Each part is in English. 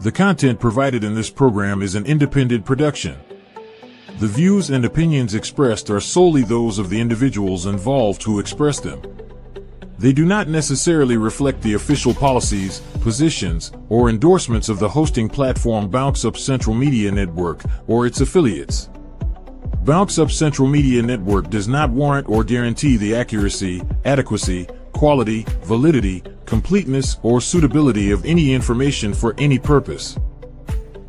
The content provided in this program is an independent production. The views and opinions expressed are solely those of the individuals involved who express them. They do not necessarily reflect the official policies, positions, or endorsements of the hosting platform Bounce Up Central Media Network or its affiliates. Bounce Up Central Media Network does not warrant or guarantee the accuracy, adequacy, quality, validity, completeness, or suitability of any information for any purpose.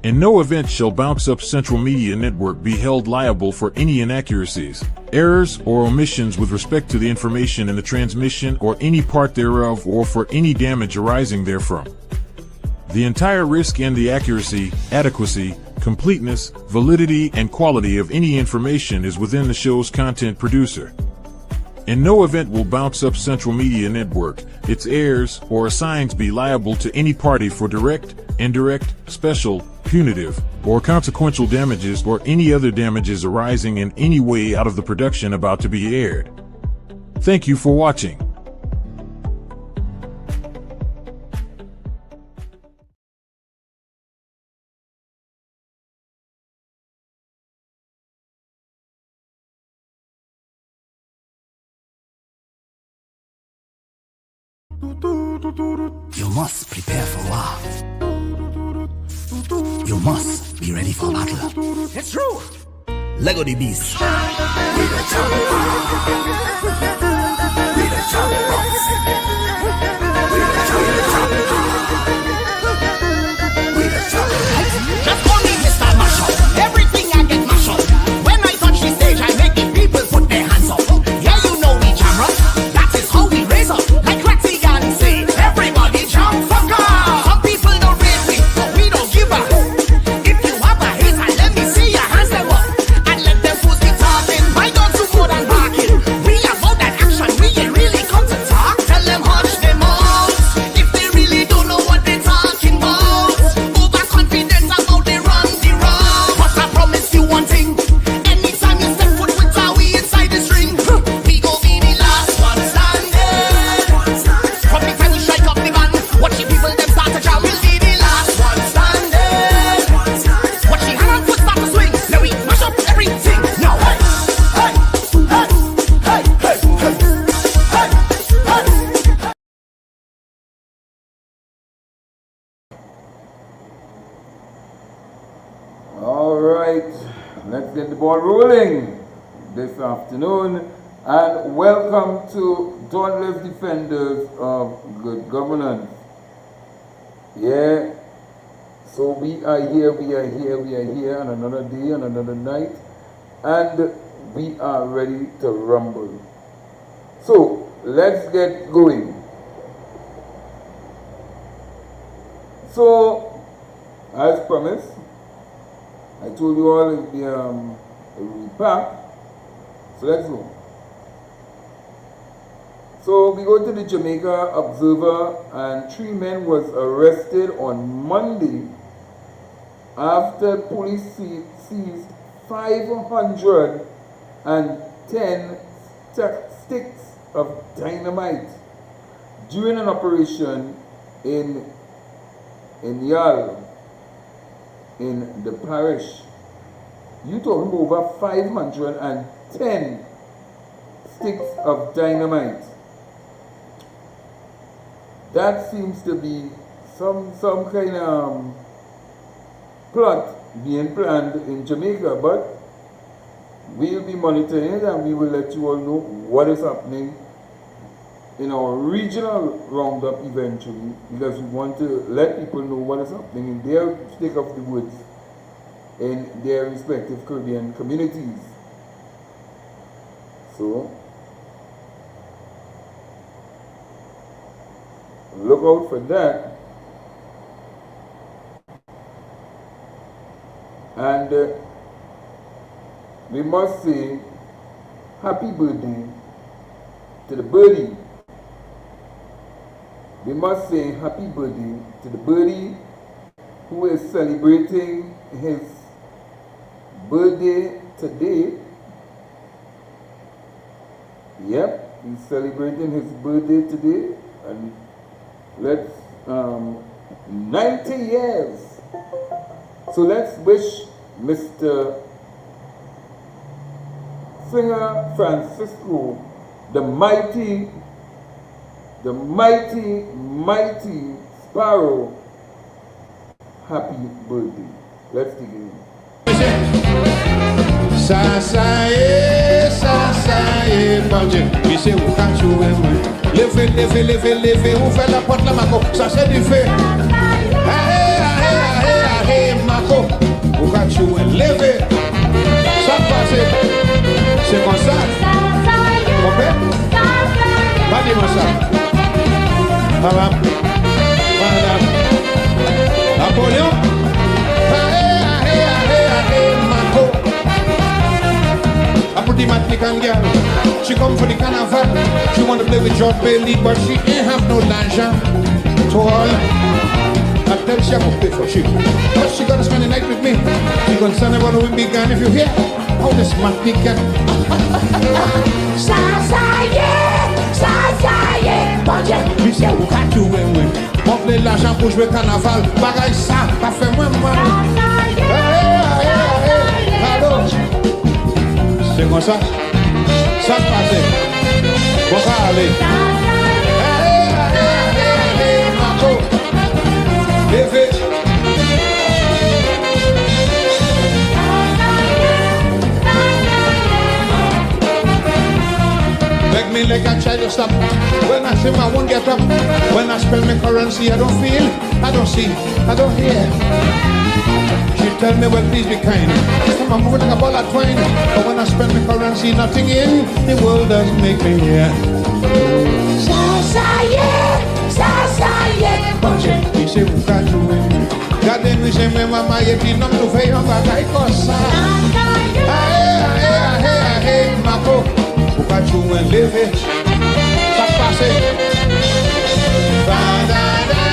In no event shall Bounce Up Central Media Network be held liable for any inaccuracies, errors, or omissions with respect to the information in the transmission or any part thereof or for any damage arising therefrom. The entire risk and the accuracy, adequacy, completeness, validity, and quality of any information is within the show's content producer. In no event will Bounce Up Central Media Network, its heirs, or assigns be liable to any party for direct, indirect, special, punitive, or consequential damages or any other damages arising in any way out of the production about to be aired. Thank you for watching. You must prepare for war. You must be ready for battle. It's true. Lego the beast. We the champions. We the champions. We the champions. We the champions. Just call me Mr. Mashup. Everything I get mash up. When I touch the stage, I make the people put their hands up. Yeah, you know the genre. That is how we raise up. Like Ratty and say, everybody jump fuck off. Some people don't rate me, but we don't give up. If you have a hater, let me see your hands them up. And let them fools be talking. My dogs do more than barking. We about that action, we ain't really come to talk. Tell them hush them out. If they really don't know what they're talking about. Overconfident about they run the wrong. But I promise you one thing. Anytime you step foot with our we inside this ring, we gon' be the last one standing. From the time we strike up the band, watch the people them start to jam. We'll be the last one standing. Watch the hand and foot start to swing. Now we mash up everything. Now hey, hey, hey, hey, hey, hey, hey, hey. All right, let's get the ball rolling this afternoon, and welcome to Dauntless Defenders of Good Governance. Yeah, so we are here on another day, on another night, and we are ready to rumble. So, let's get going. So, as promised, I told you all it'd be a recap. So let's go. So we go to the Jamaica Observer, and 3 men was arrested on Monday after police seized 510 sticks of dynamite during an operation in Yal, in the parish. You talking over 510 sticks of dynamite. That seems to be some kind of plot being planned in Jamaica, but we'll be monitoring it and we will let you all know what is happening in our regional roundup eventually, because we want to let people know what is happening in their neck of the woods in their respective Caribbean communities. So look out for that. And we must say happy birthday to the birdie. We must say happy birthday to the birdie who is celebrating his birthday today. Yep, he's celebrating his birthday today, and let's 90 years So let's wish Mr. Singer Francisco, the mighty, mighty Sparrow, happy birthday. Let's dig in. Bon Dieu, il sait où quand tu es. Levez, on fait la porte là, Marco, ça c'est du feu. Marco, où quand tu es, levez. Ça passe, c'est comme ça. Ok? Pas dis-moi ça. Madame. Napoléon. Marco. I put the Mexican girl. She come for the carnival. She want to play with George Bailey, but she ain't have no l'argent at all. I tell she I go pay for shit, but she gonna spend the night with me. She gonna send about the big gun if you hear how this Mexican. Ça y est, bon Dieu, lui c'est où qu'à tout ouais. On fait l'argent pour jouer carnaval. Bagaille ça, pas fait moins mal. Allô. C'est comme ça. Ça se passe. Bon, ça aller. Marco. Levez. Beg me like I try to stop. When I sing, I won't get up. When I spend my currency, I don't feel, I don't see, I don't hear. She tell me, well, please be kind. I'm moving like a ball of twine. But when I spend my currency, nothing in the world does make me hear. Ça y est, bon Dieu. Il sait où qu'à jouer. Gardez-nous, j'ai même maman, et puis non, nous veillons pas qu'à comme ça. Aïe, Marco. Où qu'à jouer, lever. Ça passe. Ba-da-da.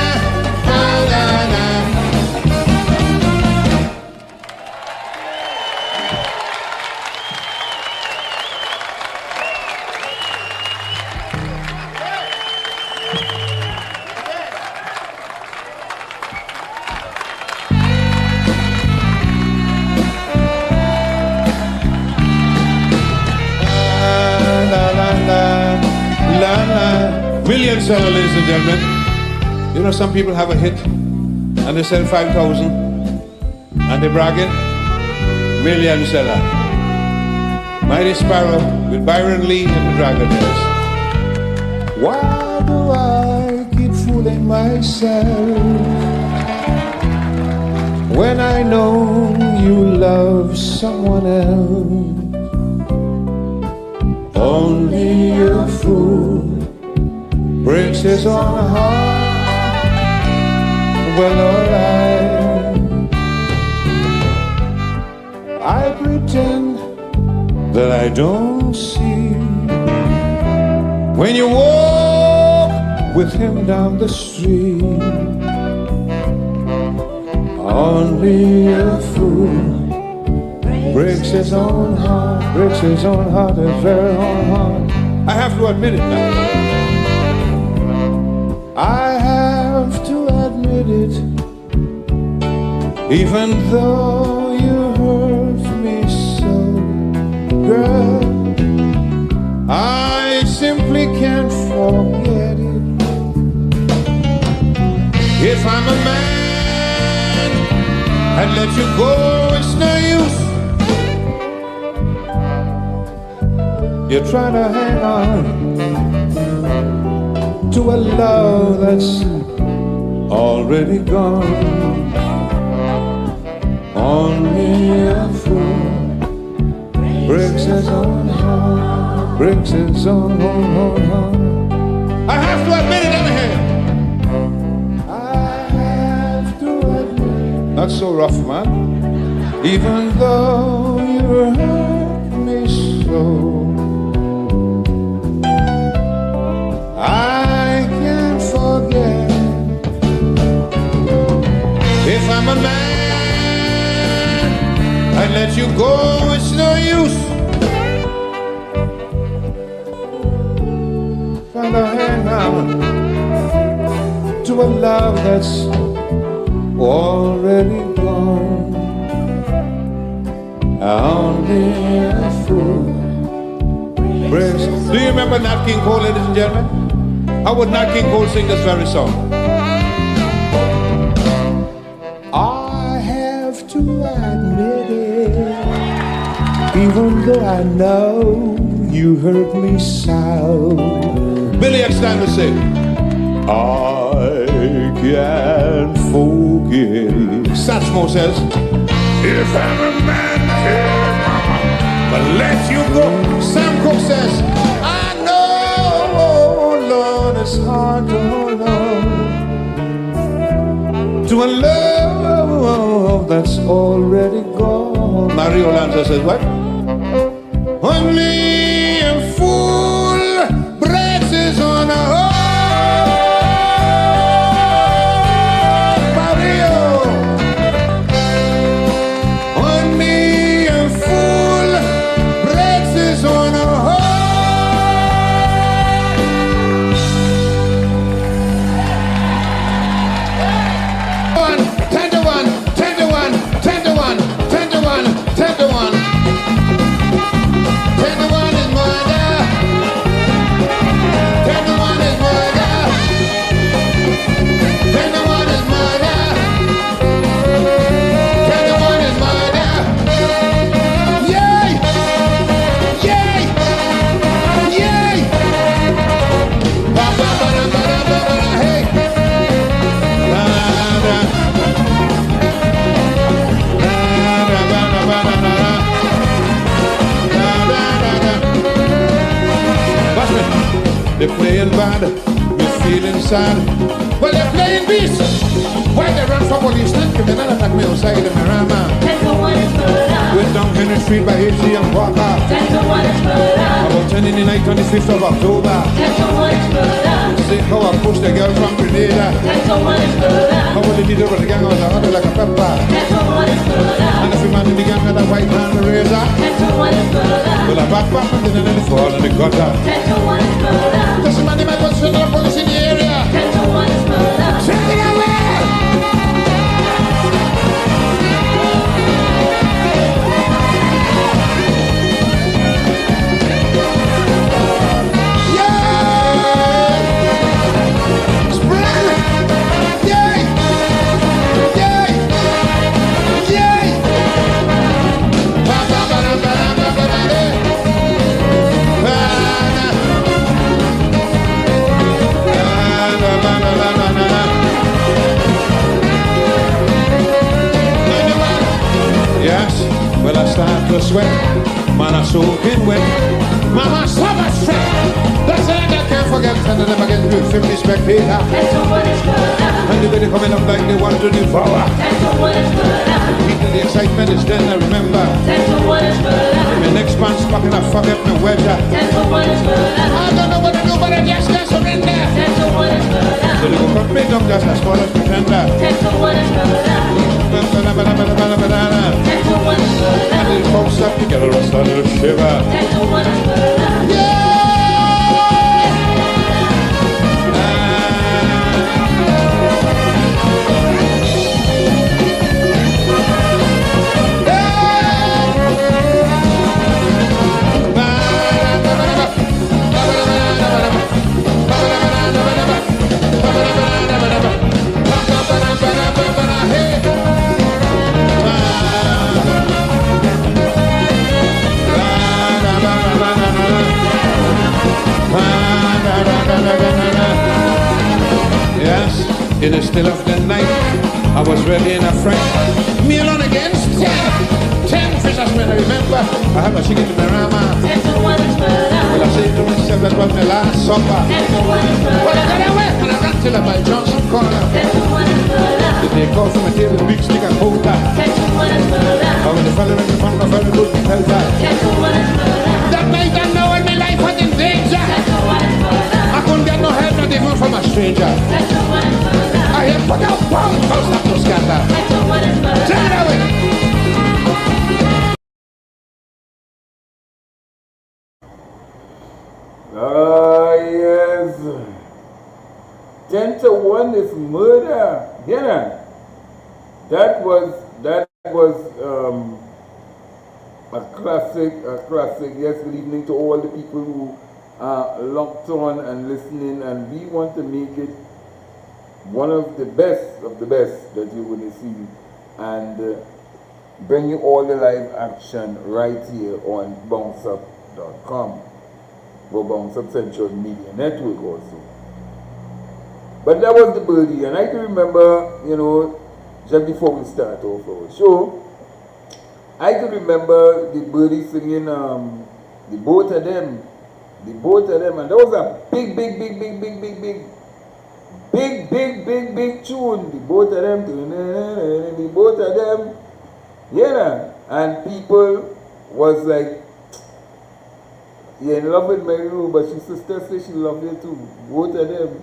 Million seller, ladies and gentlemen. You know, some people have a hit and they sell 5,000 and they bragging. Million seller. Mighty Sparrow with Byron Lee and the Dragonaires. Why do I keep fooling myself when I know you love someone else? Only a fool breaks his own heart. Well, alright, I pretend that I don't see when you walk with him down the street. Only a fool breaks his own heart, his very own heart. I have to admit it now. I have to admit it, even though you hurt me so, girl, I simply can't forget it. If I'm a man and let you go, it's no use. You're trying to hang on to a love that's already gone. Only a fool breaks his own heart, breaks his own heart. I have to admit it, anyhow. I have to admit it. Not so rough, man. Even though you hurt me so, I can't forget. If I'm a man, I let you go, it's no use. Trying to hang on to a love that's already gone. Only a fool breaks. Do you remember Nat King Cole, ladies and gentlemen? How would Nat King Cole sing this very song? I have to admit it, even though I know you hurt me so. Billy Eckstein will sing, I can't forget. Satchmo says, if I'm a man, hey, mama, but let you go. Sam Cooke says, I know, oh Lord, it's hard to hold on to a love that's already gone. Mario Lanza says, what? Only a fool breaks his own heart. Mario. Only a fool breaks his own heart. 10 to 1, 10 to 1, 10 to 1, 10 to 1, 10 to 1. 10 to 1 is murder. 10 to 1 is murder. 10 to 1 is murder. 10 to 1 is murder. Yay! Yay! Yay! Ba ba ba da ba da ba ba da hey. Da da. Da da ba da ba da da. They're playing bad, we're feeling sad. Well, they're playing beast. Why they run for police? Then criminal attack me outside the Marama. 10 to 1 is murder. Went down Henry Street by H.C. and Walker. 10 to 1 is murder. About 10 in the night on the 5th of October. 10 to 1 is murder. See how I pushed the girl from Grenada. 10 to 1 is murder. How will they did over the gang on the huddle like a pepper. 10 to 1 is murder. And every man in the gang had a white hand razor. 10 to 1 is murder. Well, I back and then they fall in the gutter. 10 to 1 is murder. Doesn't matter, my boss, the police in the area. 10 to 1 is murder. Check it away! Well, I start to sweat, man, I'm soaking wet. Mama, so much sweat. That's it, I can't forget. And I never get through 50 spectators. 10 to 1 is murder. And they're coming up like they want to devour. 10 to 1 is murder. Keeping the excitement is then I remember. 10 to 1 is murder. My next man's fucking I forget my wedger. 10 to 1 is murder. I don't know what to do, but I just can't surrender. 10 to 1 is murder. So they go cut me down just as small as pretender. 10 to 1 is murder. 10 to 1 is murder. And they folks up together, a little shiver. 10 to 1 is murder. Yeah! Yes, in the still of the night, I was ready in a fright. Me alone against 10 fishermen, I remember. I have a chicken to my rama. 10 to 1 is murder. Well, I say to myself, that was my last supper. 10 to 1 is murder. Well, I got away and I ran till I by Johnson Corner. 10 to 1 is murder. Did they call from a table, big stick and holder? 10 to 1 is murder. Oh, when the fella in the front of very good tell that. 10 to 1 is murder. That night I know when my life was in danger. 10 to 1 is murder. I couldn't get no help, not even from a stranger. 10 to 1 is murder. I had put out bomb, house up to scatter. 10 to 1 is murder. Take it away. Yes. 10 to 1 is murder. Get it? That was a classic. Yes, good evening to all the people who are locked on and listening, and we want to make it one of the best that you're going to see, and bring you all the live action right here on bounceup.com, or Bounce Up Central Media Network also. But that was the birdie, and I can remember, you know, just before we start off our show, I can remember the birdie singing the both of them, and that was a big tune, the both of them, yeah, and people was like, you're in love with Mary Lou, but your sister says she loves you too, both of them.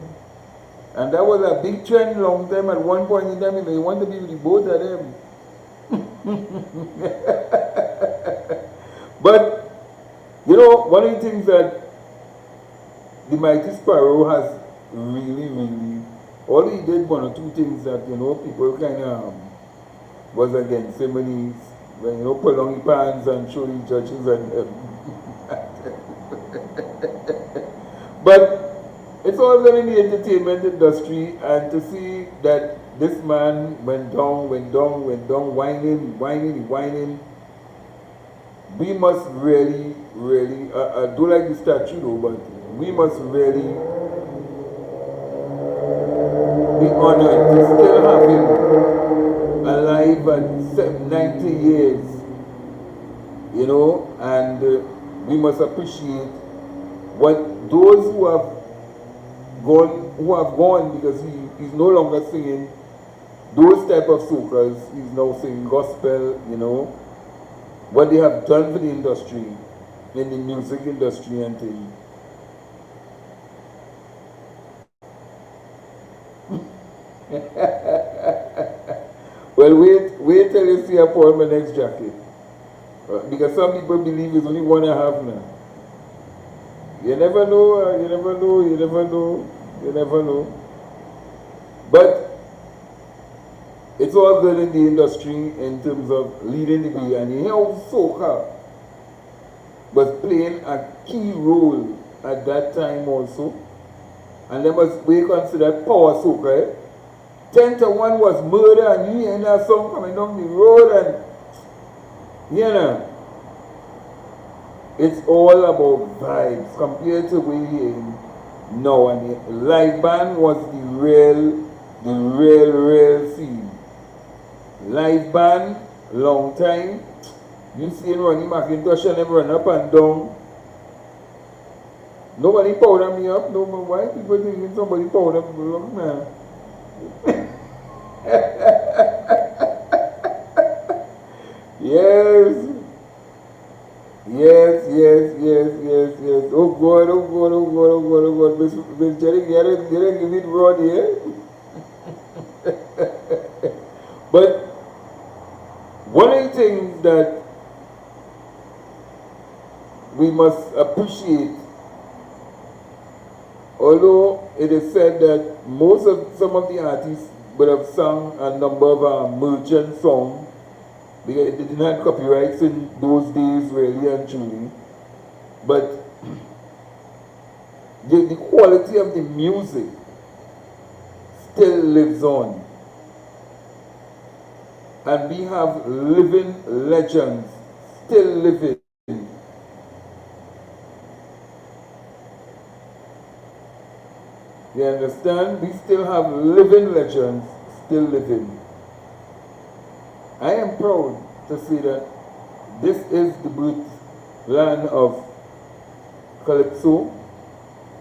And that was a big trend long time. At one point in time, you know, you want to be with the both of them. But, you know, one of the things that the mighty Sparrow has really, all he did one or two things that, you know, people kind of was against him when he, you know, pull on his pants and show the judges and but it's all done in the entertainment industry, and to see that this man went down, whining. We must really, I do like the statue though, but we must really be honored to still have him alive at 90 years, you know, and we must appreciate what those who have gone, because he's no longer singing those type of soca's. He's now singing gospel, you know, what they have done for the industry, in the music industry and things. Well, wait till you see a Paul my next jacket, because some people believe it's only one and a half now. You never know. But it's all good in the industry in terms of leading the way, and how soca was playing a key role at that time also. And they must be considered power soca. 10 to 1 was murder, and you hear that song coming down the road, and you know. It's all about vibes compared to what we're hearing now, and the live band was the real scene. Live band, long time. You see Ronnie McIntosh and them run up and down. Nobody powder me up. No, why people thinking somebody powder me up, man? Yes. Oh God. Miss Jerry, you give it broad here. But one of the things that we must appreciate, although it is said that some of the artists would have sung a number of merchant songs, because they didn't have copyrights in those days, really and truly. But the quality of the music still lives on. And we have living legends still living. You understand? We still have living legends still living. I am proud to say that this is the birth land of calypso,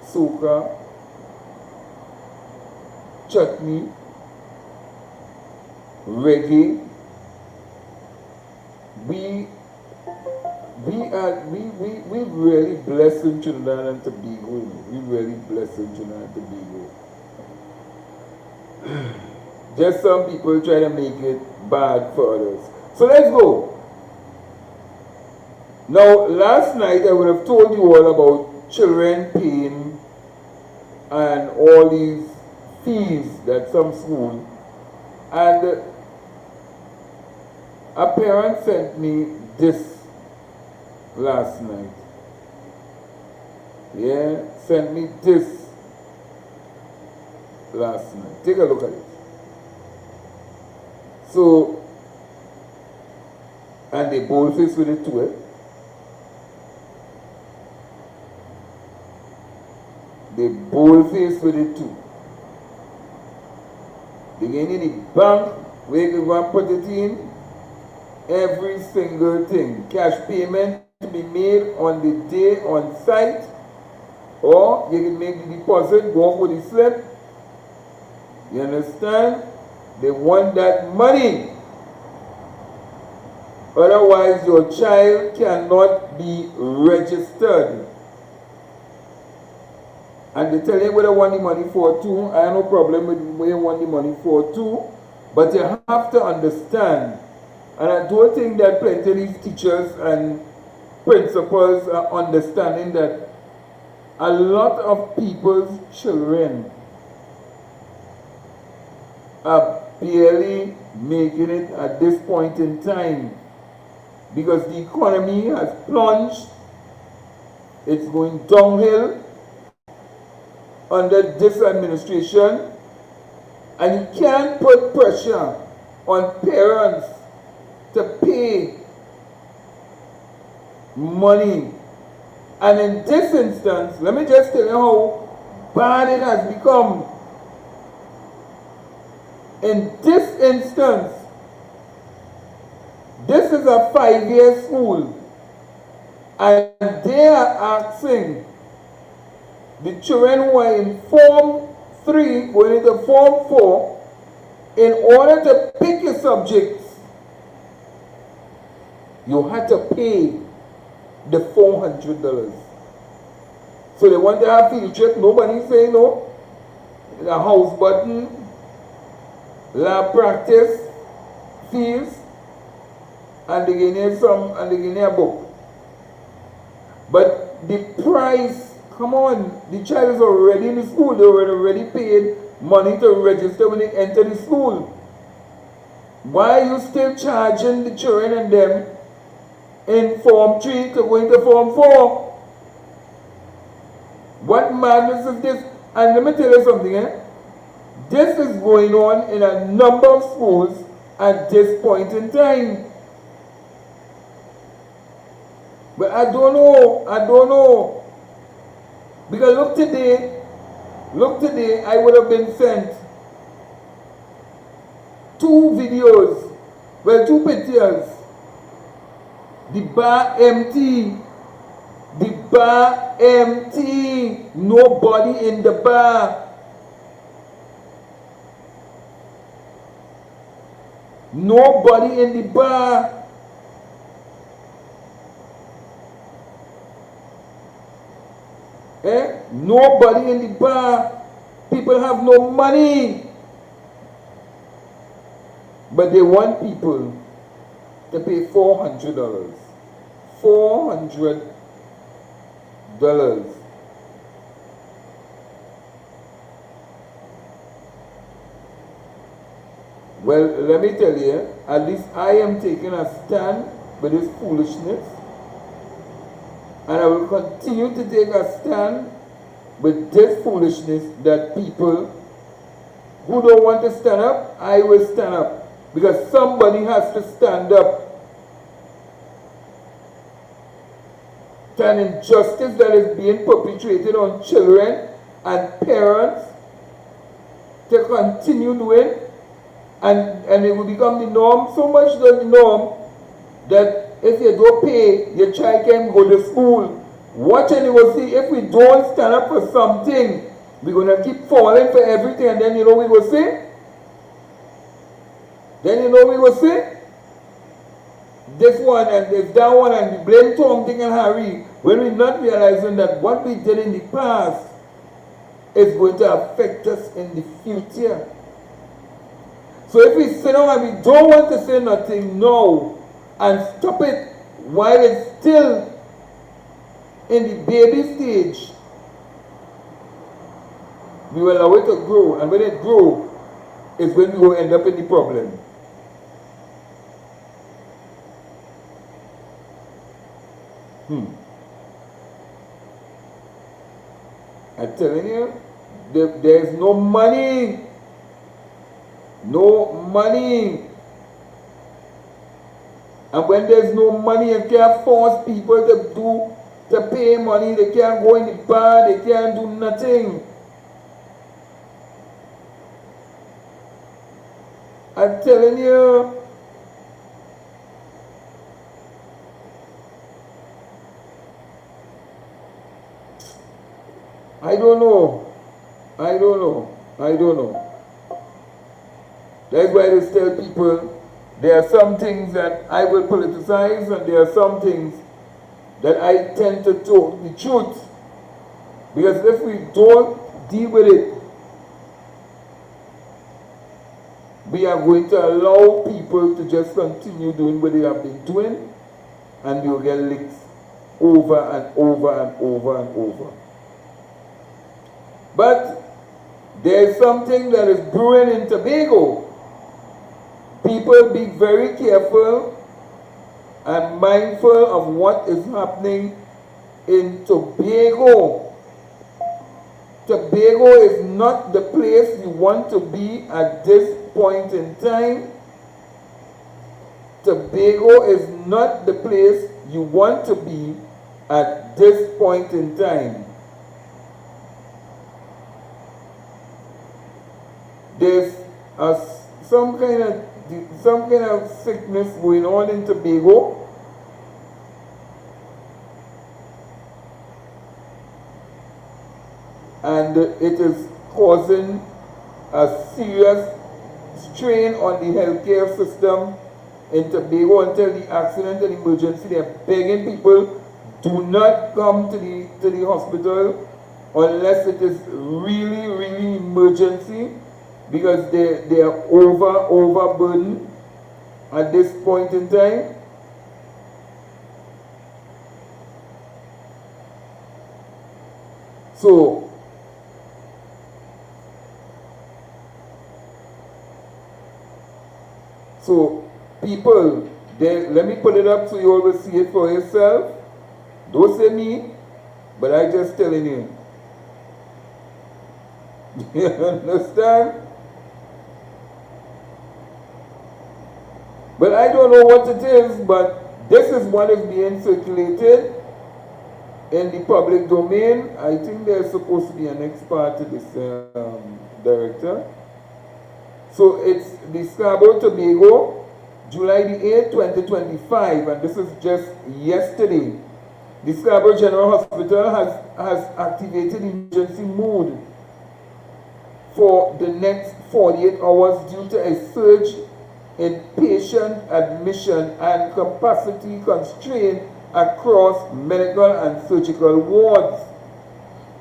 soca, chutney, reggae. We really blessed in Trinidad and Tobago. We really blessed in Trinidad and Tobago. Just some people try to make it bad for others. So let's go. Now, last night I would have told you all about children paying and all these fees that some school, and A parent sent me this last night. Yeah, sent me this last night. Take a look at it. So, and they boldface with it too, eh? They boldface with it too. They get in the bank where you can go and put it in. Every single thing. Cash payment to be made on the day on site. Or you can make the deposit, go on with the slip. You understand? They want that money. Otherwise, your child cannot be registered. And they tell you what I want the money for too. I have no problem with where you want the money for too. But you have to understand, and I don't think that plenty of these teachers and principals are understanding that a lot of people's children are barely making it at this point in time because the economy has plunged. It's going downhill under this administration, and you can't put pressure on parents to pay money. And in this instance, let me just tell you how bad it has become. In this instance, this is a 5-year school, and they are asking the children who are in Form 3 going into Form 4, in order to pick your subjects, you had to pay the $400. So they want to have field trip, nobody say no. The house button, lab practice, fields, and they give you some, and they give you a book. But the price, come on, the child is already in the school, they already paid money to register when they enter the school. Why are you still charging the children and them in Form 3 to go into Form 4? What madness is this? And let me tell you something, eh? This is going on in a number of schools at this point in time. But I don't know. Because look today, I would have been sent 2 videos, well, 2 pictures. The bar empty. The bar empty. Nobody in the bar. Nobody in the bar. Nobody in the bar. People have no money. But they want people to pay $400. $400. Well, let me tell you, at least I am taking a stand with this foolishness. And I will continue to take a stand with this foolishness that people who don't want to stand up, I will stand up. Because somebody has to stand up to an injustice that is being perpetrated on children and parents to continue doing, and it will become the norm, so much the norm that if you don't pay, your child can go to school. Watch and you will see, if we don't stand up for something, we're going to keep falling for everything, and then you know we will say? Then you know we will say? This one and this, that one, and we blame Tom, Dick, and Harry, when we're not realizing that what we did in the past is going to affect us in the future. So if we sit down and we don't want to say nothing now, and stop it while it's still in the baby stage, we will allow it to grow, and when it grows, is when we will end up in the problem. I'm telling you, there's no money. No money. And when there's no money, you can't force people to pay money. They can't go in the bar. They can't do nothing. I'm telling you. I don't know. That's why I just tell people there are some things that I will politicize and there are some things that I tend to talk the truth. Because if we don't deal with it, we are going to allow people to just continue doing what they have been doing, and you'll get licked over and over and over and over. But there's something that is brewing in Tobago. People be very careful and mindful of what is happening in Tobago. Tobago is not the place you want to be at this point in time. Tobago is not the place you want to be at this point in time. There's some kind of sickness going on in Tobago. And it is causing a serious strain on the healthcare system in Tobago until the accident and emergency. They are begging people, do not come to the hospital unless it is really, really emergency, because they are overburdened at this point in time. So people, let me put it up so you all will see it for yourself. Don't say me, but I just telling you. You understand? But I don't know what it is, but this is what is being circulated in the public domain. I think there's supposed to be an expert to this director. So it's the Sparrow, Tobago, July the 8th, 2025, and this is just yesterday. The Sparrow General Hospital has activated emergency mode for the next 48 hours due to a surge in patient admission and capacity constraint across medical and surgical wards.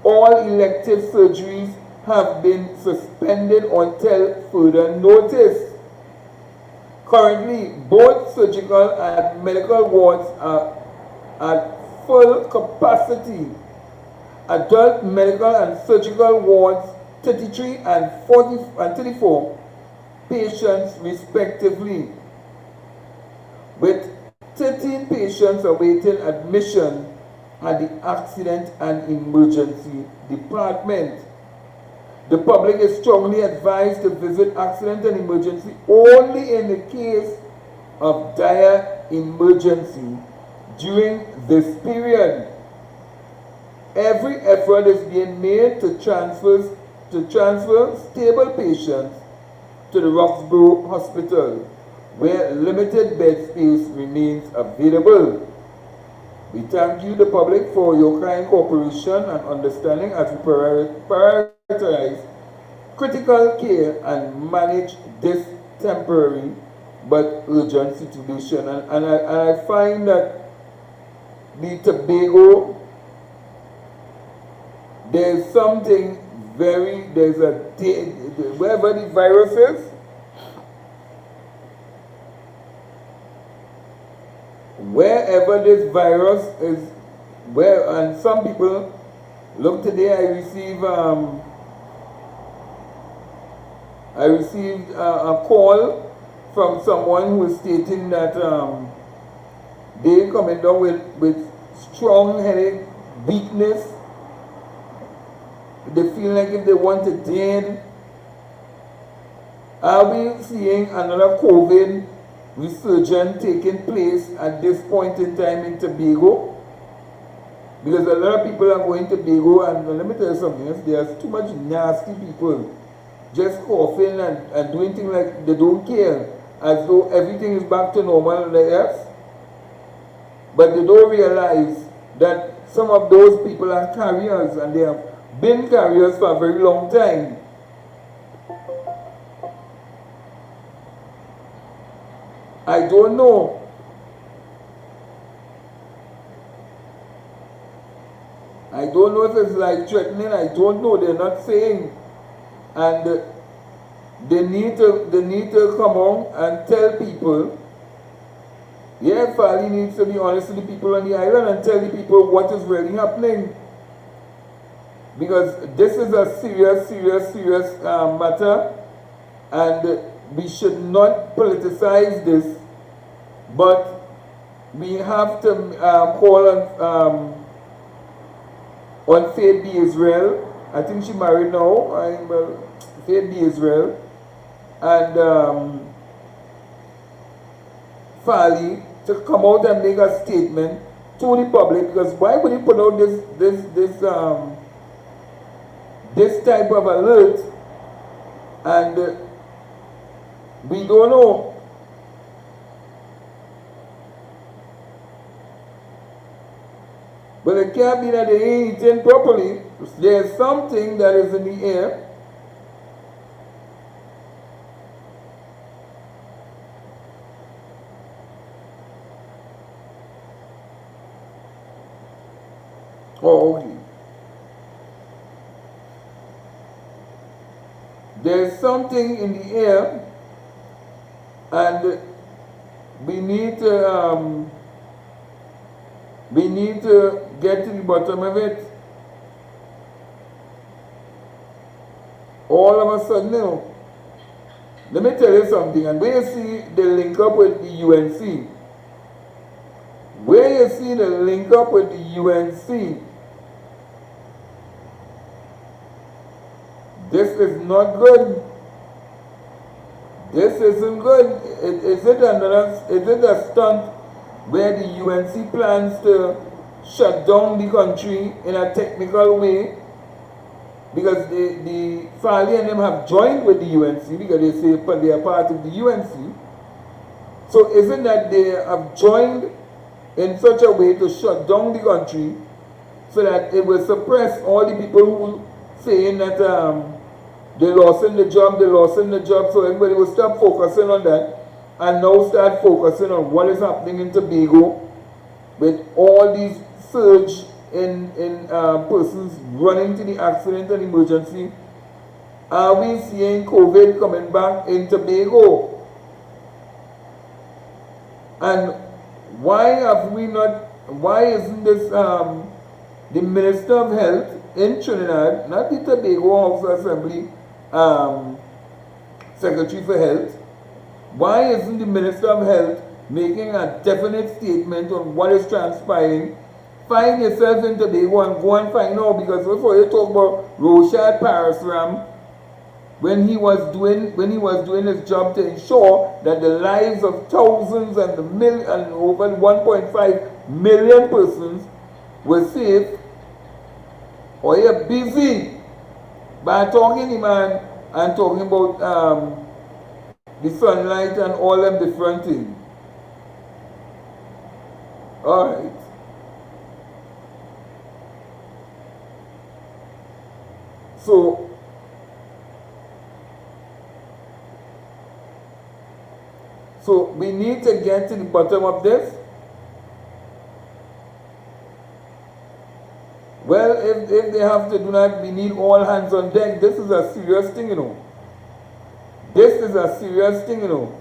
All elective surgeries have been suspended until further notice. Currently, both surgical and medical wards are at full capacity. Adult medical and surgical wards 33 and 34 patients respectively, with 13 patients awaiting admission at the accident and emergency department. The public is strongly advised to visit accident and emergency only in the case of dire emergency during this period. Every effort is being made to transfer stable patients to the Roxborough Hospital, where limited bed space remains available. We thank you, the public, for your kind cooperation and understanding as we prioritize critical care and manage this temporary but urgent situation. And I find that the Tobago, there's something wherever the virus is, wherever this virus is, and some people, look, today I received a call from someone who is stating that they coming down with strong-headed weakness. They feel like if they want to dead. Are we seeing another COVID resurgence taking place at this point in time in Tobago? Because a lot of people are going to Tobago, and let me tell you something else, there's too much nasty people just coughing and doing things like they don't care, as though everything is back to normal, yes? But they don't realize that some of those people are carriers, and they have been carriers for a very long time. I don't know. I don't know if it's life threatening. I don't know. They're not saying. And they need to come on and tell people. Yeah, Fali needs to be honest with the people on the island and tell the people what is really happening. Because this is a serious matter, and we should not politicize this, but we have to call on Faith Be Israel. I think she married now. Faith Be Israel. And Fali to come out and make a statement to the public, because why would he put out this type of alert, and we don't know. But it can't be that they ain't eating properly. There's something that is in the air. Oh, okay. There's something in the air, and we need to get to the bottom of it. All of a sudden, you let me tell you something, and where you see the link up with the UNC, where you see the link up with the UNC, this is not good. This isn't good. Is it a stunt where the UNC plans to shut down the country in a technical way? Because the Fali and them have joined with the UNC, because they say they are part of the UNC. So isn't that they have joined in such a way to shut down the country so that it will suppress all the people who saying that they lost in the job, so everybody will stop focusing on that and now start focusing on what is happening in Tobago with all these surge in persons running to the accident and emergency. Are we seeing COVID coming back in Tobago? And why isn't this the Minister of Health in Trinidad, not the Tobago House Assembly Secretary for Health, why isn't the Minister of Health making a definite statement on what is transpiring? Find yourself in Tobago and go and find out, because before you talk about Rochad Parasram, when he was doing his job to ensure that the lives of thousands and over 1.5 million persons were safe, or you're busy by talking to man and talking about the sunlight and all them different things. Alright. So we need to get to the bottom of this. Well, if they have to do that, we need all hands on deck. This is a serious thing, you know. This is a serious thing, you know.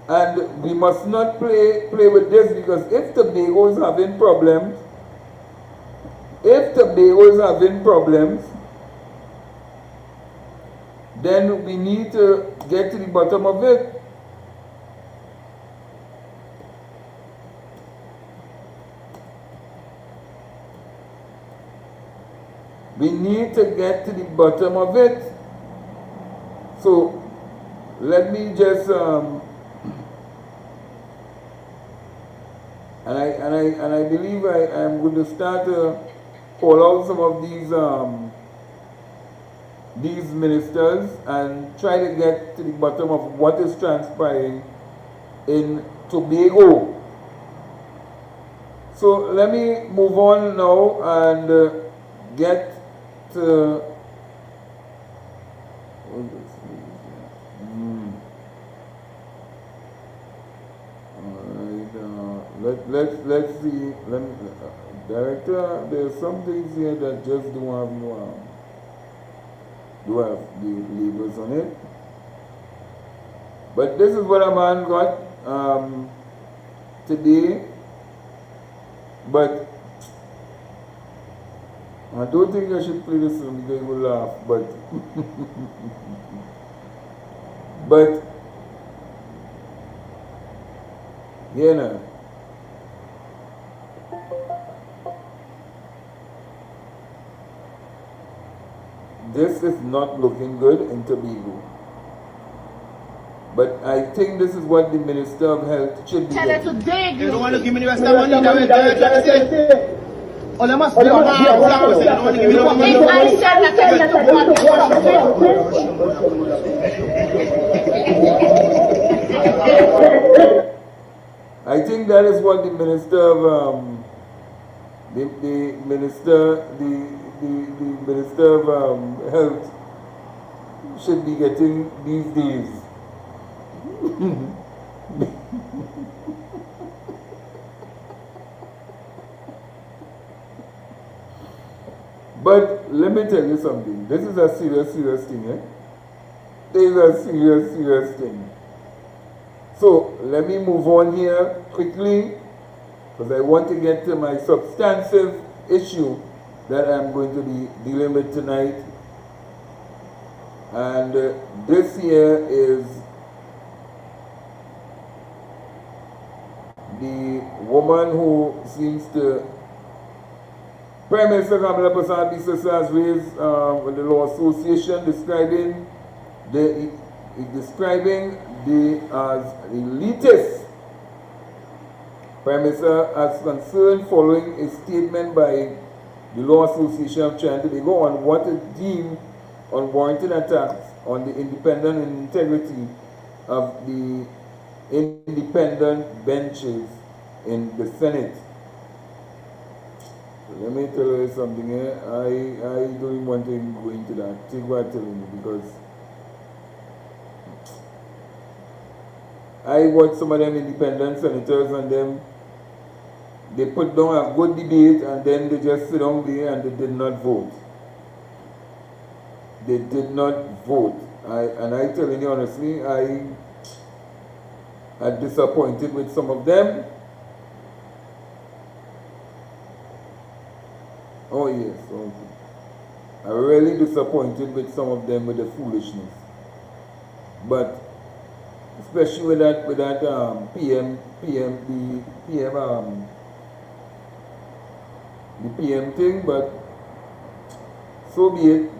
And we must not play with this, because if Tobago is having problems, then we need to get to the bottom of it. We need to get to the bottom of it. So let me just and I believe I am going to start to call out some of these ministers and try to get to the bottom of what is transpiring in Tobago. So let me move on now and get to let's see. Director, there's some things here that just don't have do have the labels on it. But this is what a man got today. But I don't think I should play this one because you will laugh, but but yeah, no. This is not looking good in Tobago. But I think this is what the Minister of Health should be doing. You don't want to give me the rest of the money that we say. Oh, there must be a man. You don't want to give me the money. I think that is what the Minister of the Minister of Health should be getting these days. But let me tell you something. This is a serious thing, eh? This is a serious thing. So let me move on here quickly because I want to get to my substantive issue that I'm going to be dealing with tonight. And this here is the woman who seems to Prime Minister Kamala Persson has raised with the Law Association describing the as elitist. Prime Minister as concerned following a statement by the Law Association of Tobago on what is deemed unwarranted attacks on the independence and integrity of the independent benches in the Senate. So let me tell you something here. I don't even want to go into that. Take what I'm telling you because I watch some of them independent senators and them they put down a good debate and then they just sit down there and they did not vote. They did not vote. And I telling you honestly, I am disappointed with some of them. Oh yes, okay. I'm really disappointed with some of them with the foolishness. But especially with that the PM thing, but so be it.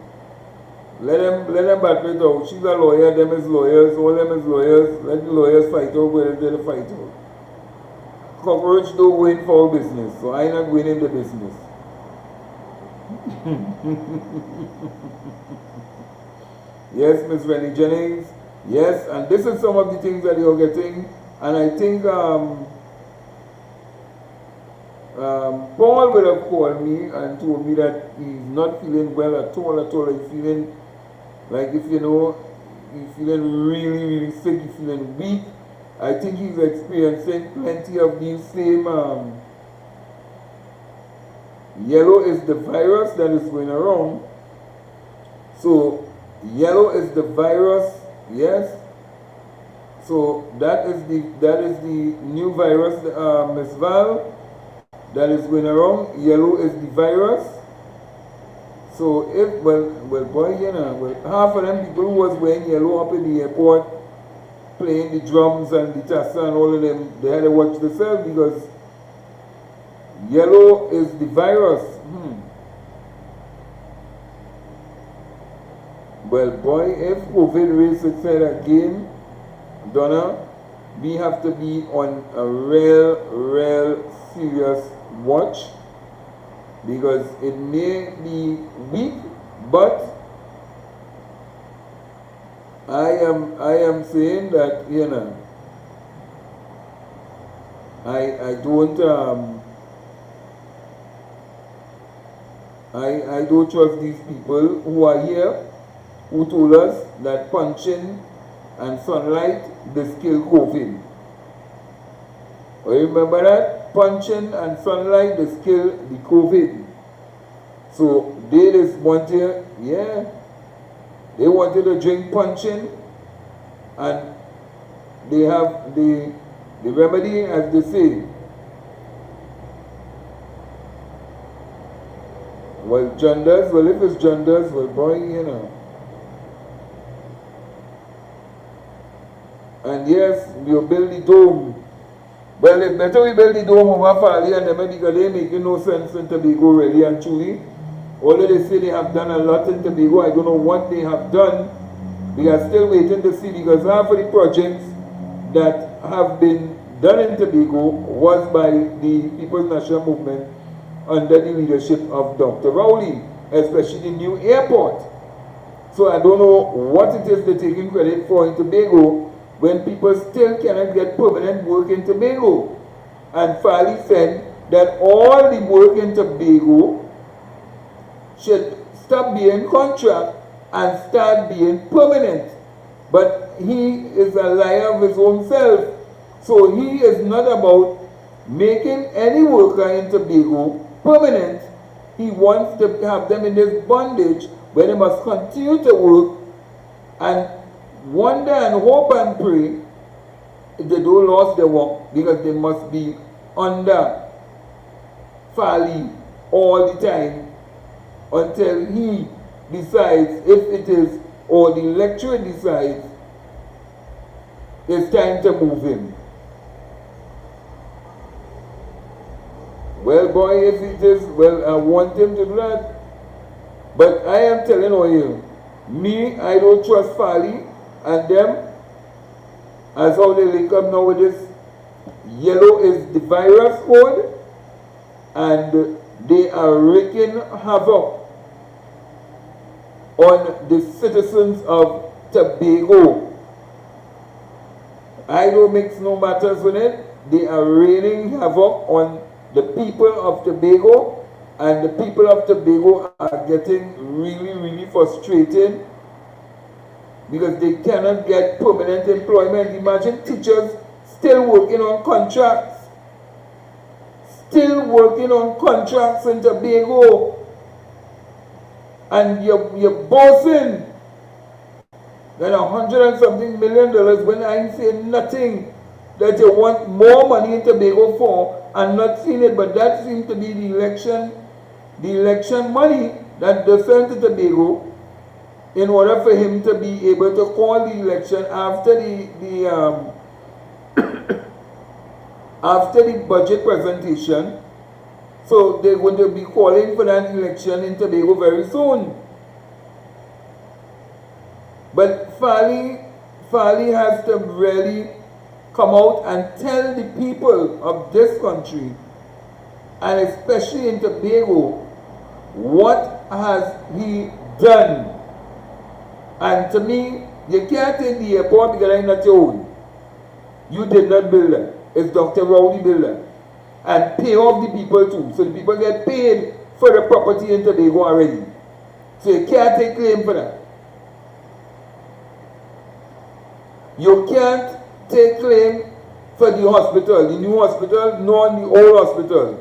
Let them battle it out. She's a lawyer, them is lawyers, all them is lawyers. Let the lawyers fight out where they fight out. Cockroach don't win for our business, so I not winning the business. Yes, Miss Rennie Jennings. Yes, and this is some of the things that you're getting, and I think Paul would have called me and told me that he's not feeling well at all. He's feeling like if you know, he's feeling really sick, he's feeling weak. I think he's experiencing plenty of these same yellow is the virus that is going around. So yellow is the virus, yes. So that is the new virus, Ms. Val, that is going around. Yellow is the virus. So if well boy, you know, well half of them people who was wearing yellow up in the airport, playing the drums and the tassa and all of them, they had to watch themselves because yellow is the virus. Well, boy, if COVID raise its head again, Donna, we have to be on a real serious watch, because it may be weak, but I am saying that, you know, I don't trust these people who are here, who told us that punching and sunlight does kill COVID. Remember that? Punching and sunlight does kill the COVID. So they just wanted, yeah, they wanted to drink punching, and they have the remedy, as they say. Well, genders, well, if it's genders, well, boy, you know. And yes, you build the dome. Well, it's better we build the dome over Farley and them, because they make no sense in Tobago, really and truly. Although they say they have done a lot in Tobago, I don't know what they have done. We are still waiting to see, because half of the projects that have been done in Tobago was by the People's National Movement under the leadership of Dr. Rowley, especially the new airport. So I don't know what it is they're taking credit for in Tobago, when people still cannot get permanent work in Tobago. And Farley said that all the work in Tobago should stop being contract and start being permanent. But he is a liar of his own self. So he is not about making any worker in Tobago permanent. He wants to have them in this bondage where they must continue to work and wonder and hope and pray if they don't lose their work, because they must be under Farley all the time until he decides, if it is, or the lecturer decides, it's time to move him. Well, boy, if it is, well, I want him to do that. But I am telling you, me, I don't trust Farley and them, as how they link up now with this. Yellow is the virus code, and they are wreaking havoc on the citizens of Tobago. I don't mix no matters with it. They are wreaking havoc on the people of Tobago, and the people of Tobago are getting really frustrated, because they cannot get permanent employment. Imagine teachers still working on contracts. Still working on contracts in Tobago. And you're bossing then $100 and something million when I'm saying nothing that you want more money in Tobago for and not seeing it. But that seems to be the election money that they sent to Tobago in order for him to be able to call the election after after the budget presentation. So they're going to be calling for that election in Tobago very soon. But Farley has to really come out and tell the people of this country, and especially in Tobago, what has he done. And to me, you can't take the airport because it's not your own. You did not build it. It's Dr. Rowley built it. And pay off the people too. So the people get paid for the property in Tobago already. So you can't take claim for that. You can't take claim for the hospital, the new hospital, nor the old hospital.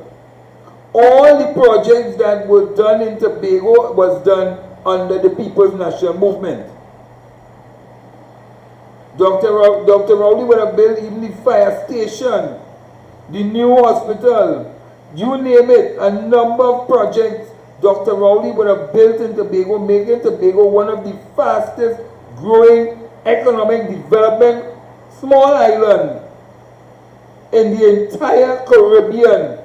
All the projects that were done in Tobago was done under the People's National Movement. Dr. Rowley would have built even the fire station, the new hospital, you name it, a number of projects Dr. Rowley would have built in Tobago, making Tobago one of the fastest growing economic development small island in the entire Caribbean.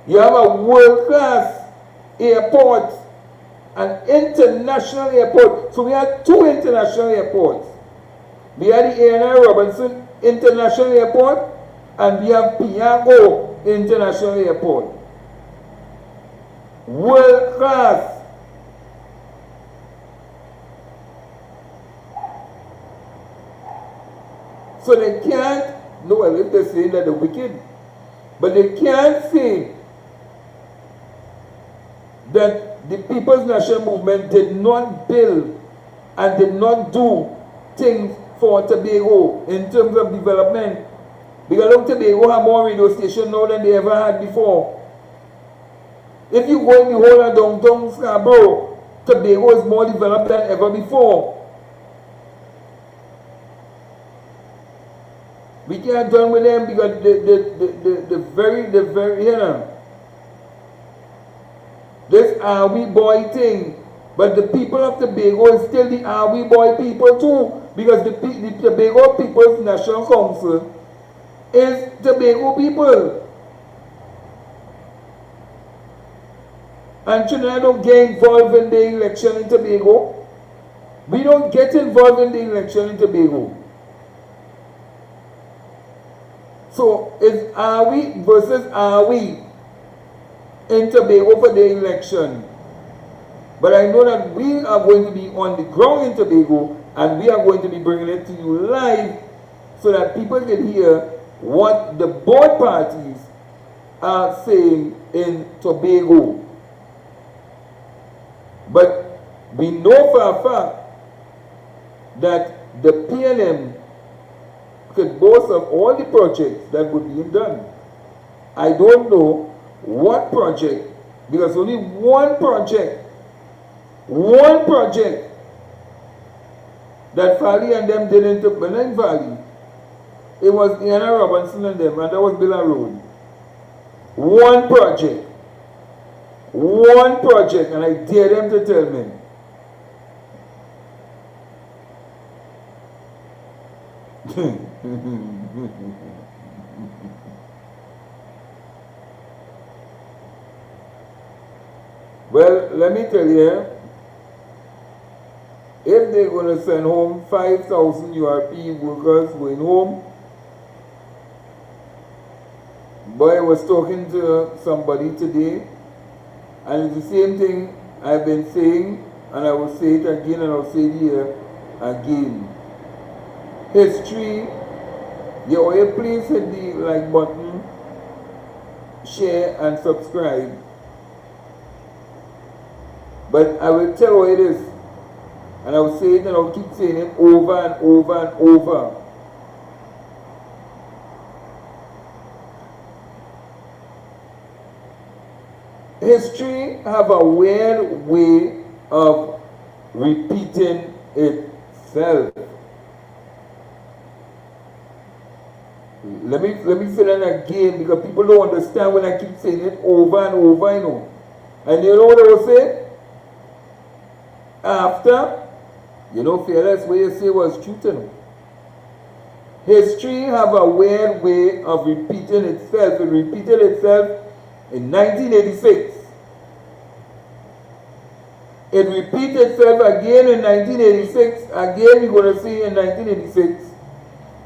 You have a world-class airport an international airport. So we had two international airports. We had the A&I Robinson International Airport and we have Piago International Airport. World class. So they can't, no, well, if they're saying that they're wicked, but they can't say that the People's National Movement did not build and did not do things for Tobago in terms of development. Because look, Tobago have more radio stations now than they ever had before. If you go in the whole of downtown Sparrow, Tobago is more developed than ever before. We can't join with them because the very, you know, this are we boy thing. But the people of Tobago is still the are we boy people too. Because the Tobago People's National Council is Tobago people. And Trinidad don't get involved in the election in Tobago. We don't get involved in the election in Tobago. So it's are we versus are we in Tobago for the election. But I know that we are going to be on the ground in Tobago and we are going to be bringing it to you live so that people can hear what the both parties are saying in Tobago. But we know for a fact that the PNM could boast of all the projects that were being done. I don't know what project, because only one project that Valley and them did into Benang Valley, it was Anna Robinson and them, and that was Billa Road. One project, and I dare them to tell me. Well, let me tell you, if they're going to send home 5,000 URP workers going home, boy, I was talking to somebody today, and it's the same thing I've been saying, and I will say it again, and I'll say it here again. History, you please hit the like button, share, and subscribe. But I will tell you it is, and I will say it and I'll keep saying it over and over and over. History have a weird way of repeating itself. Let me say that again because people don't understand when I keep saying it over and over, you know. And you know what I will say? After, you know, fearless way you say was true to know. History have a weird way of repeating itself. It repeated itself in 1986. It repeated itself again in 1986. Again we're going to see in 1986.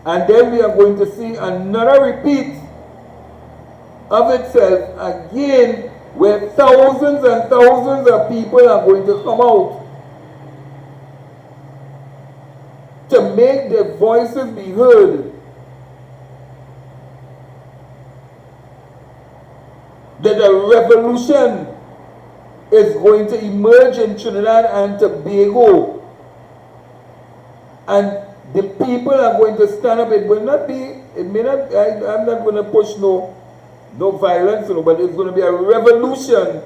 And then we are going to see another repeat of itself again where thousands and thousands of people are going to come out to make their voices be heard. That a revolution is going to emerge in Trinidad and Tobago. And the people are going to stand up. It will not be, it may not, I'm not going to push no violence, but it's going to be a revolution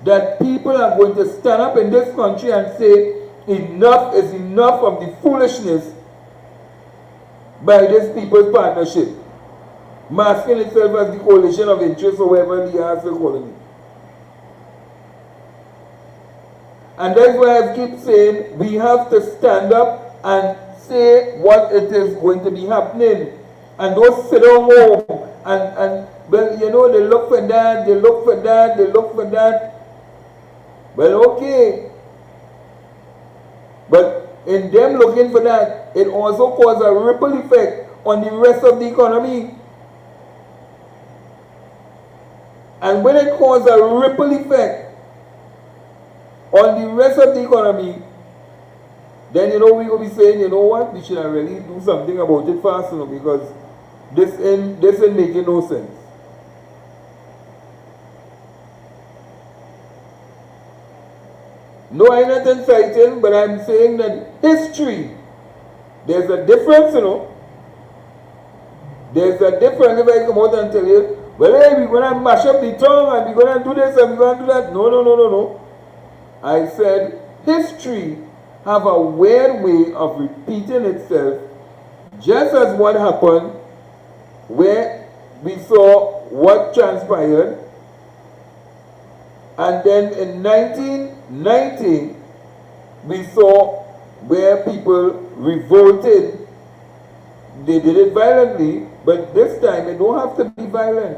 that people are going to stand up in this country and say, enough is enough of the foolishness by this people's partnership, masking itself as the coalition of interest or whatever the ass are calling it. And that's why I keep saying we have to stand up and say what it is going to be happening. And don't sit down home and well, you know, they look for that, they look for that, they look for that. Well, okay, But in them looking for that, it also caused a ripple effect on the rest of the economy. And when it caused a ripple effect on the rest of the economy, then we will be saying, you know what, we should really do something about it fast, because this ain't making no sense. No, I'm not inciting, but I'm saying that history, there's a difference, There's a difference if I come out and tell you, well, hey, we're going to mash up the tongue and we're going to do this and we're going to do that. No. I said history have a weird way of repeating itself, just as what happened where we saw what transpired. And then in 1990, we saw where people revolted. They did it violently, but this time it don't have to be violent.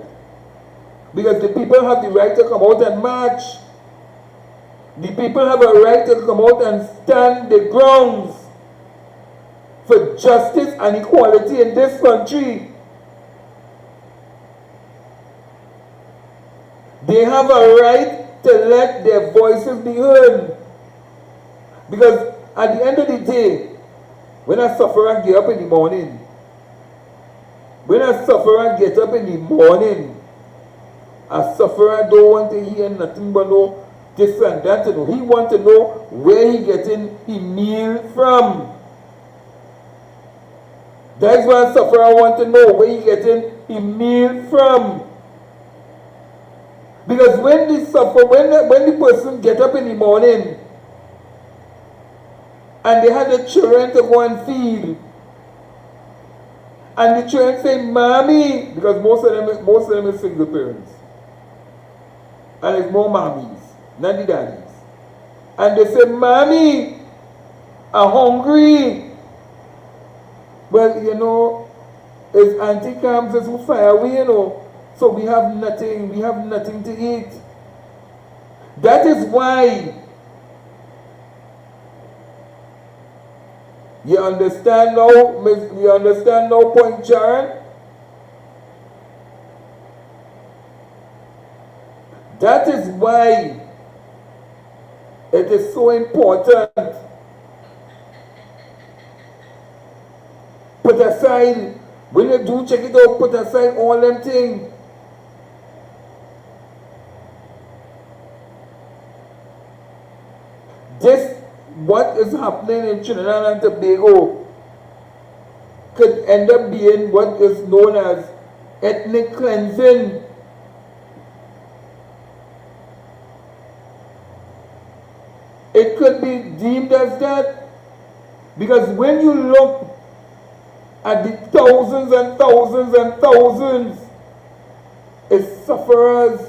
Because the people have the right to come out and march. The people have a right to come out and stand the grounds for justice and equality in this country. They have a right to let their voices be heard. Because at the end of the day, when a sufferer get up in the morning, a sufferer don't want to hear nothing but no this and that. He want to know where he getting his meal from. That's why a sufferer want to know where he getting his meal from. Because when the person get up in the morning and they had the children to go and feed, and the children say, "Mommy," because most of them is single parents, and it's more mommies, not the daddies, and they say, "Mommy, I'm hungry." Well, it's anti-camps who fire away, so we have nothing to eat. That is why, you understand now, Point Sharon? That is why it is so important. Put aside, when you do check it out, put aside all them things. What is happening in Trinidad and Tobago could end up being what is known as ethnic cleansing. It could be deemed as that, because when you look at the thousands and thousands and thousands, it's sufferers,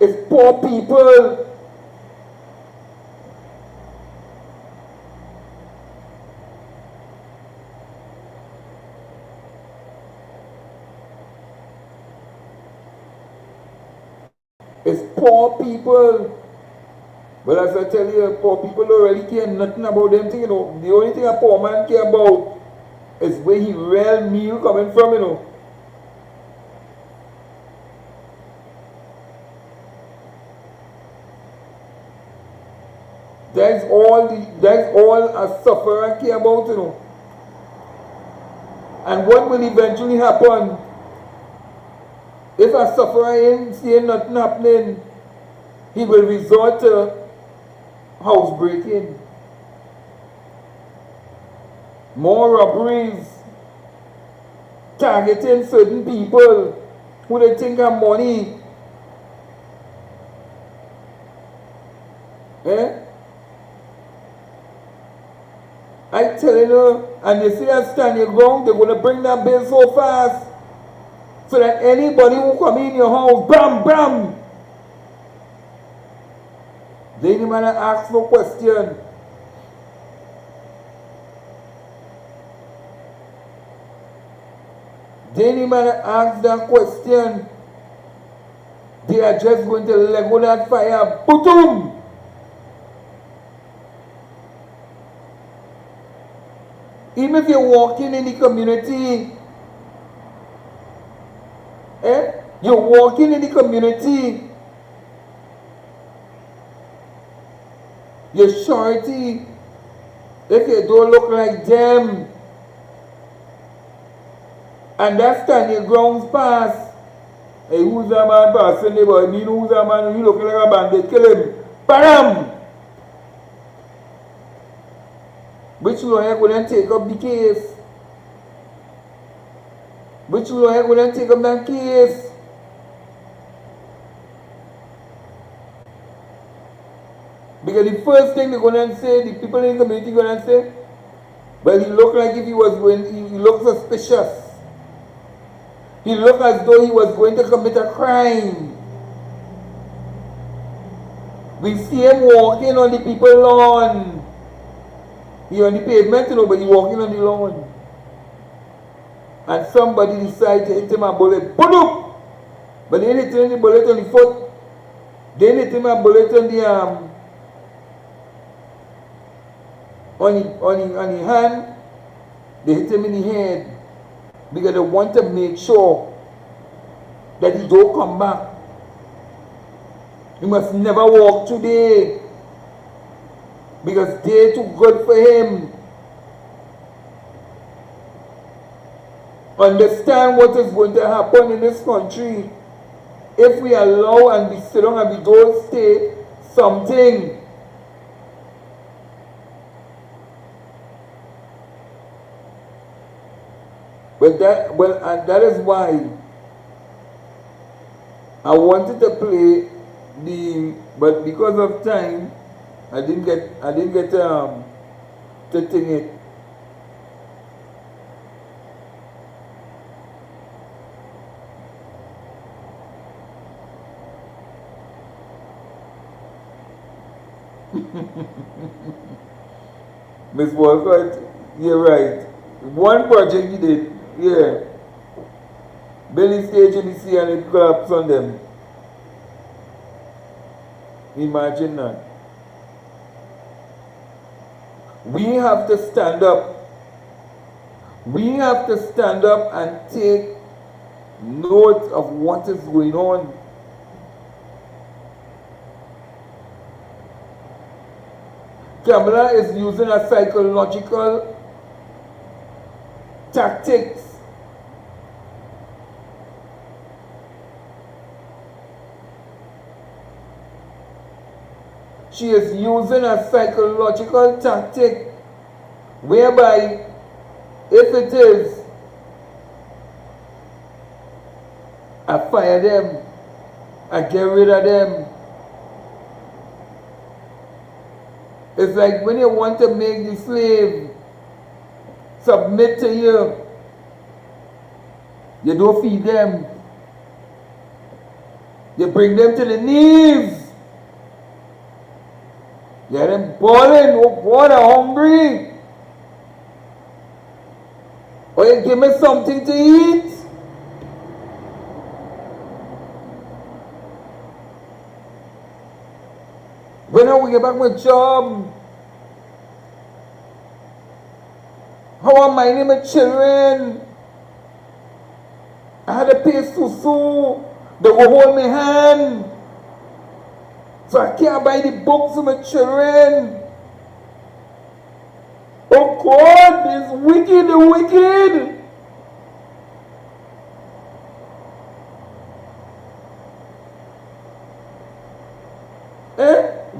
it's poor people. It's poor people. But as I tell you, poor people don't really care nothing about them thing, The only thing a poor man care about is where his real meal coming from, That's all a sufferer care about, And what will eventually happen? If a sufferer ain't seeing nothing happening, he will resort to housebreaking, more robberies, targeting certain people who they think have money. I telling you, and you see that stand your ground, they're going to bring that bill so fast, so that anybody who come in your house, bam, bam, they ain't even ask no question. They ain't even ask that question. They are just going to lego that fire, boom. Even if you're walking in the community, you're walking in the community, your surety, if you don't look like them, and that stand your grounds pass, hey, who's that man passing there, boy? Me know who's that man, you look like a bandit, kill him, bam! Which lawyer wouldn't take up the case? Which lawyer wouldn't take up that case? Because the first thing they're going to say, the people in the community are going to say, well, he looked like if he was going, he looked suspicious. He looked as though he was going to commit a crime. We see him walking on the people's lawn. He on the pavement, you know, but he walking on the lawn. And somebody decided to hit him a bullet. Boom! But they didn't hit him the bullet on the foot. They didn't hit him a bullet on the on the hand. They hit him in the head. Because they want to make sure that he don't come back. He must never walk today. Because they're too good for him. Understand what is going to happen in this country if we allow and we sit down and we don't say something. And that is why I wanted to play but because of time, I didn't get to sing it. Miss Walcott, you're right. One project you did, yeah. Building stage in the sea and it collapsed on them. Imagine that. We have to stand up. We have to stand up and take note of what is going on. Kamala is using a psychological tactics. She is using a psychological tactic whereby if it is, I fire them, I get rid of them. It's like when you want to make the slave submit to you, you don't feed them. You bring them to the knees. You have them boiling with water, hungry. Or you give me something to eat. When I will get back my job? How am I minding my children? I had to pay Susu. They will hold my hand. So I can't buy the books for my children. Oh God, it's wicked, the wicked.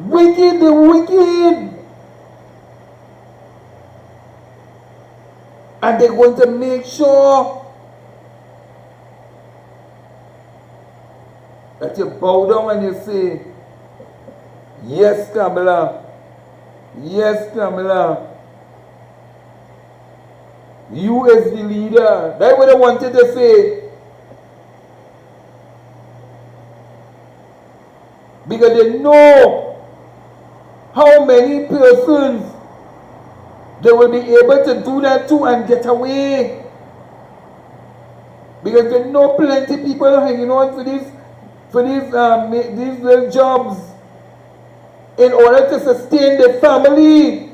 Wicked, the wicked. And they're going to make sure that you bow down and you say, yes, Kamala. Yes, Kamala. You as the leader. That's what I wanted to say. Because they know how many persons they will be able to do that to and get away. Because they know plenty people hanging on for these little jobs in order to sustain their family.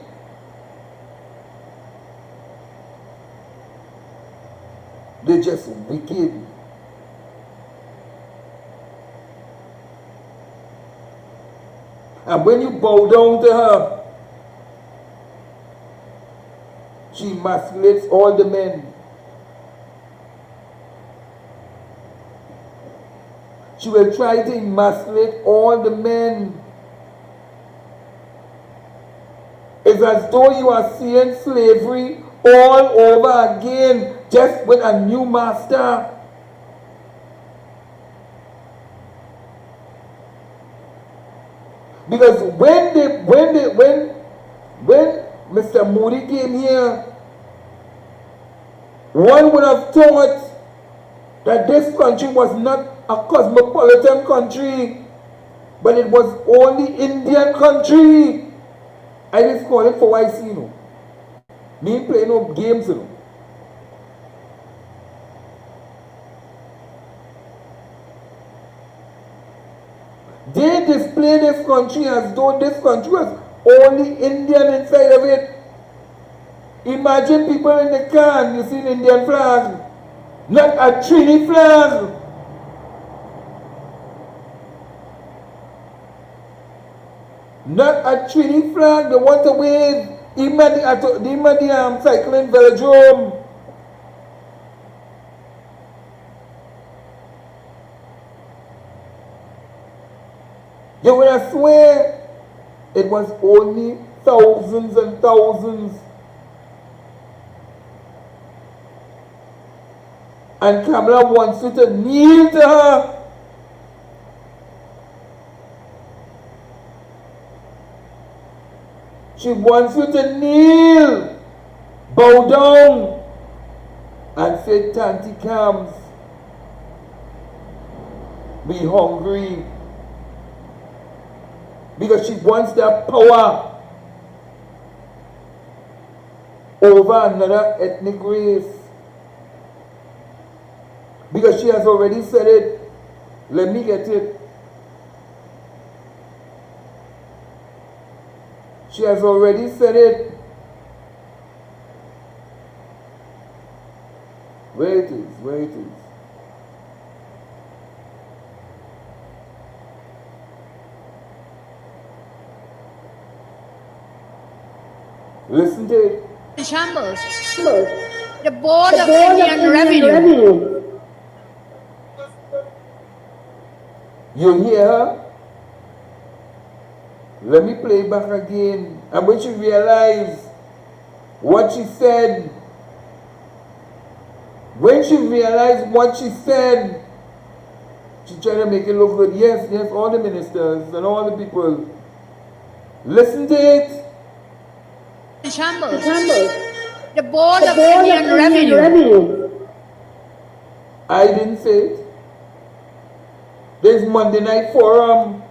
They're just wicked. And when you bow down to her, she emasculates all the men. She will try to emasculate all the men. It's as though you are seeing slavery all over again, just with a new master. Because when Mr. Moody came here, one would have thought that this country was not a cosmopolitan country, but it was only Indian country. I just call it for YC, you know. Me ain't play no games, you know. They display this country as though this country was only Indian inside of it. Imagine people in the car and you see an Indian flag, not a Trini flag. Not a Trini flag, they want to wave. Even the cycling velodrome. You would have swear it was only thousands and thousands. And Kamala wants you to kneel to her. She wants you to kneel, bow down, and say, Tanti comes. Be hungry. Because she wants that power over another ethnic race. Because she has already said it. Let me get it. She has already said it. Where it is, where it is. Listen to it. Shambles. The Board of Indian Revenue. You hear her? Let me play back again. And when she realized what she said, she tried to make it look good. Yes, all the ministers and all the people. Listen to it. Shambles. The Board of Indian Revenue. I didn't say it. There's Monday Night Forum.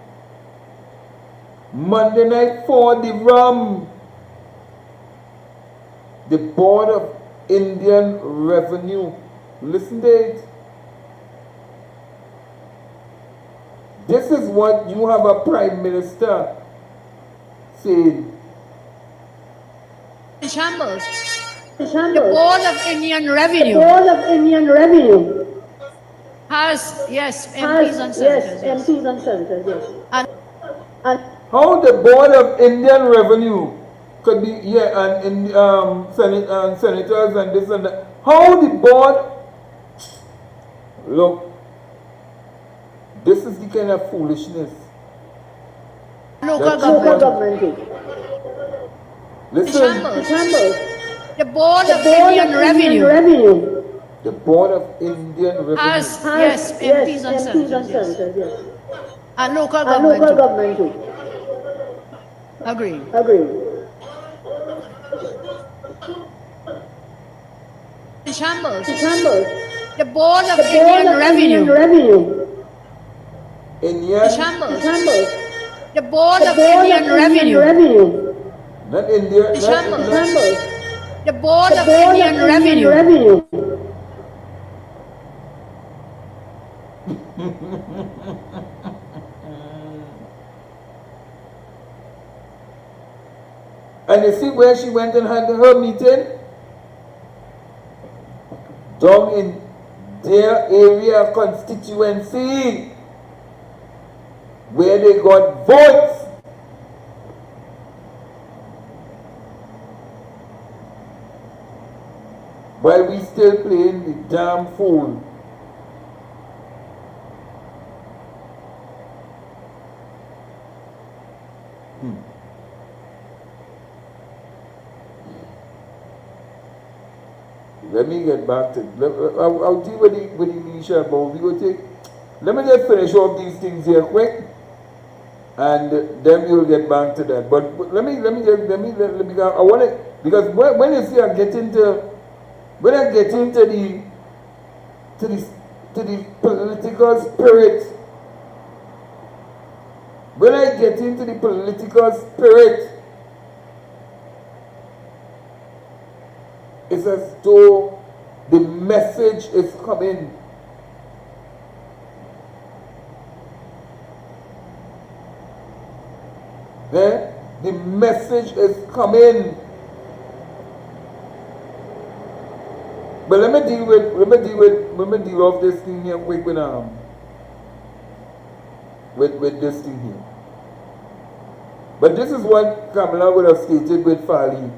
Monday Night for the Rum. The Board of Indian Revenue. Listen to it. This is what you have a Prime Minister saying. Shambles. The Board of Indian Revenue. The Board of Indian Revenue has, yes, MPs and senators. Yes, MPs and senators, yes. And how the Board of Indian Revenue could be, yeah, and senators and this and that. How the board, look, this is the kind of foolishness. Local government. Listen. Shambles. The Board of Indian Revenue. The Board of Indian Revenue has, yes, MPs and senators. Yes. And local government too. Agree. Shambles. The Board of Indian Revenue. Shambles. The Board of Indian Revenue. Not India. Shambles. The Board of Indian Revenue. And you see where she went and had her meeting? Down in their area constituency where they got votes. While we still playing the damn fool. Let me get back to I'll deal with the militia, but we will take. Let me just finish off these things here quick, and then we'll get back to that. But let me I want to, because when you see I get into the political spirit, when I get into the political spirit, it's as though the message is coming. The message is coming. But let me deal with this thing here quick with this thing here. But this is what Kamala would have stated with Fali.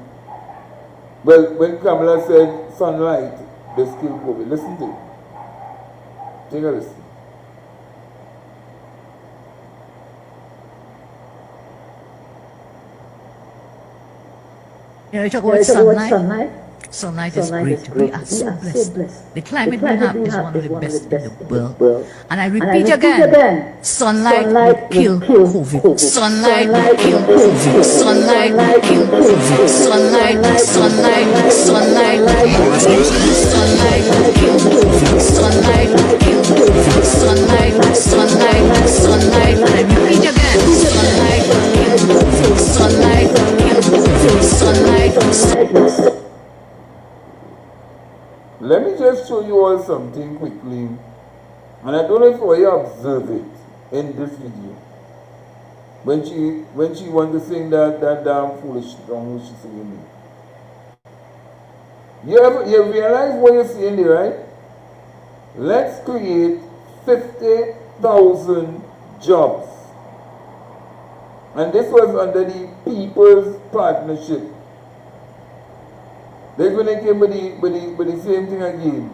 Well, when Kamala said sunlight, they still COVID. Listen to it. Take a listen. You talk about sunlight. Sunlight is great. We are so blessed. The climate we have is one of the best in the world. And I repeat again, sunlight will kill COVID. Sunlight will kill COVID. Sunlight will kill COVID. Sunlight will kill COVID. Sunlight will kill COVID. Sunlight will kill COVID. Sunlight. I repeat again, sunlight will kill COVID. Sunlight will kill COVID. Sunlight. Let me just show you all something quickly, and I don't know if you observe it in this video. When she wanted to sing that damn foolish song she's singing. You realize what you're seeing there, right? Let's create 50,000 jobs, and this was under the People's Partnership. Then when they came with the same thing again.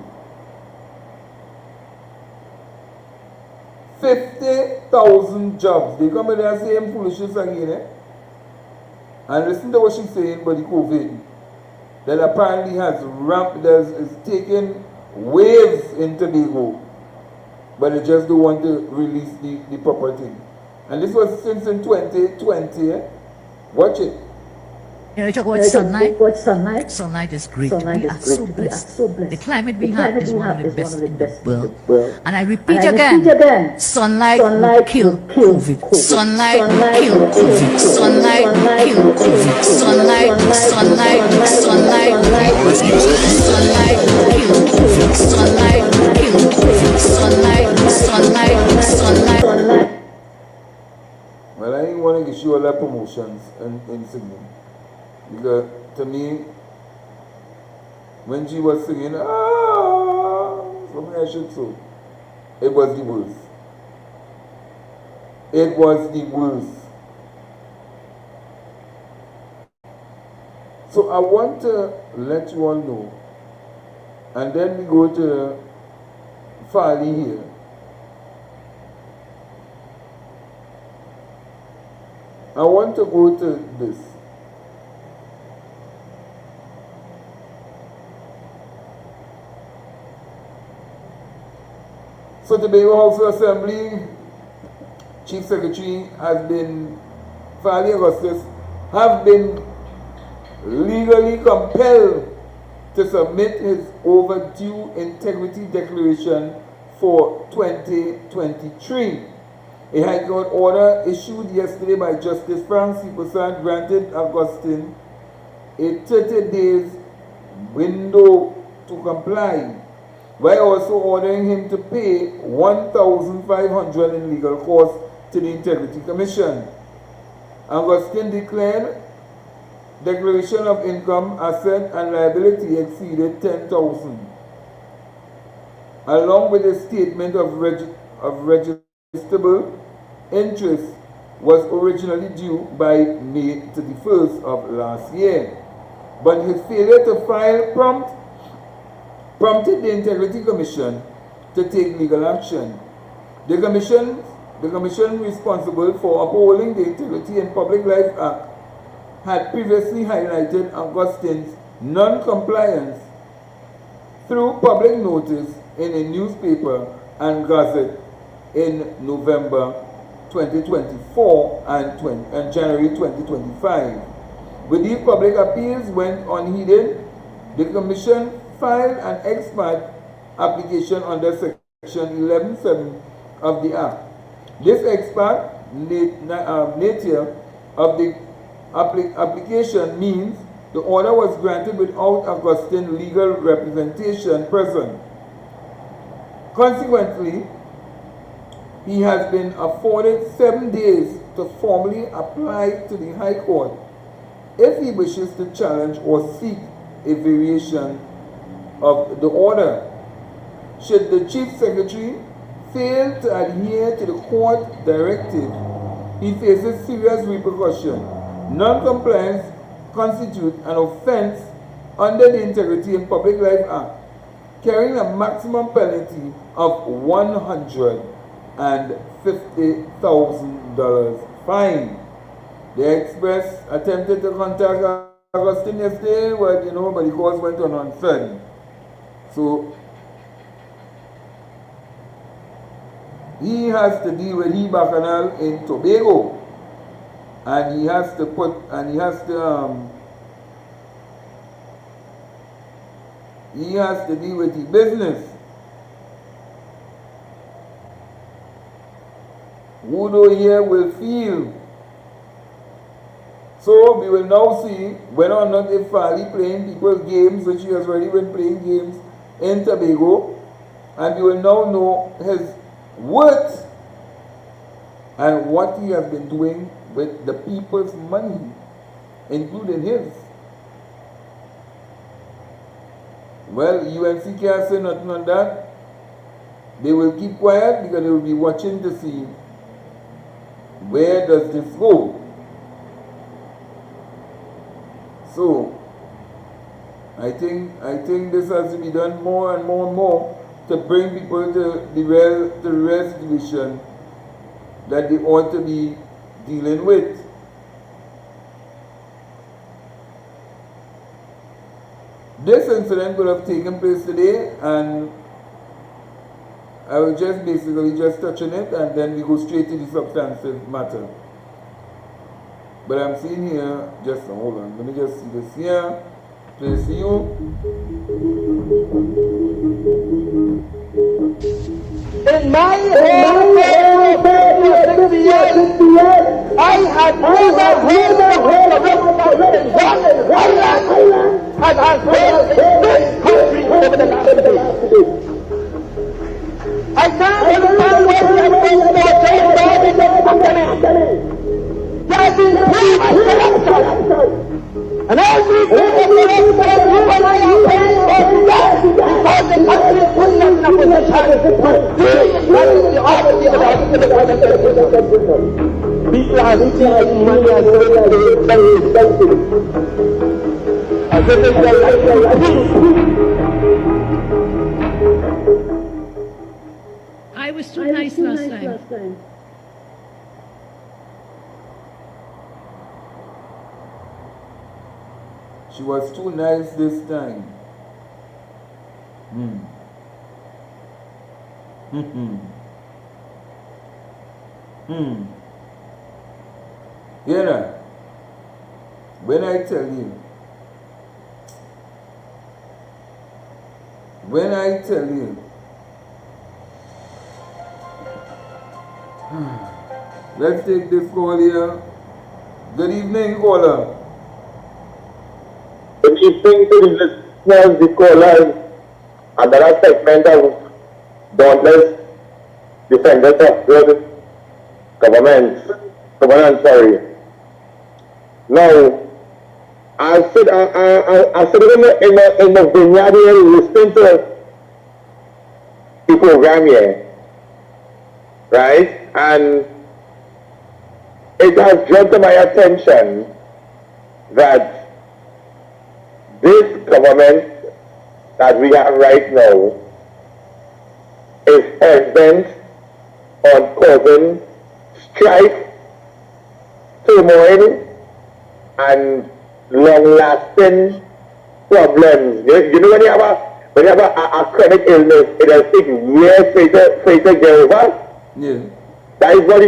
50,000 jobs. They come with the same foolishness again, eh? And listen to what she's saying about the COVID. That apparently is taking waves in Tobago. But they just don't want to release the proper thing. And this was since in 2020, eh? Watch it. You talk about sunlight. Sunlight is great. We are so blessed. The climate we have is one of the best in the world. And I repeat again, sunlight will kill COVID. Sunlight will kill COVID. Sunlight will kill COVID. Sunlight will kill COVID. Sunlight will kill COVID. Sunlight. Well, I didn't want to give you all the promotions in singing. Because to me, when she was singing, something I should say, it was the worst. It was the worst. So I want to let you all know, and then we go to Fali here. I want to go to this. So the Tobago House of Assembly Chief Secretary has been, Fali Augustus, have been legally compelled to submit his overdue integrity declaration for 2023. A High Court order issued yesterday by Justice Francis Prasad granted Augustine a 30 days window to comply, while also ordering him to pay $1,500 in legal costs to the Integrity Commission. Augustine declared declaration of income, asset, and liability exceeded $10,000. along with a statement of registrable interest, was originally due by May 31st of last year. But his failure to file prompted the Integrity Commission to take legal action. The commission responsible for upholding the Integrity and Public Life Act had previously highlighted Augustine's non-compliance through public notice in a newspaper and gazette in November 2024 and January 2025. With these public appeals went unheeded, the Commission filed an expert application under Section 11.7 of the Act. This expert nature of the application means the order was granted without Augustine legal representation present. Consequently, he has been afforded 7 days to formally apply to the High Court if he wishes to challenge or seek a variation of the order. Should the Chief Secretary fail to adhere to the court directive, he faces serious repercussion. Non-compliance constitutes an offense under the Integrity and Public Life Act, carrying a maximum penalty of $150,000 fine. The Express attempted to contact Augustine yesterday, but but the calls went on unanswered. So he has to deal with Bacchanal in Tobago, and he has to deal with the business. Who do here will feel. So we will now see whether or not if Fali playing people's games, which he has already been playing games in Tobago, and we will now know his worth and what he has been doing with the people's money, including his. Well, UNC can't say nothing on that. They will keep quiet because they will be watching to see where does this go. So I think this has to be done more and more and more to bring people to the real situation that they ought to be dealing with. This incident would have taken place today, and I will just basically touch on it, and then we go straight to the substantive matter. But I'm seeing here, just hold on, let me just see this here. Please see you. In my whole 60 years, I had never heard the word of one island and has failed in this country over the last days. I can't understand what we are doing for safeguarding this happening. There has been too much corruption. And every single thing that you and I are paying for today because the country is putting us in a position to deal with the honesty of the people are receiving money and very expensive. As if it's their life. I was too nice last time. She was too nice this time. Yeah. When I tell you, let's take this call here. Good evening, caller. Good evening to the listeners, the callers, another segment of Dauntless, defenders of good governance. Now, I sit in the vineyard here listening to the program here, right? And it has drawn to my attention that this government that we have right now is hell-bent on causing strife, turmoil, and long-lasting problems. You know, when you have a chronic illness, it has taken years for it to get over. Yeah. That is what the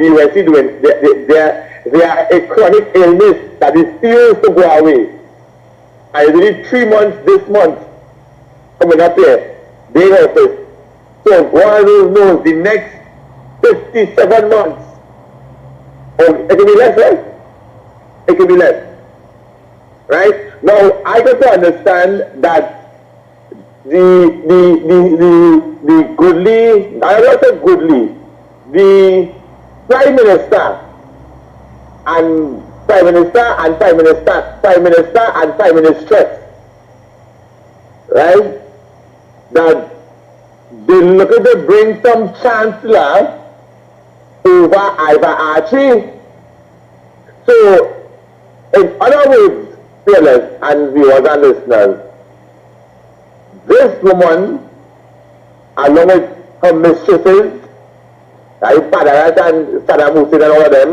UNC doing. They are a chronic illness that is serious to go away. And it's only 3 months this month coming up here. They office. So God knows the next 57 months. Oh, it can be less, right? It can be less. Right? Now I got to understand that the goodly, I don't say goodly, the Prime Minister and Prime Minister and Prime Minister, Prime Minister and Prime Ministress, right? That they looking to bring some chancellor over Iva Archie. So, in other words, fearless and viewers and listeners, this woman, along with her mistresses, like Padarat and Saddam Hussein and all of them,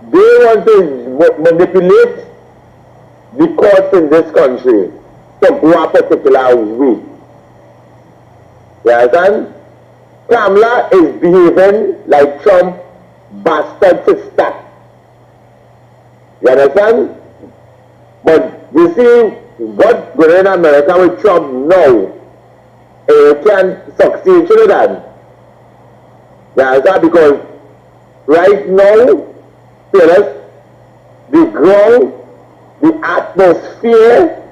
they want to manipulate the courts in this country to go a particular way. You understand? Kamala is behaving like Trump bastard sister. You understand? But you see what's going on in America with Trump now, it can succeed through that. You understand? Because right now, the ground, the atmosphere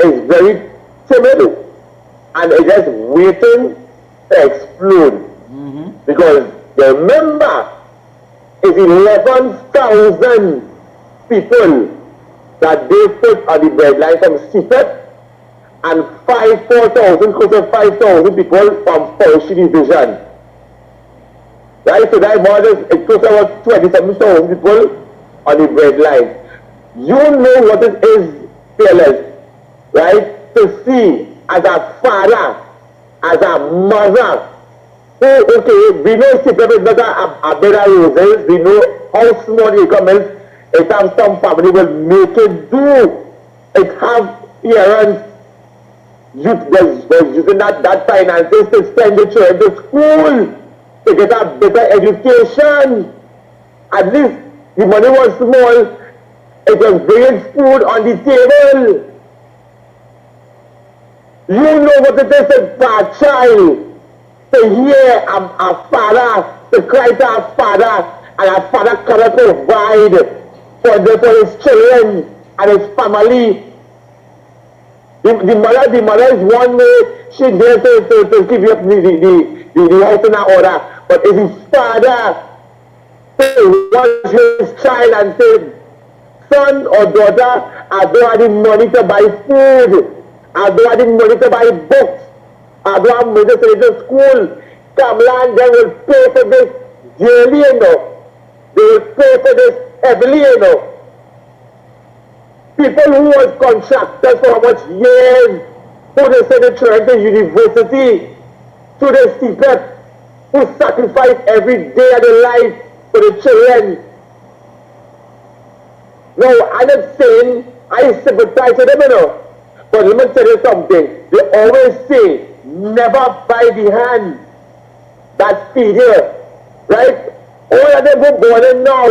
is very timid and it's just waiting to explode. Because remember, it's 11,000 people that they put on the breadline from CPEP and 4,000, close to 5,000 people from Horsey division. Right? So that more than it's close to about 27,000 people on the breadline. You know what it is, fearless, right? To see as a father, as a mother, who, okay, we know CPEP is not a better roses, we know how small the income is, it has some family will make it do. It have parents using that finances to send the children to school, to get a better education. At least the money was small, it was bringing food on the table. You know what it is for a child to hear a father, to cry to a father, and a father cannot provide for his children and his family. The mother is one way, she's there to give you the house in order. But if his father wants his child and say, son or daughter, I don't have the money to buy food, I don't have the money to buy books, I don't have money to send to school, Kamala and them will pay for this dearly, you know. They will pay for this heavily, you know. People who was contractors for how much years, who they send the children to university, to the CPEP, who sacrifice every day of their life for the children. No, I'm not saying I sympathize with them, you know. But let me tell you something. They always say, never by the hand that feed you, right? All of them who born in now,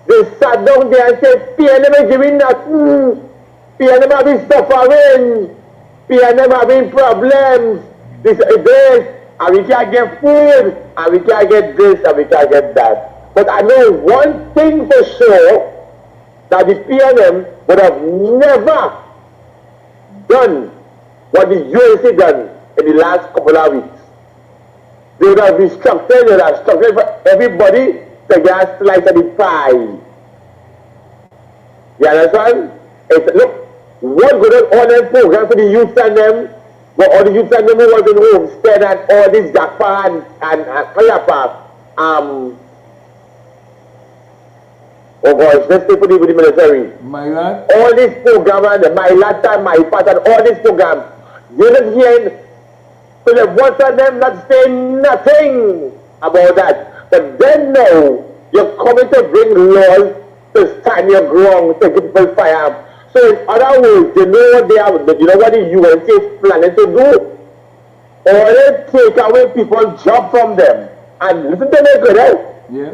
they sat down there and said, PNM is giving nothing. PNM having suffering. PNM having problems. This, and we can't get food, and we can't get this, and we can't get that. But I know one thing for sure, that the PNM would have never done what the USA done in the last couple of weeks. They would have restructured, they would have structured for everybody to get a slice of the pie. You understand? Look, what good at all them programs for the youth and them, but all the youth and them who was in homestead and all this Japan and Kayapa, oh gosh, let's say for the military. My lad? All these programs, my lad and my part and all these programs, you're not hearing, so the one of them not saying nothing about that. But then now, you're coming to bring laws to stand your ground, to give people fire. So in other words, you know what they have, you know what the UNC is planning to do? Or they take away people's job from them. And listen to me good, eh? Yeah.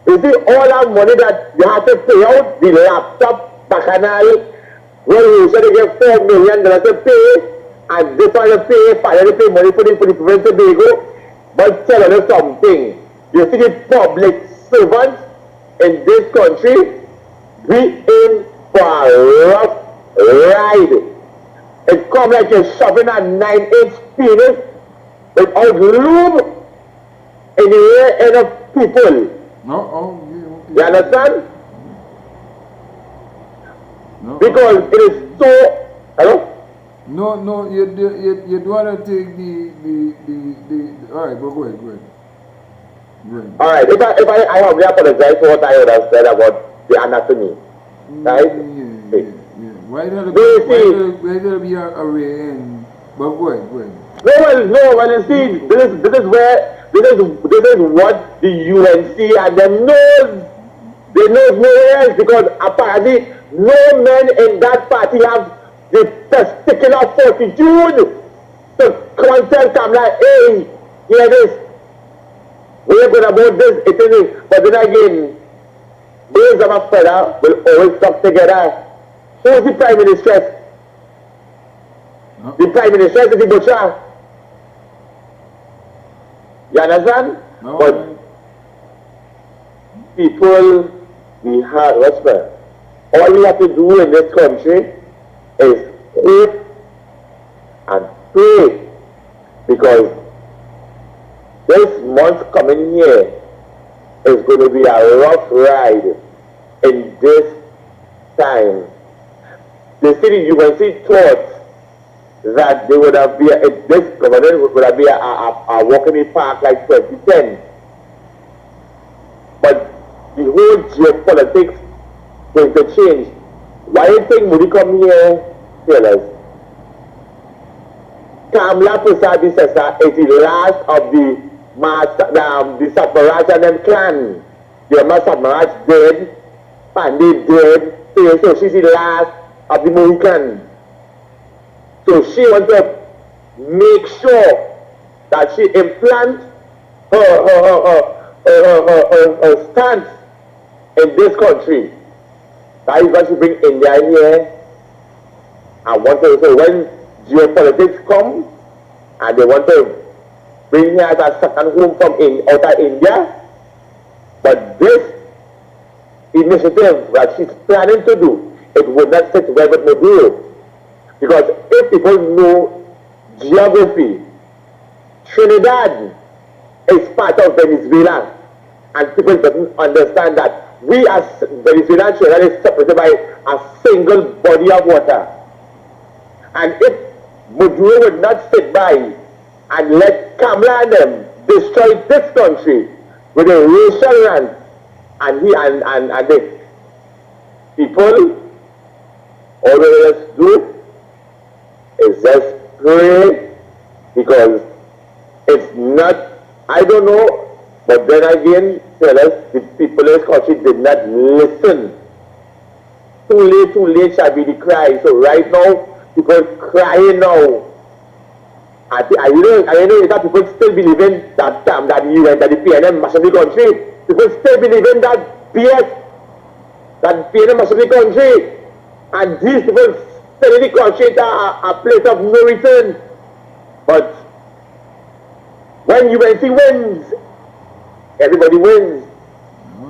You see all that money that you have to pay out, the laptop, bacchanal, well, you should get $4 million to pay, and this one to pay, finally pay money for the people in Tobago. But tell you something, you see the public servants in this country, we in for a rough ride. It comes like you're shoving a 9-inch penis without lube in the rear end of people. No, okay. You understand? No. Because it is so, hello? No, you don't want to take the all right, but go ahead. All right, if I humbly apologize for what I would have said about the anatomy, right? Yeah. Why don't it be a way in? But go ahead. No, well, you see, this is what the UNC and them knows. They know nowhere else because apparently no men in that party have the testicular fortitude to come and tell Kamala, hey, hear this. We're good about this, it is. But then again, those of a fella will always come together. Who's the Prime Minister? No. The Prime Minister is the butcher. You understand? No. But people, we have, respect. All we have to do in this country is hope and pray, because this month coming here is going to be a rough ride in this time. The city, you can see, thought that they would have been, this government would have been a walk in the park like 2010. But the whole geopolitics going to change. Why do you think Moody come here, tell us? Kamala Prasad is the last of the Satmaraj and them clan. The Satmaraj dead, Pandey dead, so she's the last of the Mohican. So she wants to make sure that she implants her stance in this country. That is why she bring India in here. And want to, so when geopolitics come and they want to bring her as a second home from outer India, but this initiative that she's planning to do, it would not sit well with Maduro. Because if people know geography, Trinidad is part of Venezuela, and people don't understand that we as Venezuela and Trinidad is separated by a single body of water. And if Maduro would not sit by and let Kamala and them destroy this country with a racial rant, and the people, all they just do is just pray, because it's not, I don't know, but then again, tell us, the people in this country did not listen. Too late shall be the cry. So right now, people crying now. I know that people still believe in that the PNM must be country. People still believe in that BS, that PNM must be country. And these people still in the country into a place of no return. But when UNC wins, everybody wins.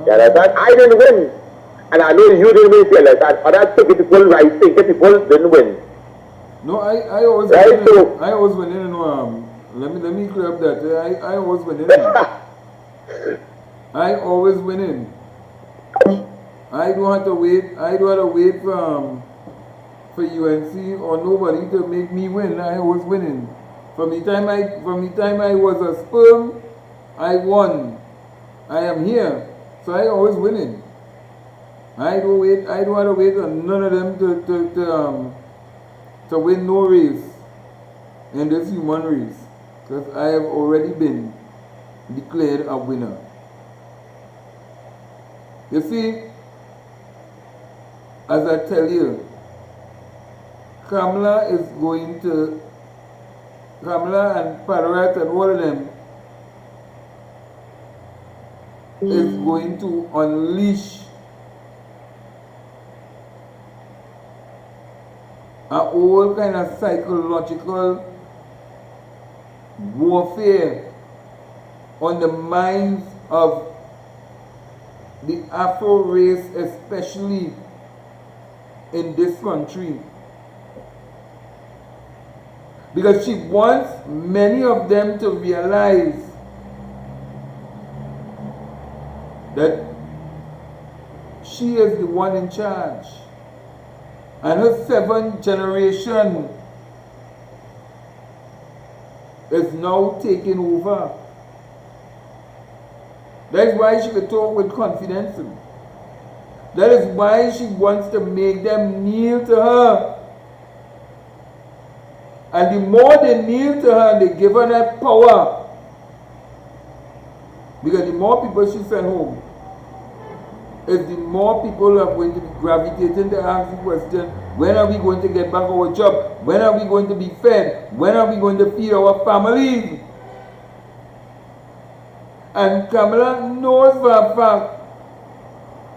You understand? I didn't win. And I know you didn't win, fearless. And other people, right thinking people didn't win. No, I always right, win. so, I always win in let me clear up that. I always win in. I always win in. I don't have to wait for for UNC or nobody to make me win. I was winning. From the time I was a sperm, I won. I am here. So I always winning. I don't want to wait on none of them to win no race in this human race. Because I have already been declared a winner. You see, as I tell you, Kamala and Parrot and all of them is going to unleash a whole kind of psychological warfare on the minds of the Afro race, especially in this country. Because she wants many of them to realize that she is the one in charge. And her 7th generation is now taking over. That's why she can talk with confidence. That is why she wants to make them kneel to her. And the more they kneel to her, they give her that power. Because the more people she send home, is the more people are going to be gravitating to ask the question, when are we going to get back our job? When are we going to be fed? When are we going to feed our families? And Kamala knows for a fact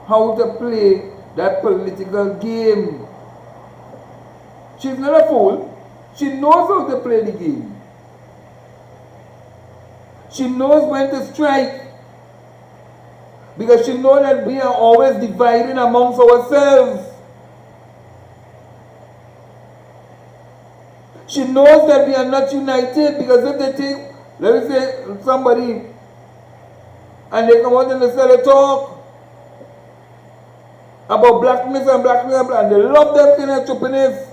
how to play that political game. She's not a fool. She knows how to play the game. She knows when to strike. Because she knows that we are always dividing amongst ourselves. She knows that we are not united, because if they take, let me say, somebody, and they come out and they say they talk about blackness and blackness, and they love them kind of stupidness,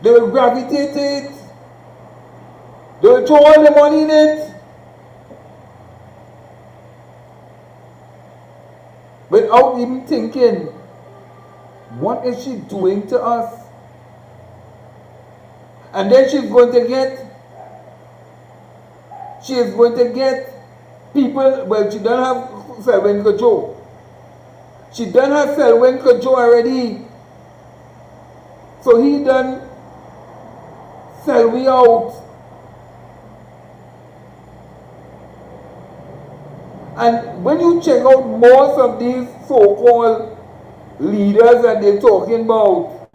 they will gravitate it. They will throw all the money in it. Without even thinking, what is she doing to us? And then she is going to get people, well, she doesn't have Selwyn Kojo. She done have Selwyn Kojo already. So he done sell we out. And when you check out most of these so-called leaders that they're talking about,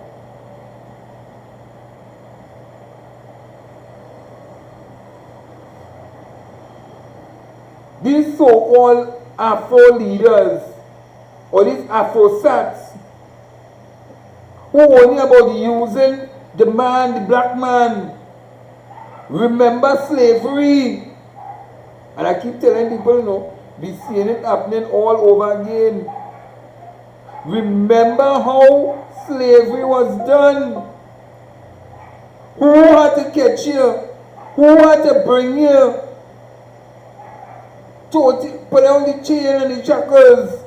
these so-called Afro leaders, or these Afro-sats, who only about using the man, the black man. Remember slavery. And I keep telling people, you know, be seeing it happening all over again. Remember how slavery was done. Who had to catch you? Who had to bring you? Put on the chain and the shackles.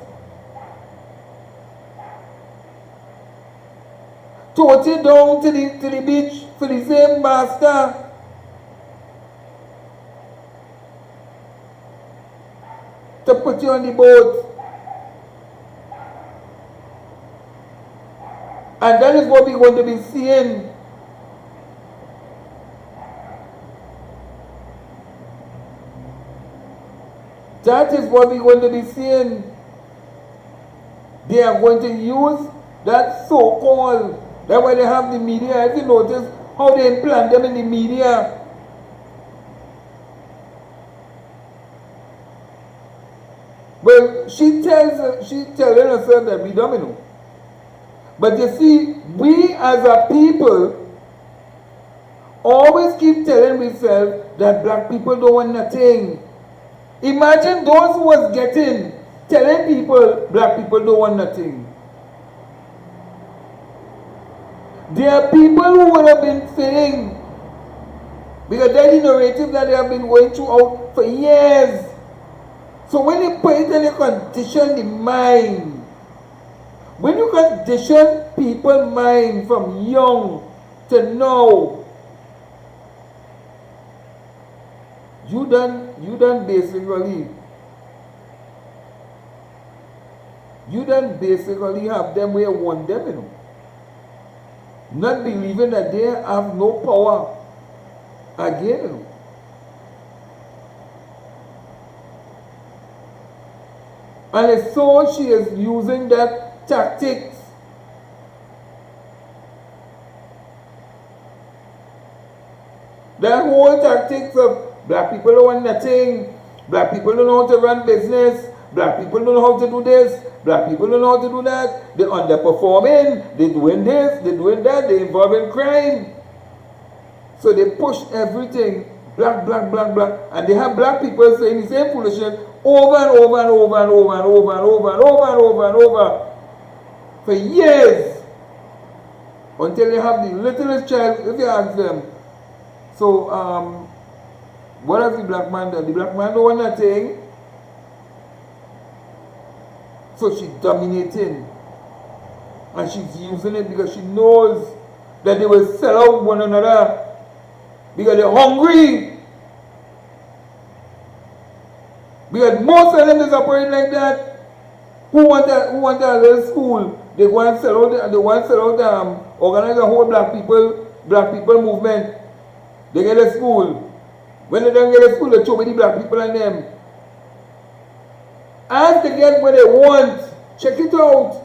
Tote it down to the beach for the same master. To put you on the boat. And that is what we're going to be seeing. That is what we're going to be seeing. They are going to use that so-called, that's why they have the media. If you notice how they implant them in the media. Well, she telling herself that we don't know. But you see, we as a people always keep telling ourselves that black people don't want nothing. Imagine those who was telling people black people don't want nothing. There are people who would have been saying, because that's the narrative that they have been going throughout for years. So when you put it and you condition the mind, when you condition people's mind from young to now, you done basically have them where you want them, you know. Not believing that they have no power again, you know. And so she is using that tactics. That whole tactics of black people don't want nothing, black people don't know how to run business, black people don't know how to do this, black people don't know how to do that, they're underperforming, they're doing this, they're doing that, they're involved in crime. So they push everything, black, black, black, black, and they have black people saying the same foolishness over and over and over and over and over and over and over and over and over for years, until they have the littlest child. If you ask them, so what has the black man done? The black man don't want nothing. So she's dominating, and she's using it because she knows that they will sell out one another because they're hungry. Because most of them is operating like that. Who want a little school? They want to sell out, organize a whole black people movement. They get a school. When they don't get a school, they throw many black people in them. As they get what they want, check it out.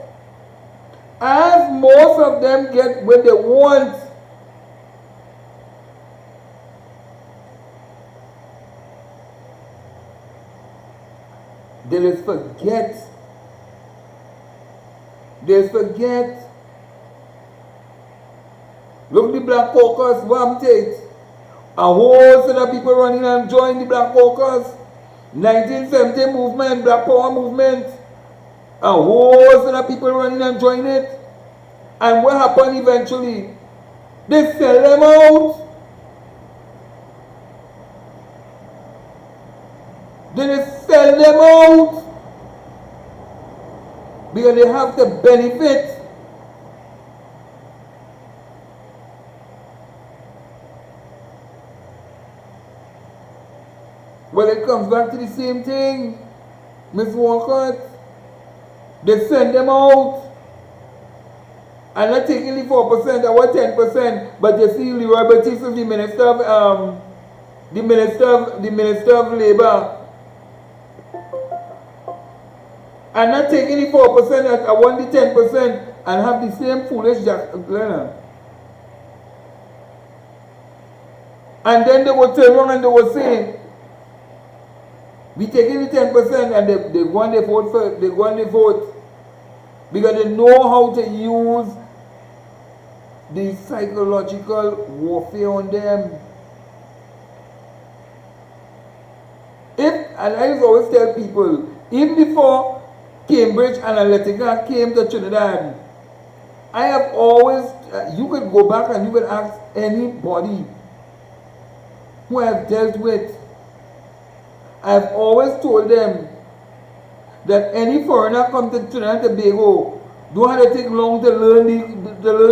As most of them get what they want, they just forget. Look the Black Caucus, what take. A whole set of people running and join the Black Caucus. 1970 movement, Black Power movement. A whole set of people running and join it. And what happened eventually? They sell them out. They just sell them out. Because they have the benefit. Well, it comes back to the same thing, Miss Walcott. They send them out. And not taking the 4% or 10%, but you see Leroy Batiste is the minister of Labor. And not taking the 4%, I want the 10% and have the same foolish Jack Glennon. And then they would turn around and they would say, we taking the 10% and they go and they vote for, they go and they vote. Because they know how to use the psychological warfare on them. And I used to always tell people, even before Cambridge Analytica came to Trinidad, I have always, you could go back and you could ask anybody who I've dealt with, I've always told them that any foreigner come to Trinidad and Tobago, don't have to take long to learn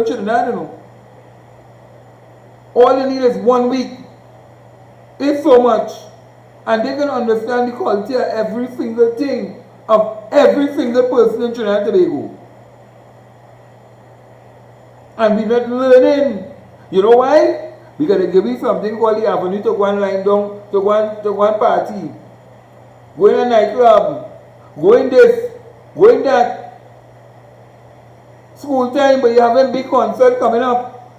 Trinidad, you know. All they need is 1 week. It's so much. And they can understand the quality of every single thing of every single person in Trinidad and Tobago. And we're not learning. You know why? Because they give you something called the avenue to go and line down, to go and party. Go in a nightclub. Go in this. Go in that. School time, but you have a big concert coming up.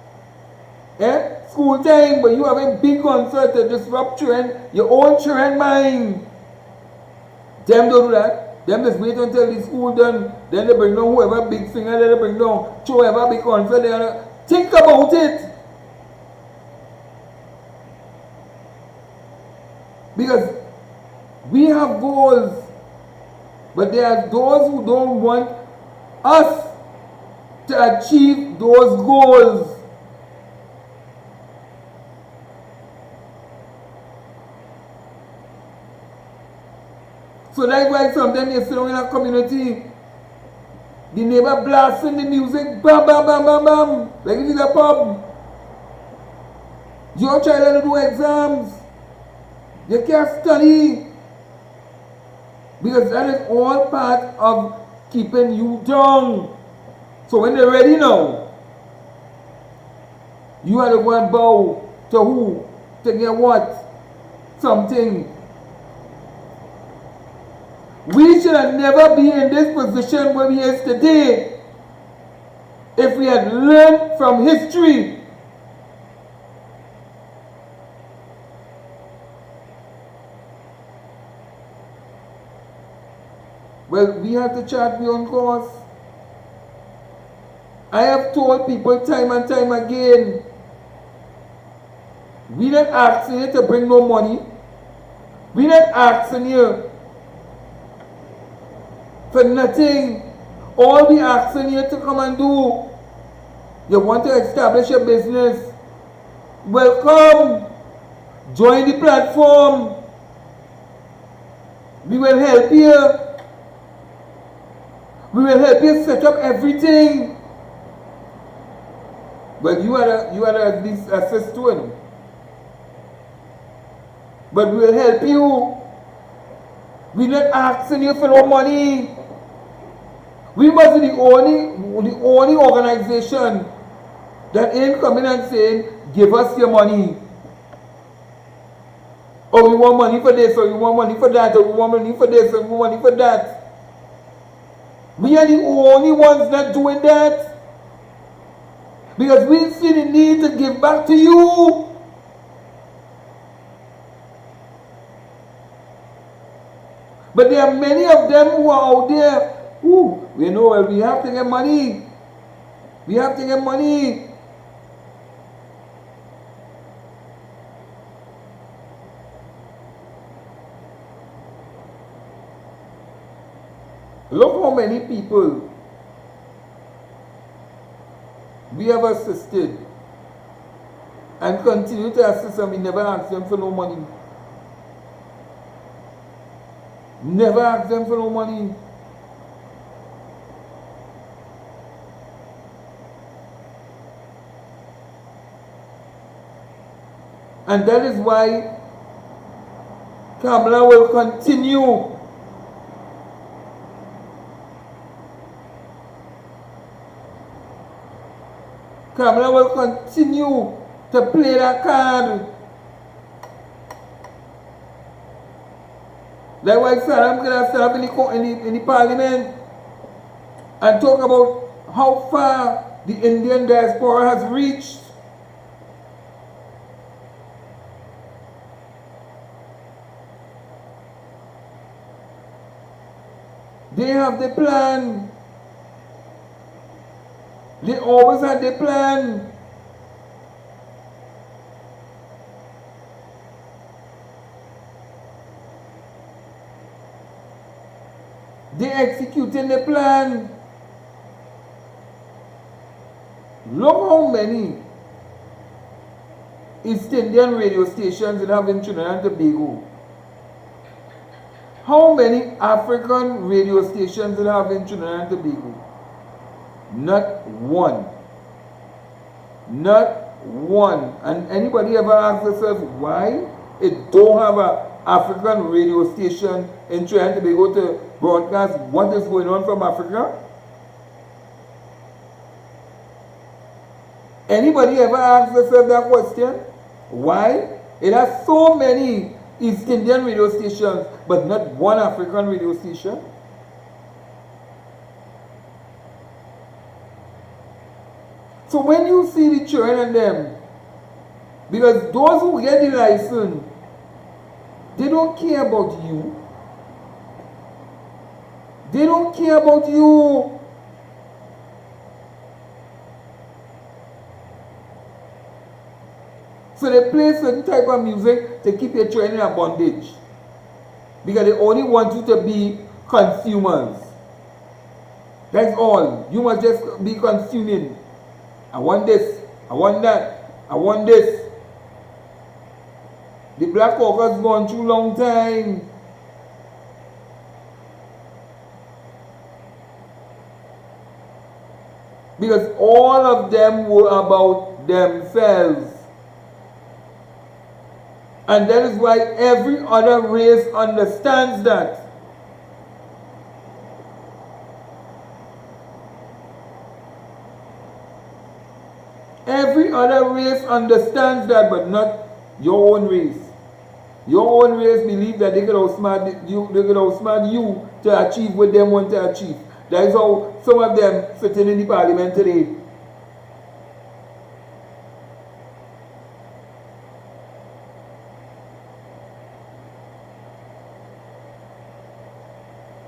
Eh? School time, but you have a big concert to disrupt your own children mind. Them don't do that. Them just wait until the school done. Then they bring down whoever big singer, then they bring down whoever big concert. Think about it. Because we have goals, but there are those who don't want us to achieve those goals. So that's why sometimes you sit down in a community, the neighbor blasting the music, bam, bam, bam, bam, bam, like it is a pub. Your child to do exams. You can't study. Because that is all part of keeping you down. So when they're ready now, you have to go and bow to who? To get what? Something. We should have never been in this position where we is today if we had learned from history. Well, we have to chart our own course. I have told people time and time again, we not asking you to bring no money. We not asking you for nothing. All we asking you to come and do, you want to establish a business, welcome. Join the platform. We will help you. We will help you set up everything. Well, you are at least assist to it. But we will help you. We're not asking you for no money. We must be the only organization that ain't coming and saying, give us your money. Or we want money for this, or we want money for that, or we want money for this, or we want money for that. We are the only ones not doing that. Because we see the need to give back to you. But there are many of them who are out there, we know, well, we have to get money. We have to get money. Look how many people we have assisted and continue to assist them. We never ask them for no money. Never ask them for no money. And that is why Kamala will continue to play that card. That's why Saddam could stand up in the parliament and talk about how far the Indian diaspora has reached. They have the plan. They always had the plan. They executing the plan. Look how many East Indian radio stations they have in Trinidad and Tobago. How many African radio stations they have in Trinidad and Tobago? Not one. Not one. And anybody ever ask themselves why it don't have an African radio station in Trinidad and Tobago to broadcast what is going on from Africa? Anybody ever ask themselves that question? Why? It has so many East Indian radio stations, but not one African radio station. So when you see the children and them, because those who get the license, they don't care about you. They don't care about you. So they play certain type of music to keep your children in a bondage. Because they only want you to be consumers. That's all. You must just be consuming. I want this. I want that. I want this. The Black Caucus gone through long time. Because all of them were about themselves. And that is why every other race understands that. Every other race understands that, but not your own race. Your own race believe that they could outsmart you to achieve what they want to achieve. That is how some of them sitting in the parliament today.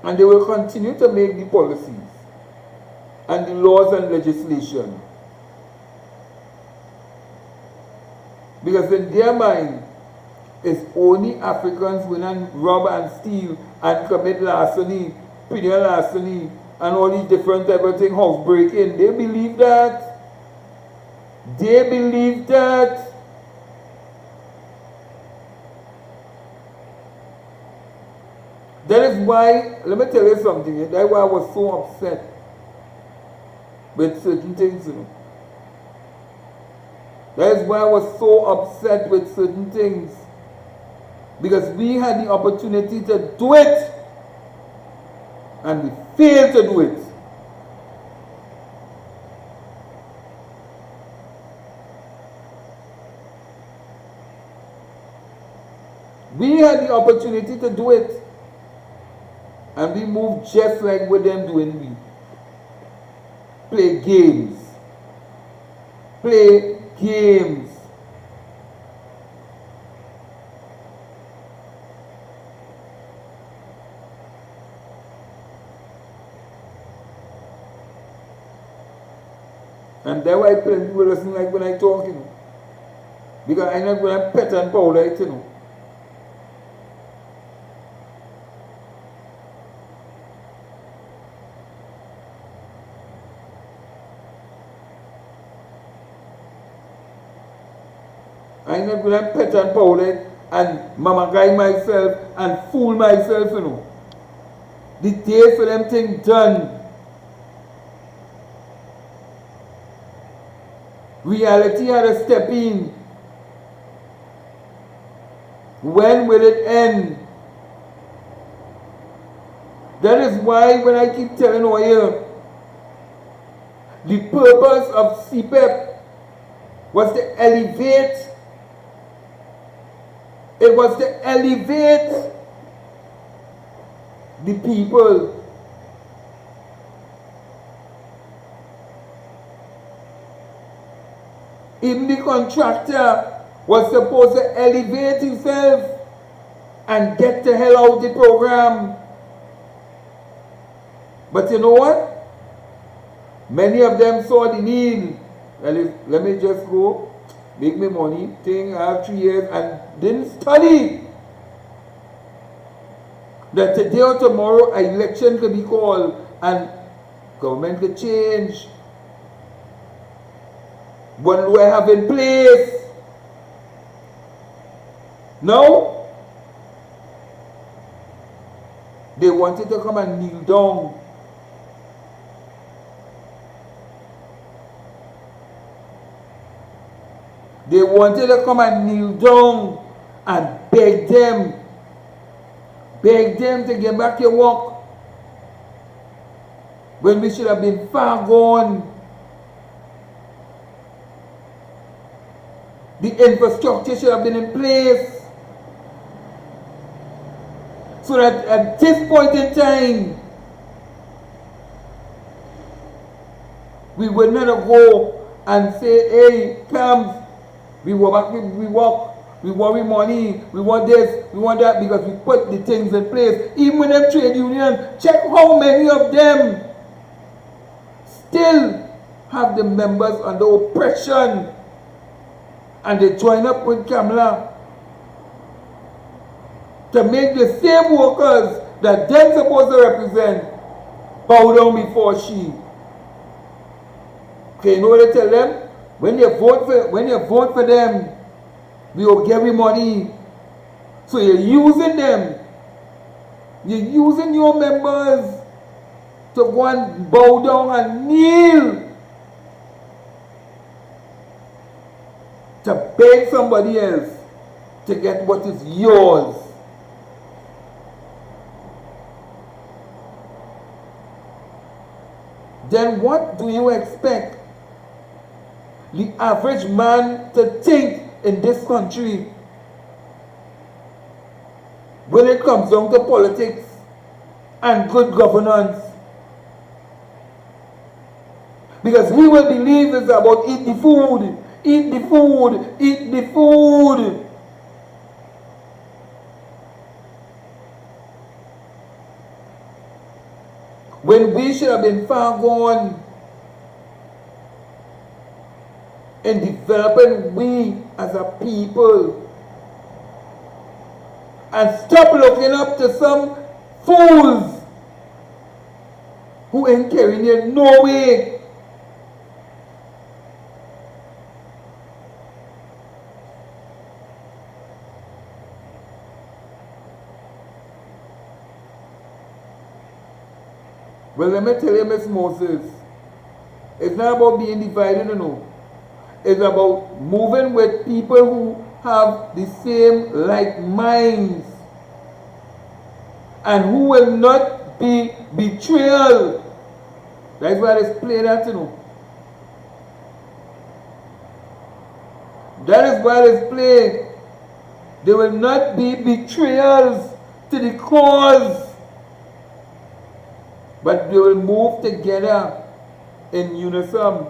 And they will continue to make the policies and the laws and legislation. Because in their mind, it's only Africans who rob and steal and commit larceny, penal larceny, and all these different type of things, house breaking. They believe that. They believe that. That is why, let me tell you something, that's why I was so upset with certain things, you know. That is why I was so upset with certain things. Because we had the opportunity to do it, and we failed to do it. We had the opportunity to do it, and we moved just like what them doing. We play games. Play games. And that's why people listen like when I talk, you know. Because I'm not going to pet and powder it, you know. I'm not going to pet and powder it and mama guy myself and fool myself, you know. The day for them things done. Reality had to step in. When will it end? That is why when I keep telling you here, the purpose of CPEP was to elevate. It was to elevate the people. Even the contractor was supposed to elevate himself and get the hell out of the program. But you know what? Many of them saw the need. Let me just go, make me money, thing, I have 3 years, and didn't study. That today or tomorrow an election could be called and government could change. What do I have in place? No. They wanted to come and kneel down. They wanted to come and kneel down and beg them to get back to work. When we should have been far gone. The infrastructure should have been in place. So that at this point in time, we would not go and say, hey, come, we work, we worry money, we want this, we want that, because we put the things in place. Even with them trade union, check how many of them still have the members under oppression. And they join up with Kamala to make the same workers that they're supposed to represent bow down before she. Okay, you know what I tell them? When you vote for them, we will give you money. So you're using them. You're using your members to go and bow down and kneel to beg somebody else to get what is yours. Then what do you expect the average man to think in this country when it comes down to politics and good governance? Because we will believe it's about eat the food, eat the food, eat the food. When we should have been far gone in developing we as a people and stop looking up to some fools who ain't carrying you no way. Well, let me tell you, Miss Moses, it's not about being divided, you know. It's about moving with people who have the same like minds and who will not be betrayal. That's why it's played that, you know. That is why it's played. There will not be betrayals to the cause, but they will move together in unison.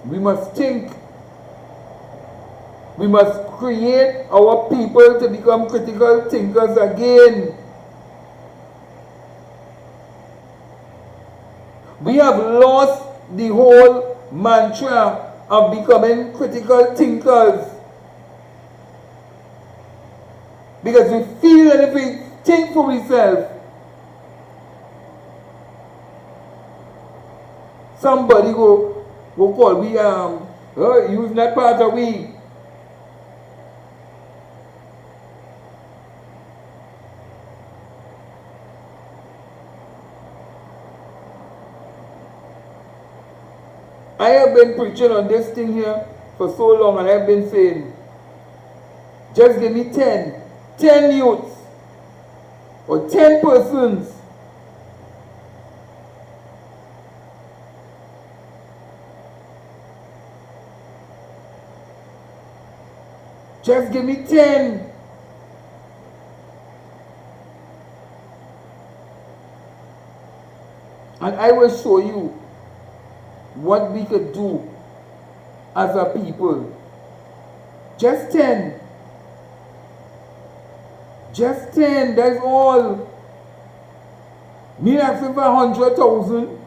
We must think. We must create our people to become critical thinkers again. We have lost the whole mantra of becoming critical thinkers. Because we feel that if we think for ourselves, somebody will call we use that part of we. I have been preaching on this thing here for so long, and I've been saying, just give me 10 youths or 10 persons just give me 10. And I will show you what we could do as a people. Just 10. Just 10, that's all. Me asking for 100,000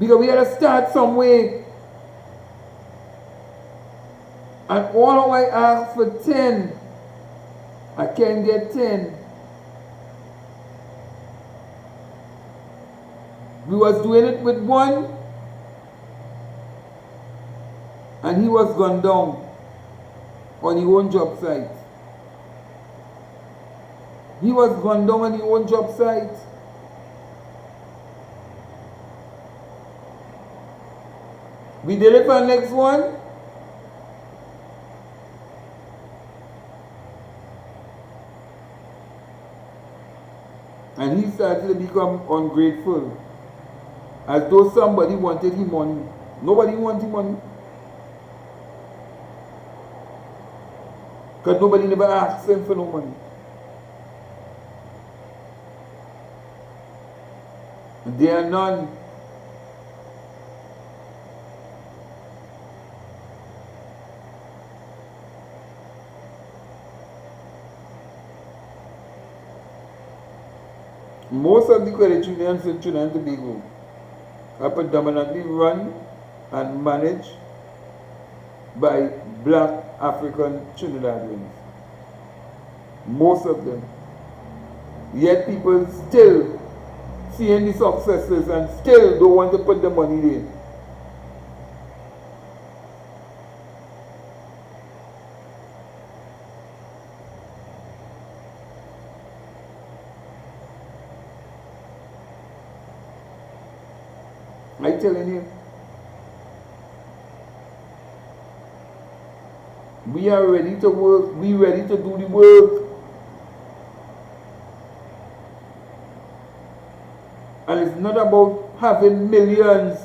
because we had to start some way. And all I ask for 10, I can get 10. We was doing it with one, and he was gunned down on his own job site. He was gunned down on his own job site. We did it for the next one. And he started to become ungrateful, as though somebody wanted him money. Nobody wanted money. Because nobody never asked him for no money. And there are none. Most of the credit unions in Trinidad and Tobago are predominantly run and managed by black African Trinidadians. Most of them. Yet people still seeing the successes and still don't want to put the money in. I'm telling you, we are ready to work, we ready to do the work. And it's not about having millions,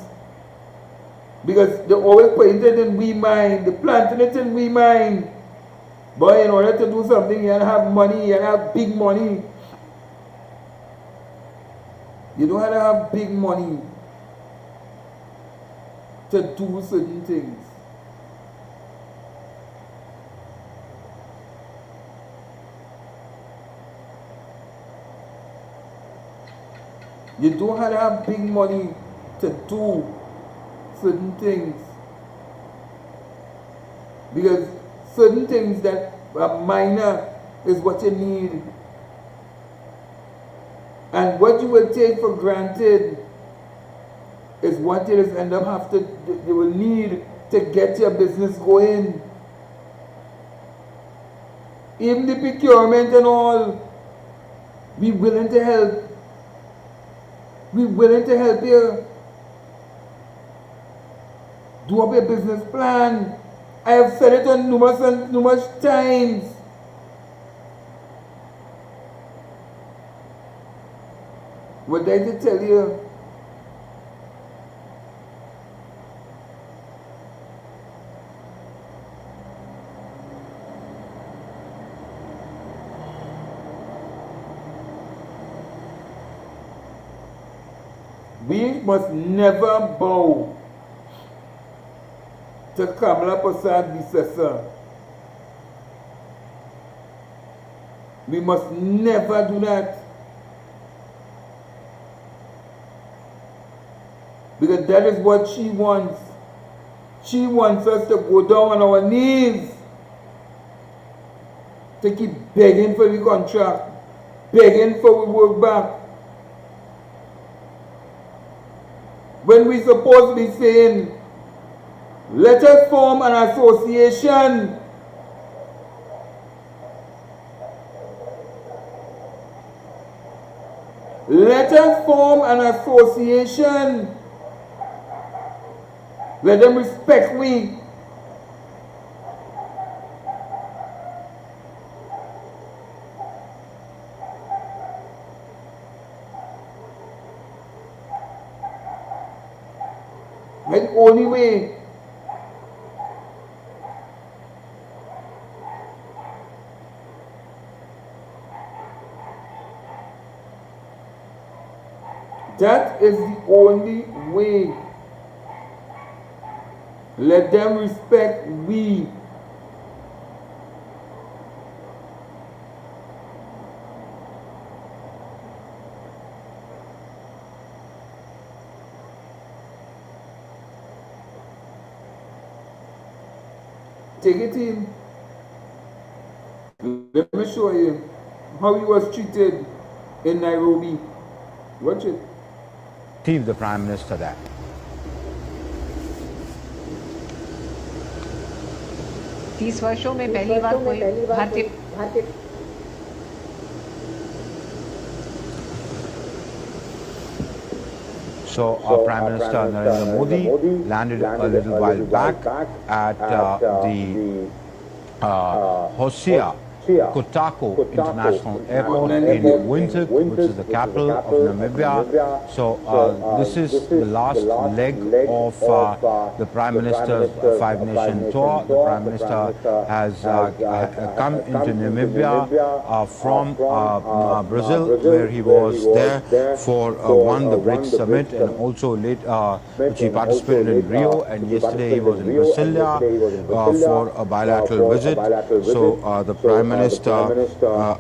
because they always put it in we mind, they planting it in we mind. But in order to do something, you have money, you have big money. You don't have to have big money to do certain things. You don't have to have big money to do certain things. Because certain things that are minor is what you need. And what you will take for granted is what it is end up have to, you will need to get your business going. Even the procurement and all, we willing to help. We willing to help you. Do up your business plan. I have said it on numerous times. What did I tell you? We must never bow to Kamala Prasad Visesa. We must never do that. Because that is what she wants. She wants us to go down on our knees to keep begging for the contract, begging for the work back. When we supposed to be saying, let us form an association. Let us form an association. Let them respect we. That's the only way. That is the only way. Let them respect we. Take it in. Let me show you how he was treated in Nairobi. Watch it. Leave the Prime Minister there. तीस वर्षों में पहली बार कोई भारतीय So our Prime Minister Narendra Modi landed a little while back at the Horsey Tobago International Airport in Windhoek, which is the capital of Namibia. So this is the last leg of the Prime Minister's five-nation tour. The Prime Minister has come into Namibia from Brazil, where he was there for the BRICS summit, and also which he participated in Rio, and yesterday he was in Brasilia for a bilateral visit. So the Prime Minister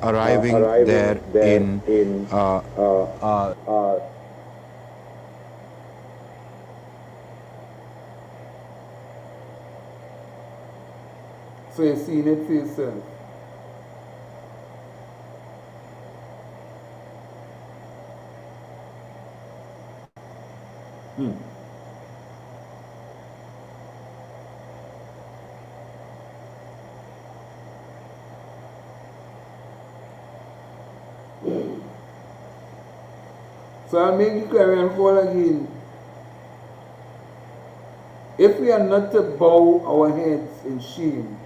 arriving there in So you're seeing it for yourself. So I'll make the clarion call again. If we are not to bow our heads in shame,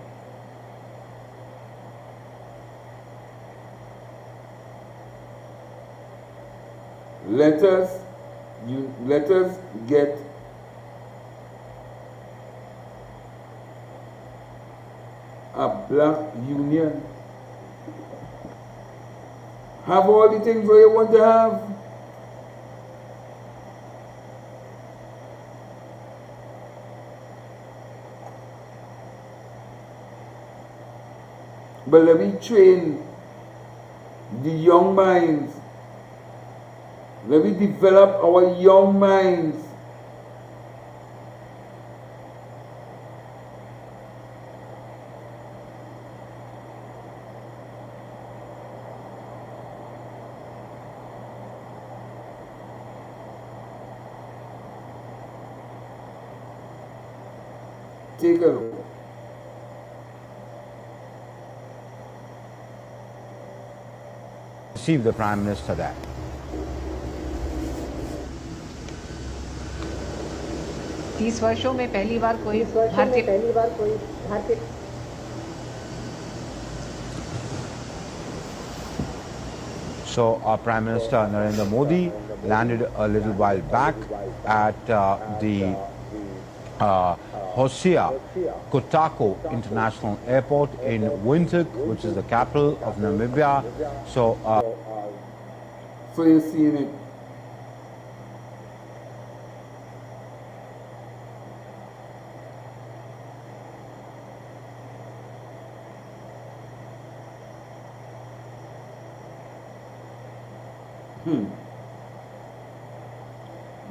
let us get a black union. Have all the things that you want to have. But let me train the young minds. Let me develop our young minds. Take a look. Receive the Prime Minister there. तीस वर्षों में पहली बार कोई भारतीय So our Prime Minister Narendra Modi landed a little while back at the Horsey, Tobago International Airport in Windhoek, which is the capital of Namibia. So you're seeing it.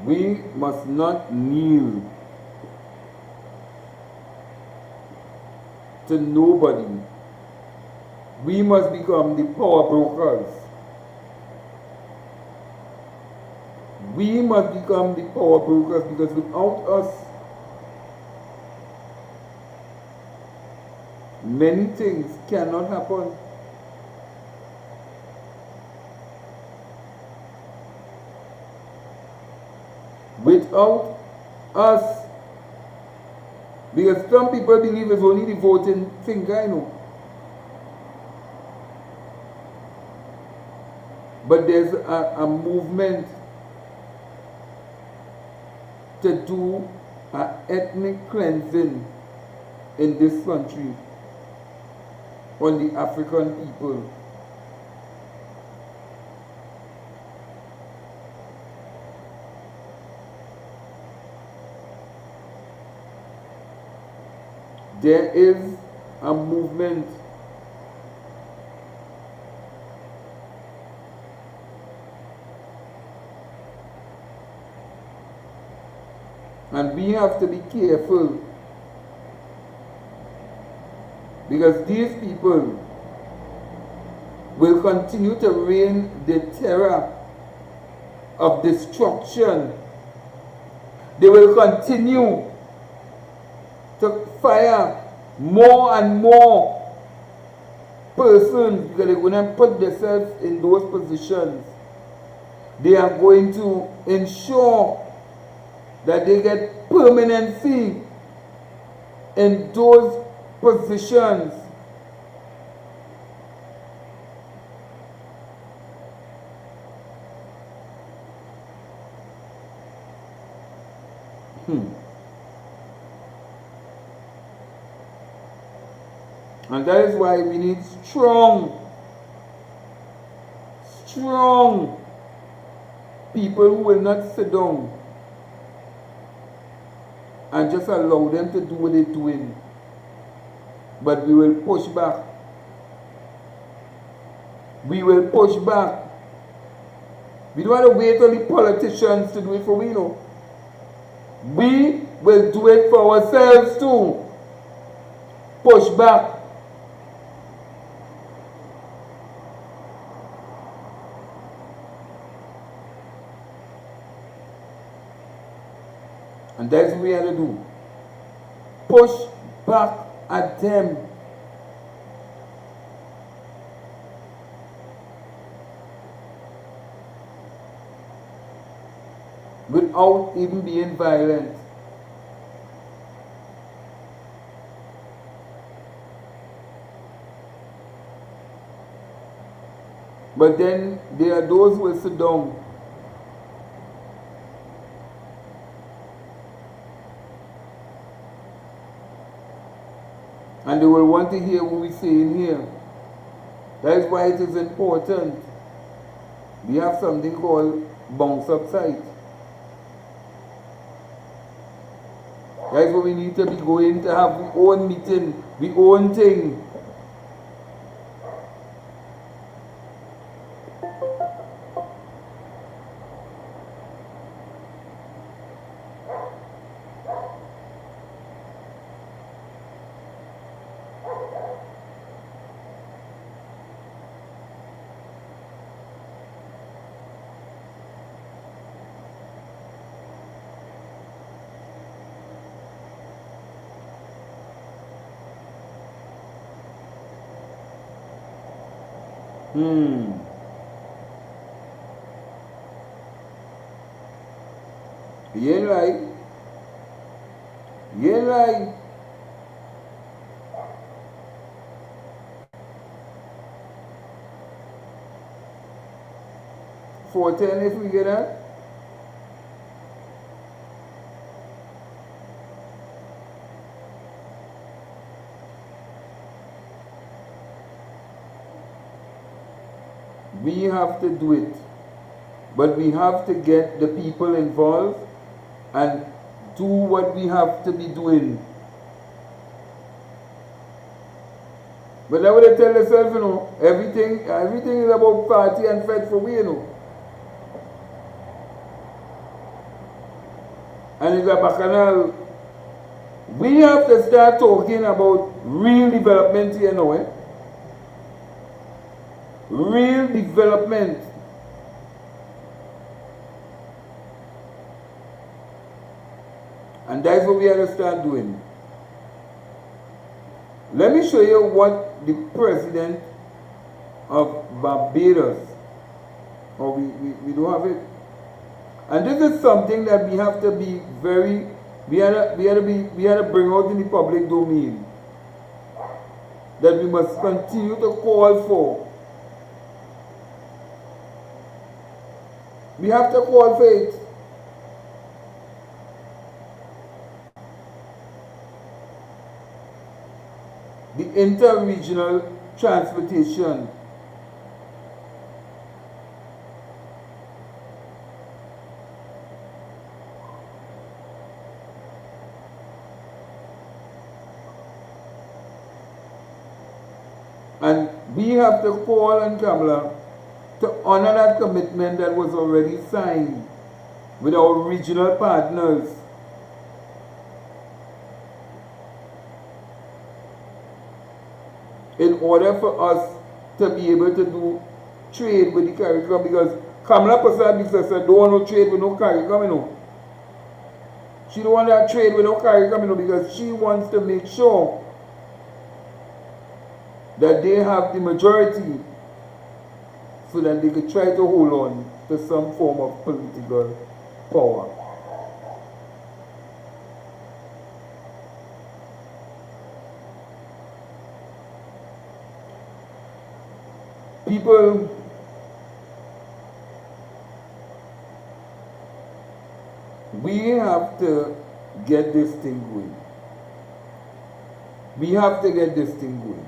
We must not kneel to nobody. We must become the power brokers. We must become the power brokers, because without us, many things cannot happen. Without us, because some people believe it's only the voting finger, you know. But there's a movement to do an ethnic cleansing in this country on the African people. There is a movement and we have to be careful, because these people will continue to reign the terror of destruction. They will continue to fire more and more persons, because they're going to put themselves in those positions. They are going to ensure that they get permanency in those positions. And that is why we need strong people who will not sit down and just allow them to do what they're doing. But we will push back. We will push back. We don't have to wait on the politicians to do it for we, know. We will do it for ourselves too. push back. And that's what we have to do. Push back at them. Without even being violent. But then there are those who will sit down. And they will want to hear what we say in here. That is why it is important. We have something called bounce up site. That's what we need to be going to have our own meeting, our own thing. You ain't right. You ain't right. $4.10 if we get that. We have to do it, but we have to get the people involved and do what we have to be doing. But I would tell yourself, you know, everything is about party and fight for we, you know. And it's a bacchanal. We have to start talking about real development here now, eh? Real development. And that's what we have to start doing. Let me show you what the president of Barbados, we don't have it. And this is something that we have to be very, we had to bring out in the public domain. That we must continue to call for. We have to call for it. The inter-regional transportation. And we have to call on Kamala to honor that commitment that was already signed with our regional partners. In order for us to be able to do trade with the CARICOM, because Kamala Prasad don't want to trade with no CARICOM, you know. She don't want to trade with no CARICOM, you know, because she wants to make sure that they have the majority so that they could try to hold on to some form of political power. People, we have to get this thing going. We have to get this thing going.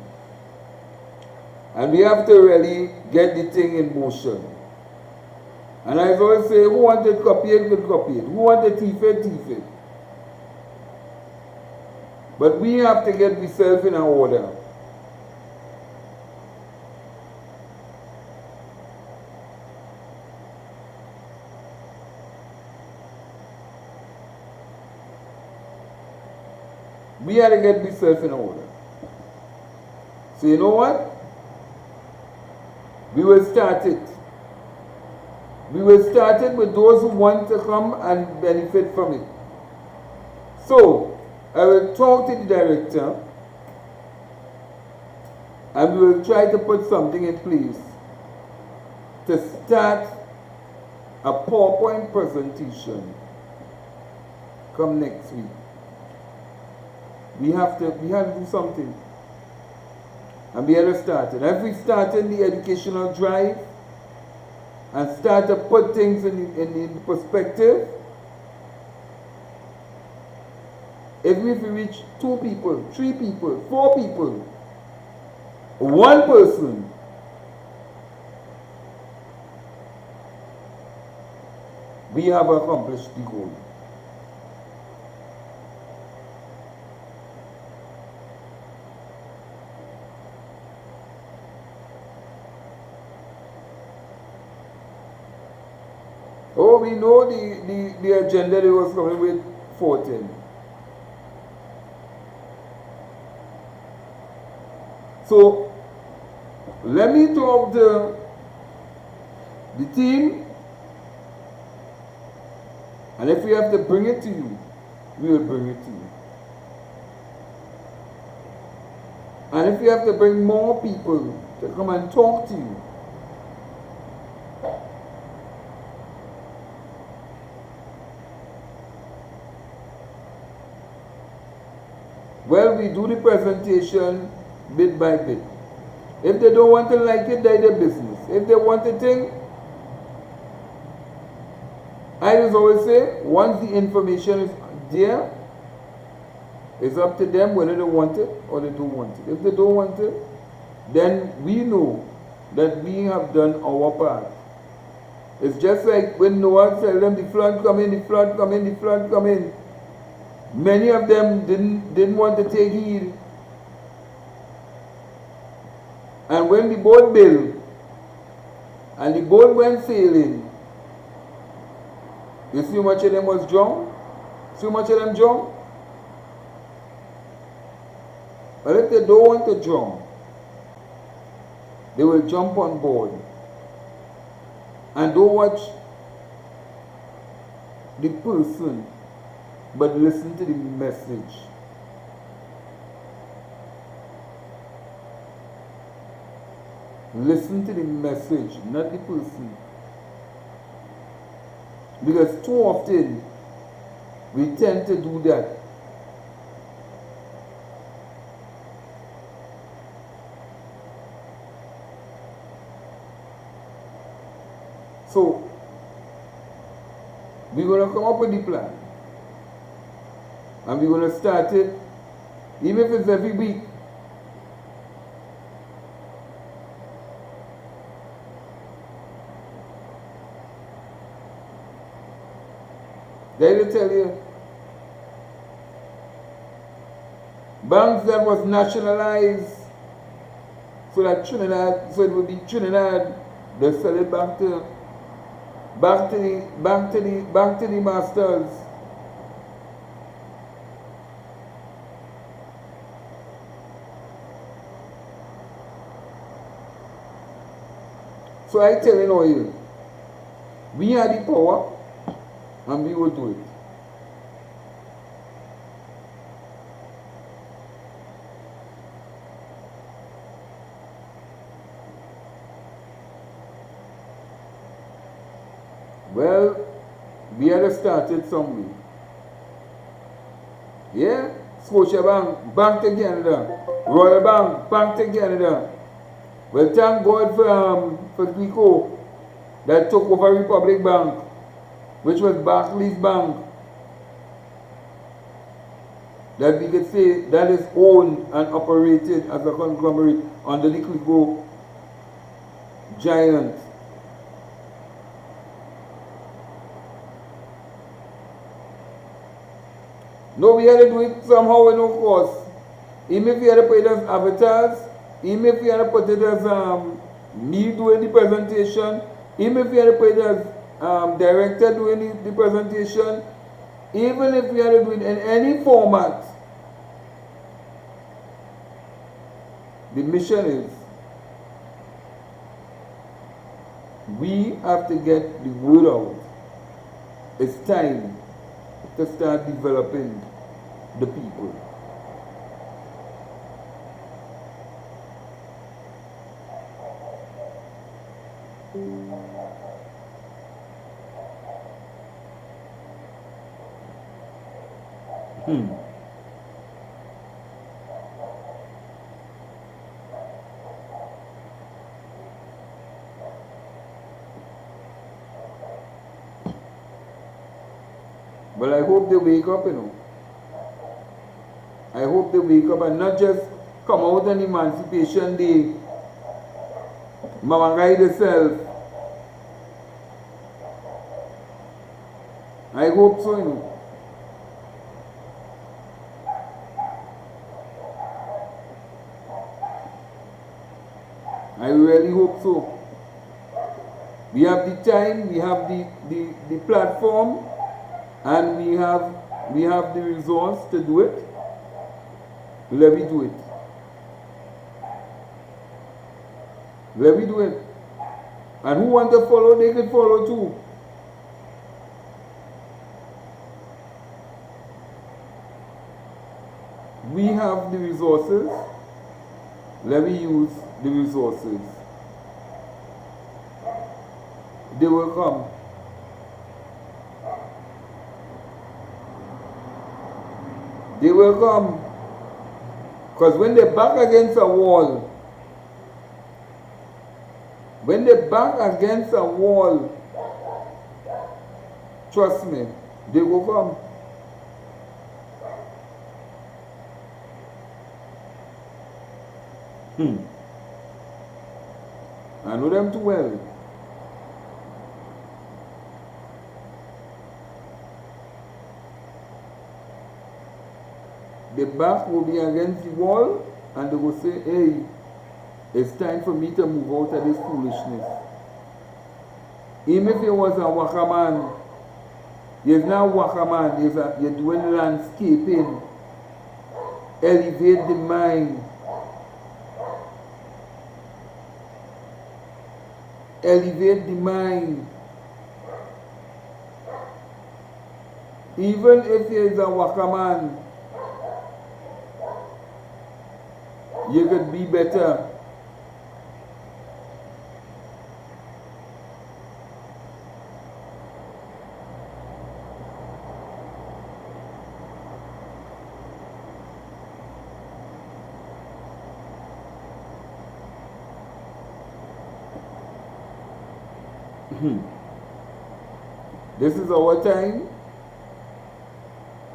And we have to really get the thing in motion. And I always say, who wanted copy it, could copy it. Who wanted thief it, thief it. But we have to get ourselves in order. We have to get ourselves in order. So you know what? We will start it. We will start it with those who want to come and benefit from it. So, I will talk to the director and we will try to put something in place to start a PowerPoint presentation come next week. We have to do something. And we have to start it. If we start in the educational drive and start to put things in perspective, even if we reach 2 people, 3 people, 4 people, 1 person, we have accomplished the goal. Oh, we know the agenda they was coming with 14. So, let me talk to the team, and if we have to bring it to you, we will bring it to you. And if we have to bring more people to come and talk to you, well, we do the presentation bit by bit. If they don't want to like it, that's their business. If they want a thing, I just always say, once the information is there, it's up to them whether they want it or they don't want it. If they don't want it, then we know that we have done our part. It's just like when Noah told them the flood come in, the flood come in, the flood come in. Many of them didn't want to take heed. And when the boat built and the boat went sailing, you see how much of them was drowned? See how much of them drowned? But if they don't want to drown, they will jump on board and don't watch the person, but listen to the message. Listen to the message, not the person. Because too often, we tend to do that. So, we're going to come up with the plan. And we're going to start it, even if it's every week. They will tell you, banks that was nationalized so that Trinidad, so it would be Trinidad, they sell it back to the masters. So I tell you, we have the power and we will do it. Well, we had started somewhere. Yeah? Scotiabank, Bank to Canada, Royal Bank, Bank to Canada. Well, thank God for Kiko that took over Republic Bank, which was Barclays Bank. That we could say that is owned and operated as a conglomerate under the Kiko giant. No, we had to do it somehow with no cost. Even if we had to put it as avatars, even if we had to put it as me doing the presentation, even if we had to put it as director doing the presentation, even if we had to do it in any format, the mission is we have to get the word out. It's time to start developing the people. But I hope they wake up, you know. I hope they wake up and not just come out on Emancipation Day, mamangai themselves. I hope so, you know. I really hope so. We have the time, we have the platform, and we have the resource to do it. Let me do it. Let me do it. And who want to follow, they can follow too. We have the resources. Let me use the resources. They will come. They will come. Because when they're back against a wall, trust me, they will come. I know them too well. The back will be against the wall and they will say, hey, it's time for me to move out of this foolishness. Even if it was a wakaman, you're not wakaman, you're doing landscaping. Elevate the mind. Elevate the mind. Even if there is a wakaman, you could be better. This is our time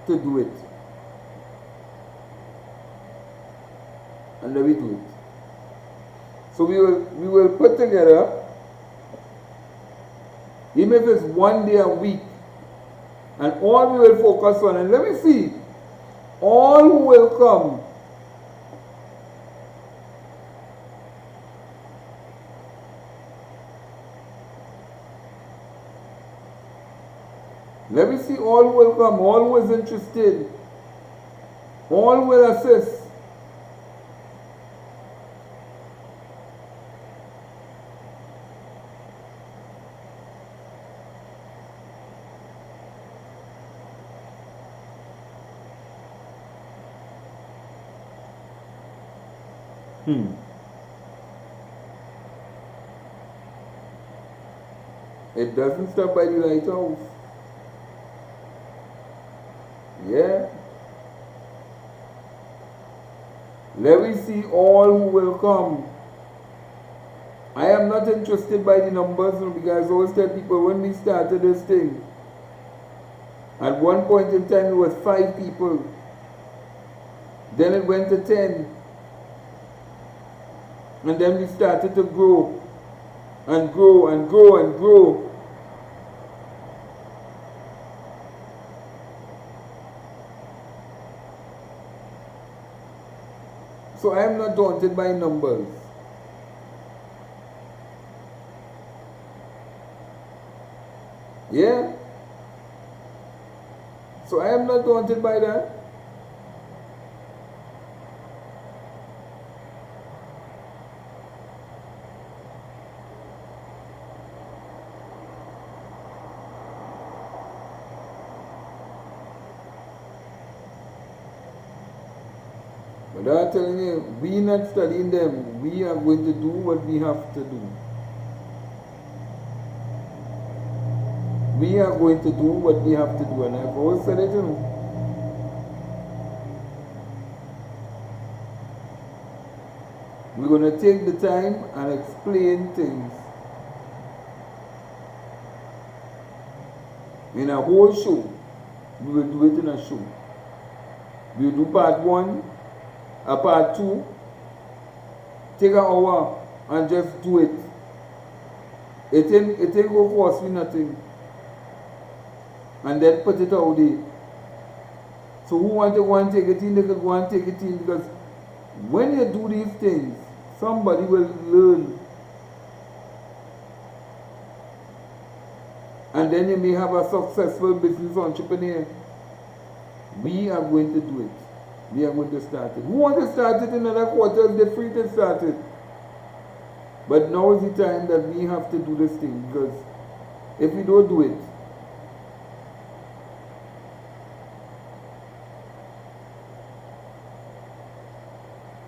to do it. And let me do it. So we will put together, even if it's 1 day a week, and all we will focus on, and let me see, all who will come, let me see all who will come, all who is interested, all will assist. It doesn't stop by the lighthouse. Yeah. Let me see all who will come. I am not interested by the numbers because I always tell people when we started this thing, at one point in time it was 5 people. Then it went to 10. And then we started to grow and grow and grow and grow. So I am not daunted by numbers. Yeah? So I am not daunted by that. But I'm telling you, we not studying them. We are going to do what we have to do. We are going to do what we have to do. And I've always said it, you know. We're going to take the time and explain things in a whole show. We will do it in a show. We'll do part 1, a part 2, take an hour and just do it. It ain't go cost me nothing. And then put it out there. So who want to go and take it in, they can go and take it in, because when you do these things, somebody will learn. And then you may have a successful business entrepreneur. We are going to do it. We are going to start it. Who want to start it in another quarter? They're free to start it. But now is the time that we have to do this thing, because if we don't do it,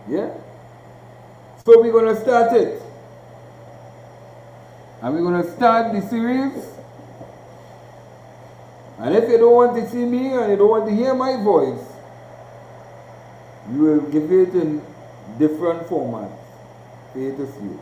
yeah? So we're going to start it. And we're going to start the series. And if you don't want to see me and you don't want to hear my voice, you will give it in different formats for you to see it.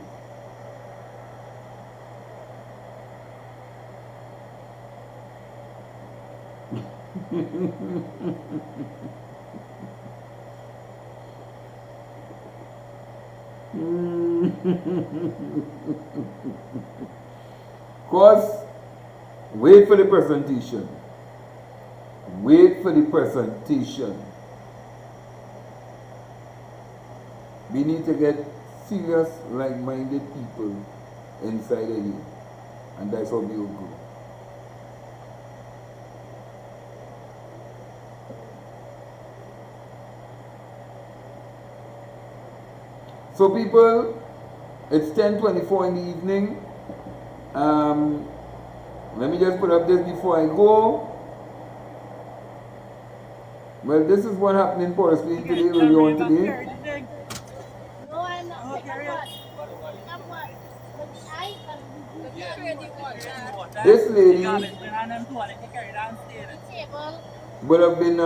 Cause, wait for the presentation. Wait for the presentation. We need to get serious, like-minded people inside of you. And that's how we will go. So people, it's 10:24 in the evening. Let me just put up this before I go. Well, this is what happened in Horsey today, earlier on today. This lady would have been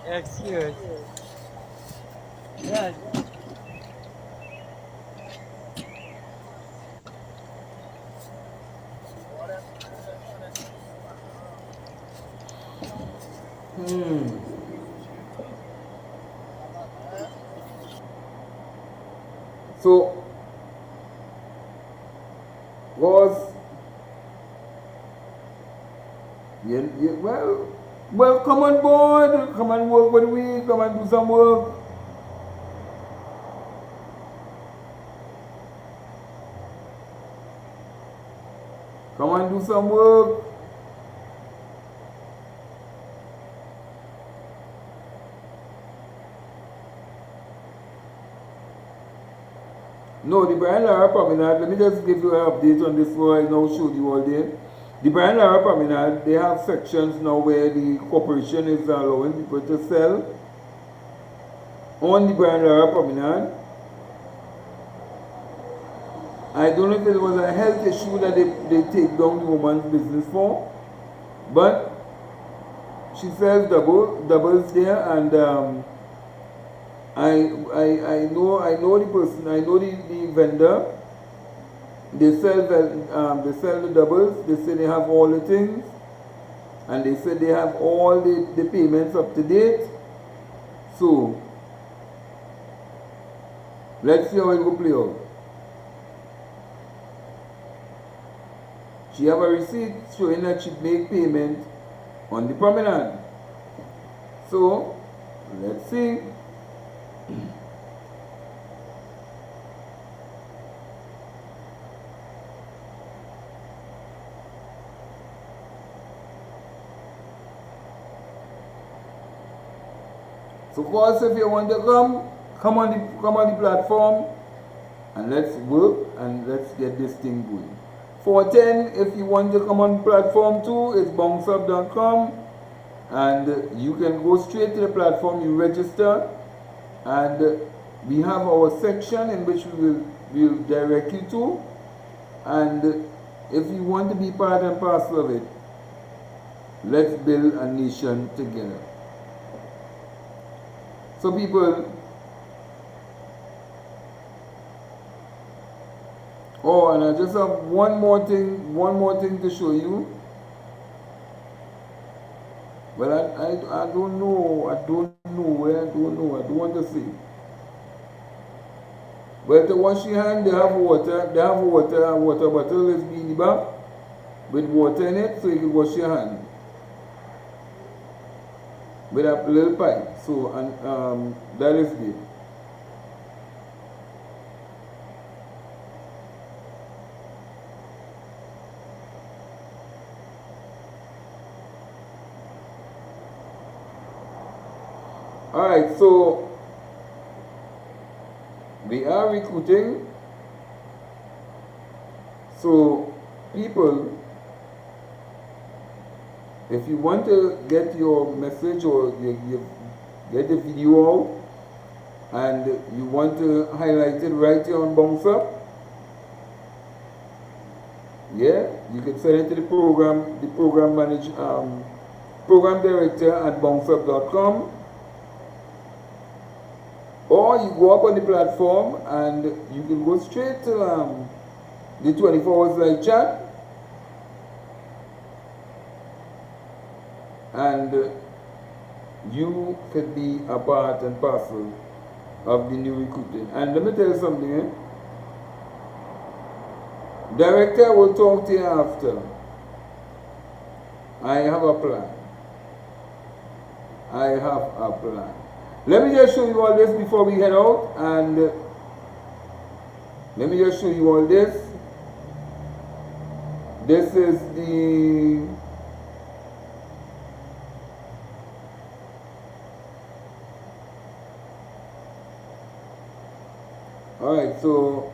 excuse. Yeah. So, was well, come on board, come and work with me, come and do some work. Come and do some work. No, the Brian Lara Promenade, let me just give you an update on this one I now showed you all day. The Brian Lara Promenade, they have sections now where the corporation is allowing people to sell on the Brian Lara Promenade. I don't know if it was a health issue that they take down the woman's business for, but she sells doubles there, and I know the person, I know the vendor. They sell the doubles. They say they have all the things, and they said they have all the payments up to date. So let's see how it will play out. She have a receipt showing that she make payment on the promenade. So let's see. So of course, if you want to come on the platform, and let's work and let's get this thing going. 410, if you want to come on platform too, it's bounceup.com. And you can go straight to the platform, you register, and we have our section in which we'll direct you to. And if you want to be part and parcel of it, let's build a nation together. So people, oh, and I just have one more thing to show you. But I don't know, I don't want to see. But to wash your hand, they have water bottle is in the back with water in it, so you can wash your hand with a little pipe. So, and that is it. Alright, so we are recruiting. So people, if you want to get your message or you get the video out and you want to highlight it right here on Bounce Up, yeah, you can send it to the program director at bounceup.com. Or you go up on the platform and you can go straight to the 24 hours live chat, and you can be a part and parcel of the new recruiting. And let me tell you something, Director will talk to you after. I have a plan. Let me just show you all this before we head out, and let me just show you all this. This is the alright, so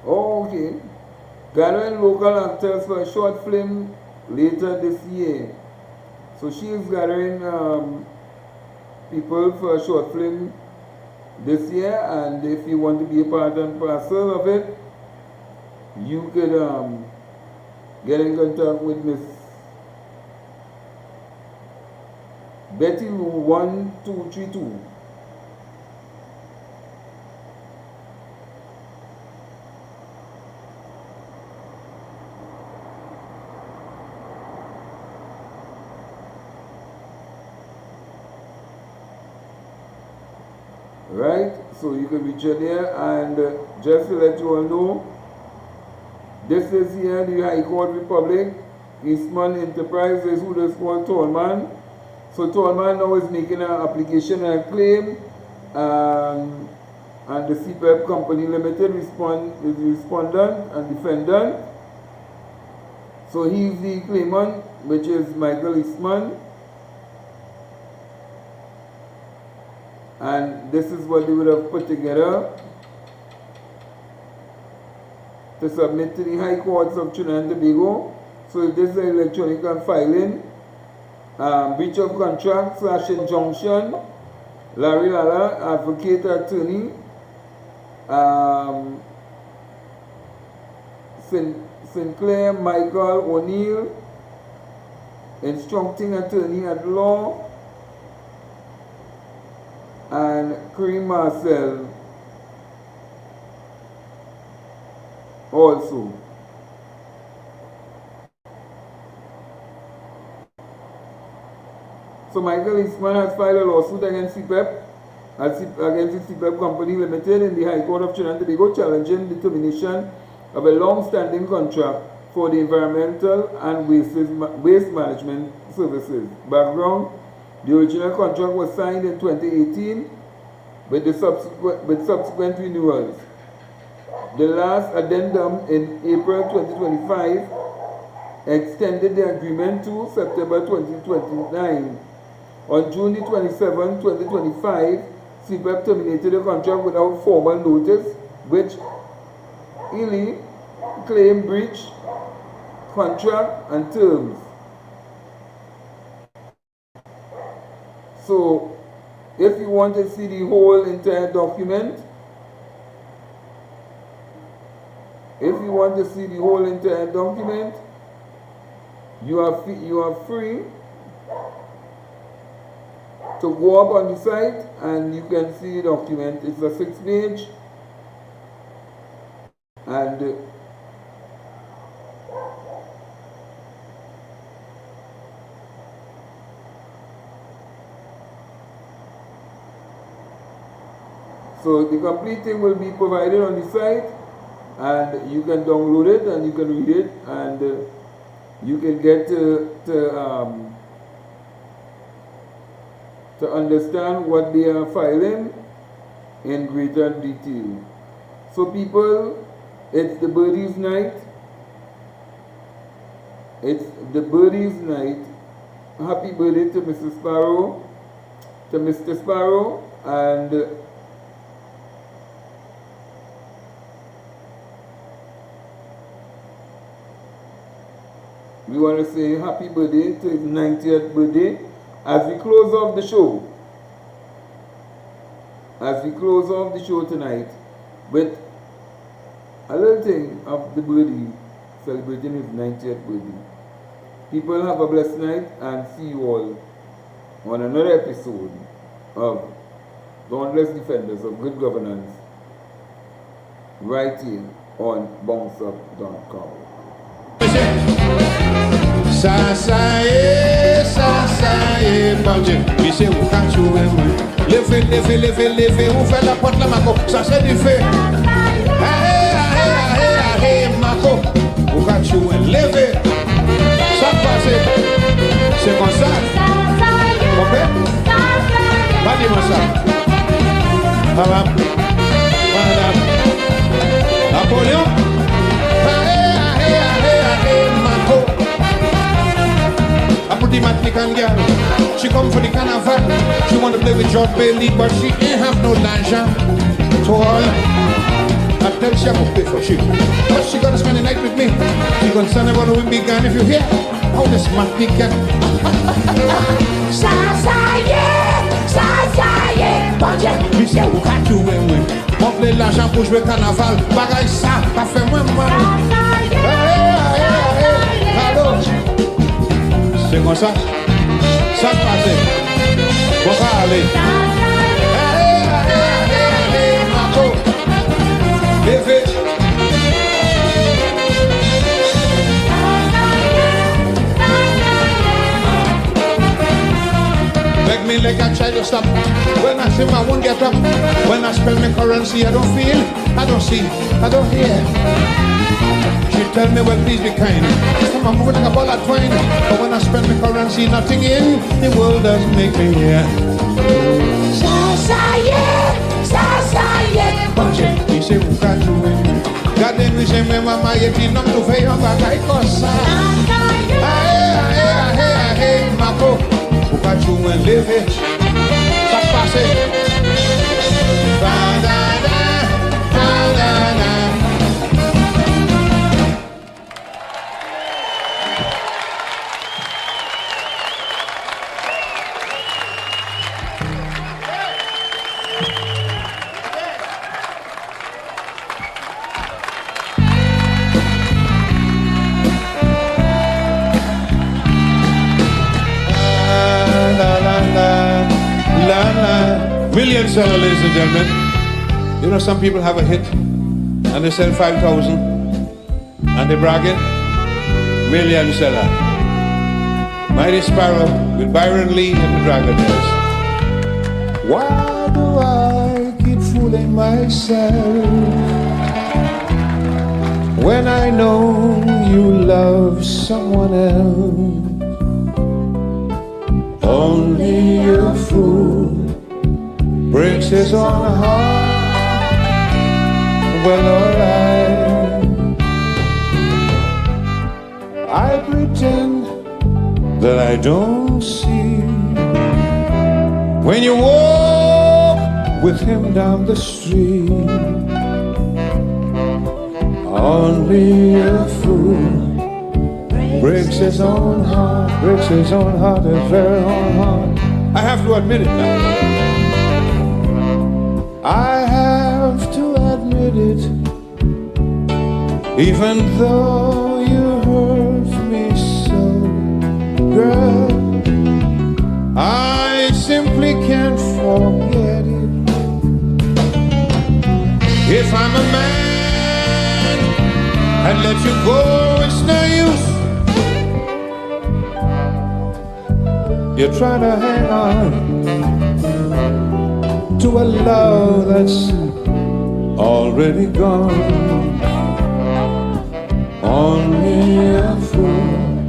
okay. Gathering local actors for a short film later this year. So she is gathering people for a short film this year, and if you want to be a part and parcel of it, you could get in contact with Miss Betty 1232. Right, so you can reach her there, and just to let you all know, this is here the High Court Republic. Eastman Enterprises, who is called Tallman. So Tallman now is making an application and a claim, and the CPEP Company Limited is the respondent and defendant. So he is the claimant, which is Michael Eastman. And this is what they would have put together to submit to the High Courts of Trinidad and Tobago. So this is electronic filing, breach of contract / injunction, Larry Lala, advocate attorney, Sinclair Michael O'Neill, instructing attorney at law, and Kareem Marcel also. So Michael Eastman has filed a lawsuit against CPEP, against the CPEP Company Limited in the High Court of Trinidad and Tobago, challenging the termination of a long-standing contract for the environmental and waste management services. Background: the original contract was signed in 2018 with subsequent renewals. The last addendum in April 2025 extended the agreement to September 2029. On June 27, 2025, CPEP terminated the contract without formal notice, which Ely claimed breach contract and terms. So if you want to see the whole entire document, you are free to go up on the site and you can see the document. It's a 6-page, and so the complete thing will be provided on the site, and you can download it and you can read it, and you can get to understand what they are filing in greater detail. So people, it's the birdies night. It's the birdies night. Happy birthday to Mrs. Sparrow, to Mr. Sparrow, and we want to say happy birthday to his 90th birthday as we close off the show. As we close off the show tonight with a little thing of the birdie celebrating his 90th birthday. People, have a blessed night and see you all on another episode of Dauntless Defenders of Good Governance right here on bounceup.com. Mi se ou ka chouwe mwen. Leve, ou fait la porte la mako. Ça c'est du fait. Ahe, mako. Ou ka chouwe, leve. Ça passe. C'est comme ça. Ok? Pas dis-moi ça. Madame. Napoléon. Ahe, mako. I put the Mexican girl. She come for the carnival. She want to play with George Bailey, but she ain't have no l'argent at all. I tell she I will pay for shit, but she gonna spend the night with me. She gonna send everyone with me gun if you hear how this Mexican. Budget. Mi se ou ka chouwe mwen. Mon play l'argent pour jouer carnaval. Bagay ça, pas fait moins mal. Allô. C'est comme ça. Ça se passe. Bon, allez. Allez, Marco. Levez. Beg me like I try to stop. When I sing, I won't get up. When I spend my currency, I don't feel, I don't see, I don't hear. She tell me, well, please be kind. I'm moving like a ball of twine. But when I spend my currency, nothing in the world does make me hear. Budget. Me say, who can't do it? God damn, me say, me mama, you did not to pay on back. I cost. Hey, Marco. Who can't do and live it? Ça passe. Million seller, ladies and gentlemen. You know, some people have a hit and they sell 5,000 and they bragging. Million seller. Mighty Sparrow with Byron Lee and the Dragonaires. Why do I keep fooling myself when I know you love someone else? Only a fool breaks his own heart. Well, alright, I pretend that I don't see when you walk with him down the street. Only a fool breaks his own heart, his very own heart. I have to admit it now. I have to admit it, even though you hurt me so, girl. I simply can't forget it. If I'm a man and let you go, it's no use. You try to hang on to a love that's already gone. Only a fool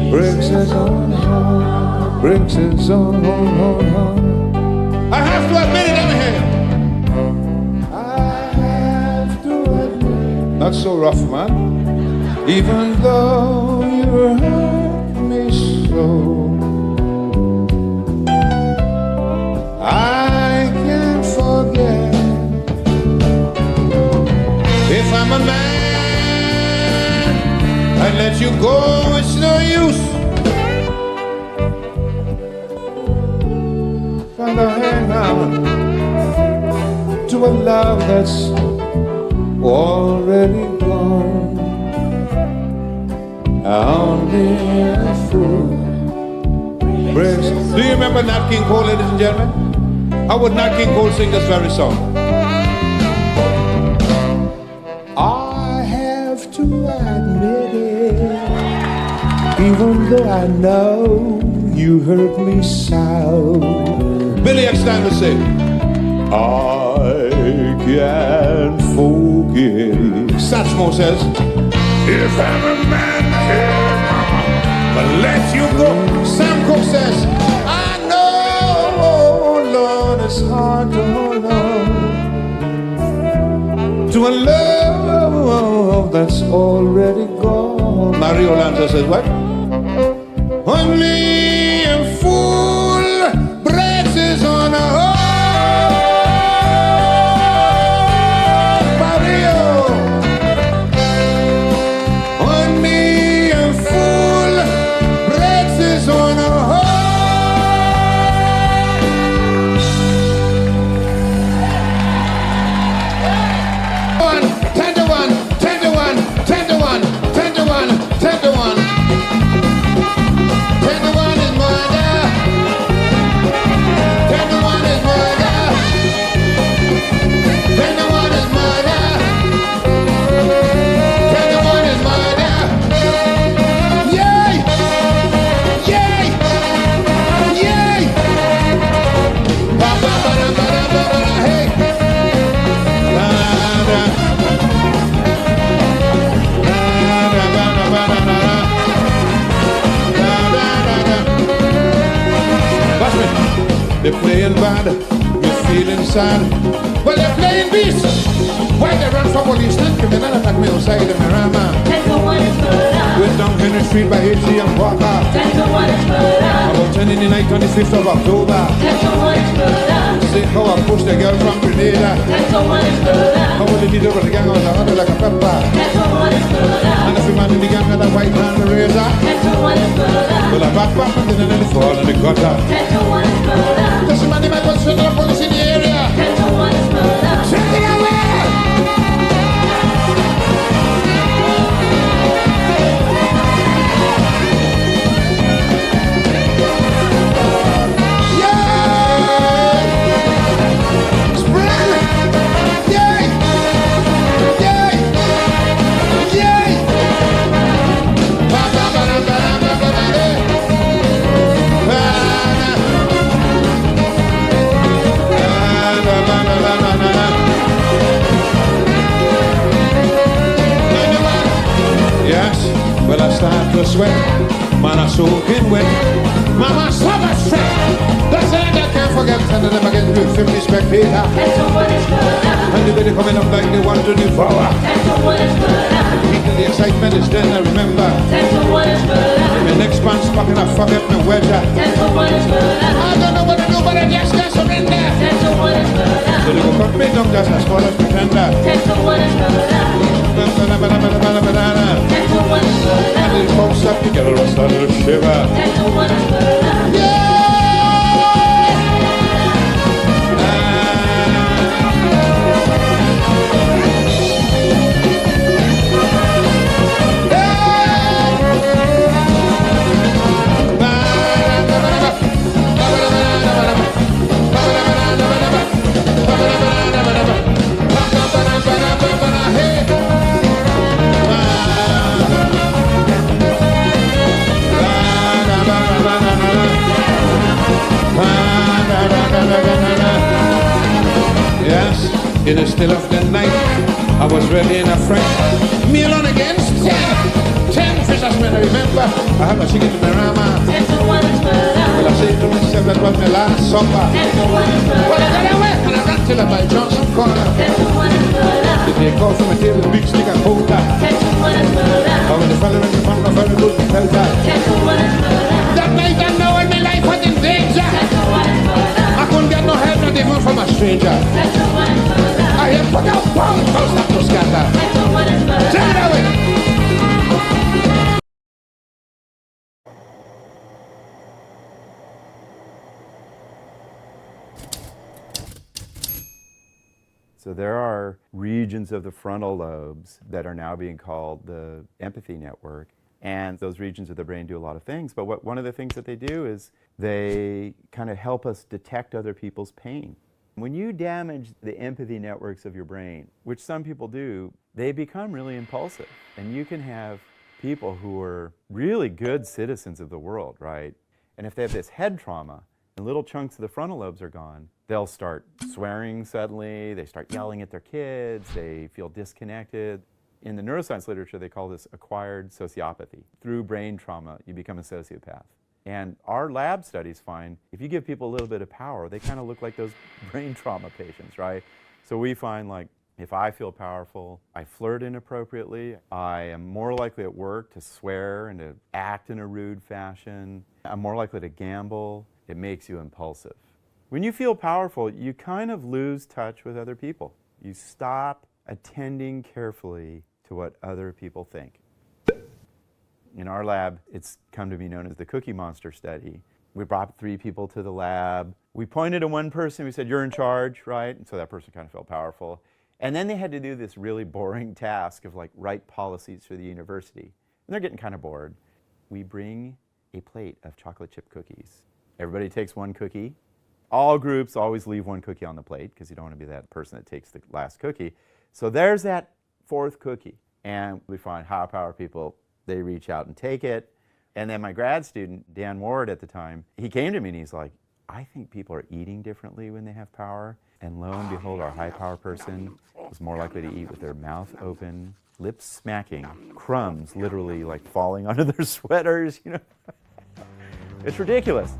breaks his own heart, breaks his own heart. I have to admit it, I have to admit it. Not so rough, man. Even though you hurt me so, I can't forget. If I'm a man, I let you go, it's no use. Trying to hang on to a love that's already gone. Only a fool breaks. Do you remember Nat King Cole, ladies and gentlemen? How would Nat King Cole sing this very song? I have to admit it, even though I know you hurt me so. Billy Eckstein will say, I can't forget. Satchmo says, if I'm a man, but let you go. Sam Cooke says, I know, Lord, it's hard to hold on to a love that's already gone. Mario Lanza says, what? Only a fool breaks his own heart. Mario. Only a fool breaks his own heart. 10 to 1, 10 to 1, 10 to 1, 10 to 1, 10 to 1. 10 to 1 is murder. 10 to 1 is murder. 10 to 1 is murder. 10 to 1 is murder. Yay! Yay! Yay! Ba ba ba da ba da ba ba da, hey! Da da. Da da ba da ba da da. Watch me. They're playing bad, you're feeling sad. Well, they're playing beast. Why they run from police? Then come in and attack me outside the Mirama. 10 to 1 is murder. We're down Henry Street by H.C. and Walker. 10 to 1 is murder. About 10 in the night, 25th of October. 10 to 1 is murder. See how I pushed the girl from Grenada. 10 to 1 is murder. How will they beat over the gang on the hundred like a pepper? 10 to 1 is murder. And every man in the gang had a white hand and a razor. 10 to 1 is murder. Well, I back and then I fall in the gutter. 10 to 1 is murder. Doesn't matter, my boss, the police in the area. 10 to 1 is murder. Check it away! Well, I start to sweat, man, I'm soaking wet. Mama, so much sweat. That's it, I can't forget. And then I get through 50 spectators. 10 to 1 is murder. And the video coming up like they want to devour. 10 to 1 is murder. Keeping the excitement is then I remember. 10 to 1 is murder. My next man's fucking a fuck up my wedger. 10 to 1 is murder. I don't know what to do, but I just can't surrender. 10 to 1 is murder. So they go cut me down just as small as pretender. 10 to 1 is murder. 10 to 1 is murder. And it pumps up, you get a rust out of the shiver. 10 to 1 is murder. Yeah! In the still of the night, I was ready in a fright. Me alone against 10 fishermen, I remember. I have a chicken in my rama. Well, I say to myself, that was my last supper. Well, I got away and I ran till I by Johnson corner. If they call from a table, big stick and hold that. Oh, when the fella in the front of very good, tell that. That night I know when my life was in danger. I couldn't get no help, not even from a stranger. I have put out pound, toast up to scatter. Take it away. So there are regions of the frontal lobes that are now being called the empathy network. And those regions of the brain do a lot of things. But one of the things that they do is they kind of help us detect other people's pain. When you damage the empathy networks of your brain, which some people do, they become really impulsive. And you can have people who are really good citizens of the world, right? And if they have this head trauma and little chunks of the frontal lobes are gone, they'll start swearing suddenly, they start yelling at their kids, they feel disconnected. In the neuroscience literature, they call this acquired sociopathy. Through brain trauma, you become a sociopath. And our lab studies find if you give people a little bit of power, they kind of look like those brain trauma patients, right? So we find, like, if I feel powerful, I flirt inappropriately, I am more likely at work to swear and to act in a rude fashion, I'm more likely to gamble, it makes you impulsive. When you feel powerful, you kind of lose touch with other people. You stop attending carefully to what other people think. In our lab, it's come to be known as the Cookie Monster study. We brought 3 people to the lab. We pointed to one person, we said, "You're in charge," right? And so that person kind of felt powerful. And then they had to do this really boring task of, like, write policies for the university. And they're getting kind of bored. We bring a plate of chocolate chip cookies. Everybody takes one cookie. All groups always leave one cookie on the plate because you don't want to be that person that takes the last cookie. So there's that 4th cookie. And we find high power people, they reach out and take it. And then my grad student, Dan Ward at the time, he came to me and he's like, "I think people are eating differently when they have power." And lo and behold, our high power person was more likely to eat with their mouth open, lips smacking, crumbs literally like falling onto their sweaters, you know. It's ridiculous.